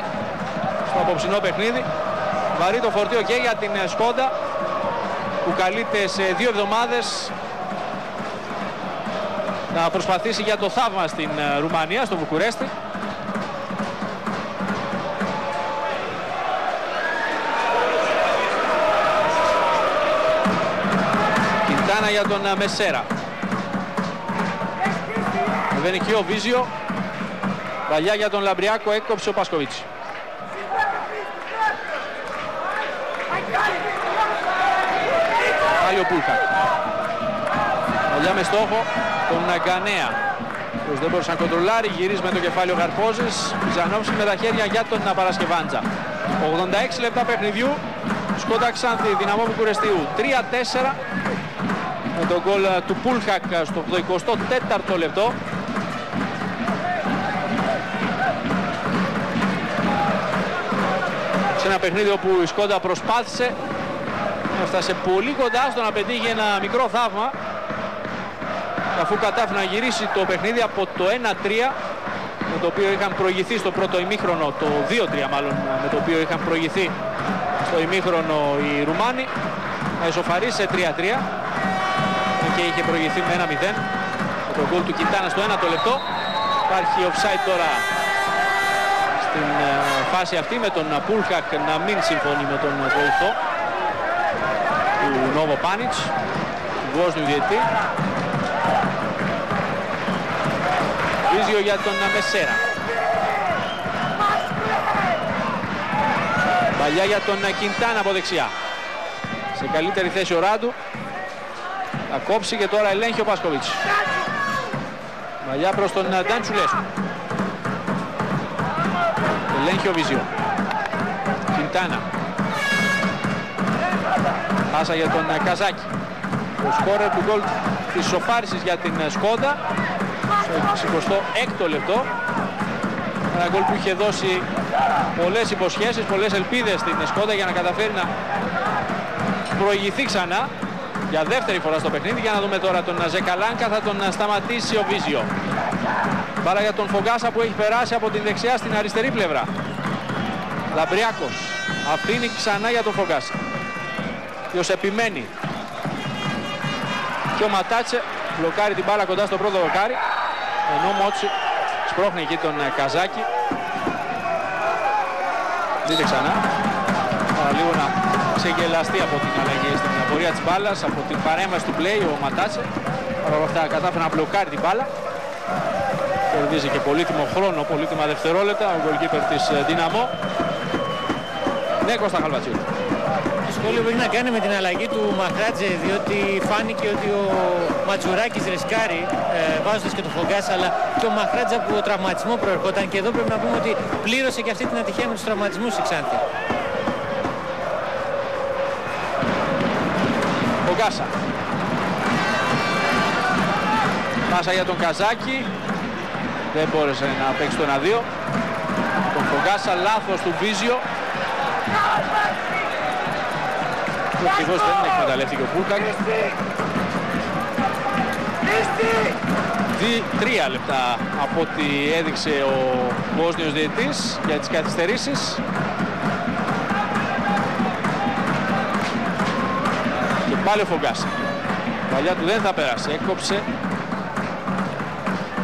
στο απόψινό παιχνίδι. Βαρύ το φορτίο και για την Σκόντα που καλείται σε 2 εβδομάδες να προσπαθήσει για το θαύμα στην Ρουμανία, στο Βουκουρέστι. Κιντάνα για τον Μεσέρα. Ανεβαίνει εκεί ο Βίζιο. Παλιά για τον Λαμπριάκο, έκοψε ο Πασκοβίτσι. Πάλι ο Πούλχακ. Παλιά με στόχο τον Γκανέα. Ποιος δεν μπορούσε να κοντρολάρει, γυρίζει με το κεφάλι ο Γαρπόζης. Πιζανόφσκι με τα χέρια για τον Παρασκευάντζα. 86 λεπτά παιχνιδιού. Σκόντα Ξάνθη, Δυναμό Βουκουρεστίου 3-4 με τον γκολ του Πούλχακ στο 24ο λεπτό. Σε ένα παιχνίδι όπου η Σκόντα προσπάθησε, έφτασε πολύ κοντά στο να πετύχει ένα μικρό θαύμα, αφού κατάφερε να γυρίσει το παιχνίδι από το 1-3 με το οποίο είχαν προηγηθεί στο πρώτο ημίχρονο, το 2-3 μάλλον, με το οποίο είχαν προηγηθεί στο ημίχρονο οι Ρουμάνοι, να ισοφαρίσει σε 3-3 και είχε προηγηθεί με 1-0 με τον γκολ του Κιντάνα στο 1ο λεπτό. Υπάρχει offside τώρα στην φάση αυτή, με τον Πούλχακ να μην συμφωνεί με τον βοηθό του Νόβο Πάνιτς, του Βόσνιου διαιτητή. Βίζιο για τον Μεσέρα. Παλιά για τον Κιντάνα από δεξιά. Σε καλύτερη θέση ο Ράντου. Θα κόψει και τώρα ελέγχει ο Πασκοβίτς. Παλιά προς τον Νταντσουλέσκου. Ελέγχει ο Βίζιο. Κιντάνα. Πάσα για τον Καζάκη. Ο σκόρερ του γκολ της σοφάρισης για την Σκόντα στο 26ο λεπτό. Ένα γκολ που είχε δώσει πολλές υποσχέσεις, πολλές ελπίδες στην Σκόντα για να καταφέρει να προηγηθεί ξανά για δεύτερη φορά στο παιχνίδι. Για να δούμε τώρα τον Ζεκαλάνκα, θα τον σταματήσει ο Βίζιο. Μπάλα για τον Φογκάσα που έχει περάσει από την δεξιά στην αριστερή πλευρά. Λαμπριάκος αφήνει ξανά για τον Φογκάσα, ποιος επιμένει, και ο Ματάτσε μπλοκάρει την μπάλα κοντά στο πρώτο δοκάρι, ενώ Μότσι σπρώχνει εκεί τον Καζάκη. Δείτε ξανά, λίγο να ξεγελαστεί από την αλλαγή στην πορεία της μπάλας, από την παρέμβαση του play ο Ματάτσε. Παρ' όλα αυτά κατάφερε να μπλοκάρει την μπάλα. Κερδίζει και πολύτιμο χρόνο, πολύτιμα δευτερόλεπτα ο γκολκίπερ της Δυναμό. Ναι, Κώστα Χαλβατσίου. Το σχόλιο που έχει να κάνει με την αλλαγή του Μαχράτζε, διότι φάνηκε ότι ο Ματζουράκης ρισκάρει βάζοντας και το Φογκάσα, αλλά και ο Μαχράτζε από τραυματισμό προερχόταν, και εδώ πρέπει να πούμε ότι πλήρωσε και αυτή την ατυχία με τους τραυματισμούς η Ξάνθη. Φογκάσα. Πάσα για τον Καζάκη. Δεν μπόρεσε να παίξει το 1-2. Τον Φογκάσα, λάθος του Βίζιο. Ευτυχώς δεν εκμεταλλεύτηκε ο Πούλχακ. 3 λεπτά από ό,τι έδειξε ο Βόσνιος διαιτητής για τις καθυστερήσεις. Και πάλι ο Φογκάσα. Παλιά του δεν θα περάσει. Έκοψε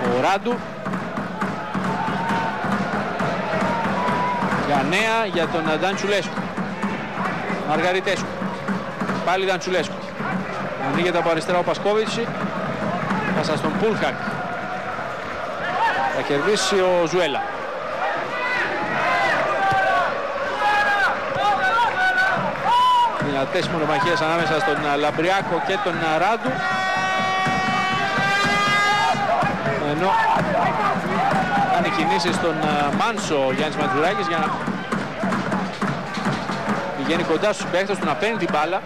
ο Ράντου. Για νέα για τον Νταντσουλέσκου. Μαργαριτέσκου. Πάλι Νταντσουλέσκου. Ανοίγεται από αριστερά ο Πασκόβιτσι. Πάσα στον Πούλχακ. Θα κερδίσει ο Ζουέλα. Δυνατές μονομαχίες ανάμεσα στον Λαμπριάκο και τον Ράντου. Ενώ κάνει κινήσεις στον Μάνσο ο Γιάννης Ματζουράκης για να πηγαίνει κοντά στους παίχτες του, να παίρνει την μπάλα.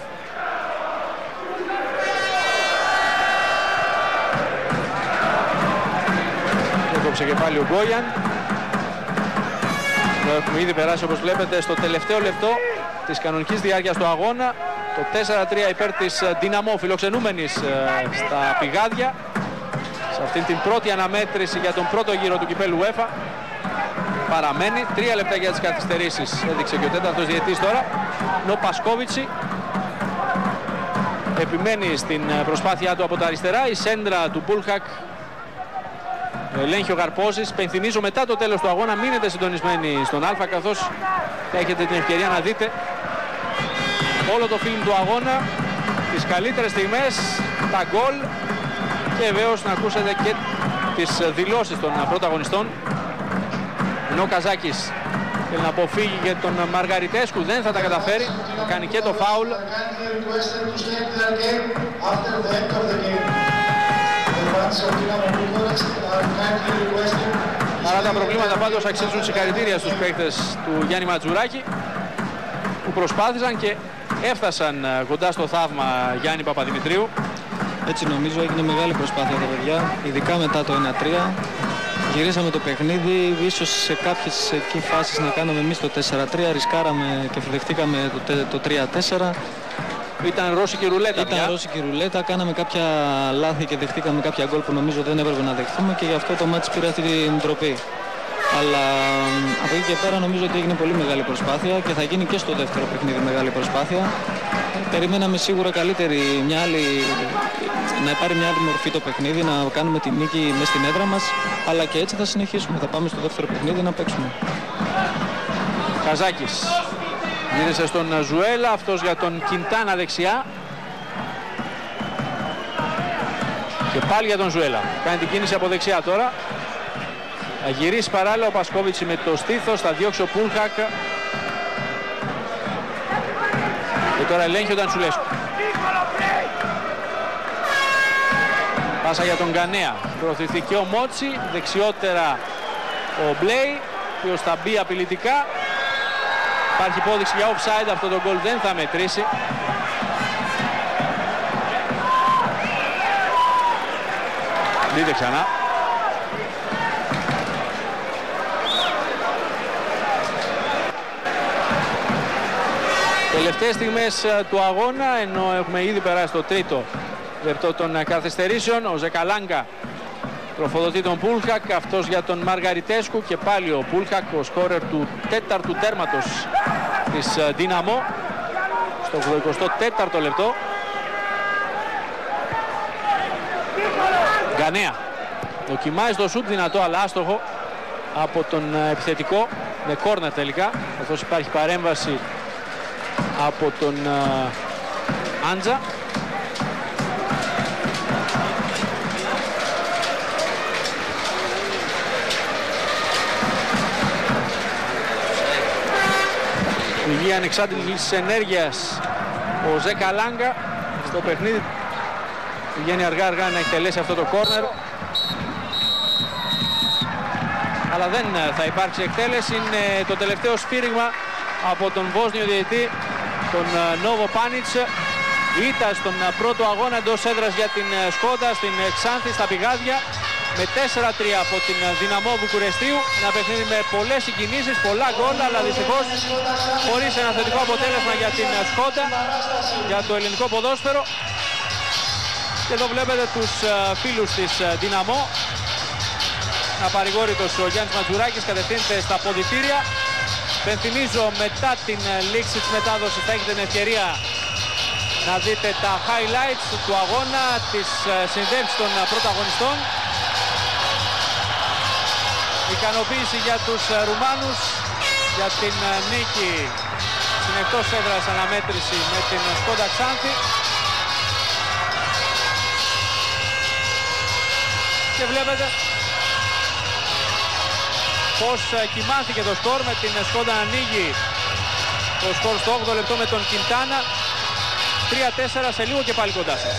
Έκοψε και πάλι ο Γκόγιαν. Εδώ έχουμε ήδη περάσει, όπως βλέπετε, στο τελευταίο λεπτό της κανονικής διάρκειας του αγώνα. Το 4-3 υπέρ της Δυναμό, φιλοξενούμενης στα Πηγάδια, σε αυτήν την πρώτη αναμέτρηση για τον πρώτο γύρο του κυπέλλου UEFA. Παραμένει 3 λεπτά για τις καθυστερήσεις, έδειξε και ο τέταρτος διαιτητής τώρα. Ο Πασκόβιτσι επιμένει στην προσπάθειά του από τα αριστερά. Η σέντρα του Πούλχακ ελέγχει ο Γαρπόζης. Πενθυμίζω, μετά το τέλος του αγώνα μείνετε συντονισμένοι στον Α, καθώς θα έχετε την ευκαιρία να δείτε όλο το φιλμ του αγώνα, τις καλύτερες στιγμές, τα γκολ, και βεβαίως να ακούσετε και τις δηλώσεις των πρωταγωνιστών. Ενώ ο Καζάκης θέλει να αποφύγει για τον Μαργαριτέσκου, δεν θα τα καταφέρει, θα κάνει και το φάουλ. Παρά τα προβλήματα πάντως αξίζουν συγχαρητήρια στους παίκτες του Γιάννη Ματζουράκη που προσπάθησαν και έφτασαν κοντά στο θαύμα Γιάννη Παπαδημητρίου. Έτσι νομίζω έγινε μεγάλη προσπάθεια τα παιδιά, ειδικά μετά το 1-3. Γυρίσαμε το παιχνίδι, ίσως σε κάποιες εκεί φάσεις να κάνουμε εμείς το 4-3, ρισκάραμε και δεχτήκαμε το 3-4. Ήταν ρώσικη ρουλέτα. Ήταν ρώσικη ρουλέτα, κάναμε κάποια λάθη και δεχτήκαμε κάποια γκολ που νομίζω δεν έπρεπε να δεχθούμε και γι' αυτό το μάτς πήρε αυτή την ντροπή. Αλλά από εκεί και πέρα νομίζω ότι έγινε πολύ μεγάλη προσπάθεια και θα γίνει και στο δεύτερο παιχνίδι μεγάλη προσπάθεια. Περιμέναμε σίγουρα καλύτερη, να πάρει μια άλλη μορφή το παιχνίδι, να κάνουμε τη νίκη μες στην έδρα μας, αλλά και έτσι θα συνεχίσουμε. Θα πάμε στο δεύτερο παιχνίδι να παίξουμε. Καζάκης γύρισε στον Ζουέλα, αυτός για τον Κιντάνα δεξιά. Και πάλι για τον Ζουέλα. Κάνει την κίνηση από δεξιά τώρα. Θα γυρίσει παράλληλα ο Πασκόβιτς με το στήθος, θα διώξει ο Πούλχακ. Και τώρα ελέγχει ο Ταντσουλέσκου. Πάσα για τον Γκανέα. Προωθηθεί και ο Μότσι, δεξιότερα ο Μπλέι, ποιος θα μπει απειλητικά. Υπάρχει υπόδειξη για offside, αυτό το γκολ δεν θα μετρήσει. Δείτε ξανά. Τελευταίες στιγμές του αγώνα, ενώ έχουμε ήδη περάσει το τρίτο λεπτό των καθυστερήσεων, ο Ζεκαλάγκα τροφοδοτεί τον Πούλχακ, αυτός για τον Μαργαριτέσκου και πάλι ο Πούλχακ, ο σκόρερ του τέταρτου τέρματος της Δύναμο στο 84ο λεπτό. Γκανέα δοκιμάζει το σουτ, δυνατό αλλά άστοχο από τον επιθετικό, με κόρνερ τελικά, καθώς υπάρχει παρέμβαση από τον Άντζα. Πηγή ανεξάντλητης ενέργειας ο Ζεκαλάγκα στο παιχνίδι. Πηγαίνει αργά να εκτελέσει αυτό το κόρνερ, αλλά δεν θα υπάρξει εκτέλεση. Είναι το τελευταίο σφύριγμα από τον Βόσνιο διαιτητή, τον Νόβο Πάνιτς. Ήττα στον πρώτο αγώνα εντός έδρας για την Σκόντα στην Ξάνθη στα Πηγάδια με 4-3 από την Δυναμό Βουκουρεστίου. Ένα παιχνίδι με πολλές συγκινήσεις, πολλά γκολ, αλλά δυστυχώς χωρίς ένα θετικό αποτέλεσμα για την Σκόντα, για το ελληνικό ποδόσφαιρο. Και εδώ βλέπετε τους φίλους της Δυναμό. Απαρηγόρητος ο Γιάννης Ματζουράκης κατευθύνεται στα ποδητήρια. Πενθυμίζω, μετά την λήξη της μετάδοσης θα έχετε την ευκαιρία να δείτε τα highlights του αγώνα, τις συνδέσεις των πρωταγωνιστών. Ικανοποίηση για τους Ρουμάνους για την νίκη στην εκτός έδρας αναμέτρηση με την Σκόντα Ξάνθη. Και βλέπετε πως κοιμάθηκε το σκορ, με την Σκόντα να ανοίγει το σκορ στο 8ο λεπτό με τον Κιντάνα. 3-4, σε λίγο και πάλι κοντά σας.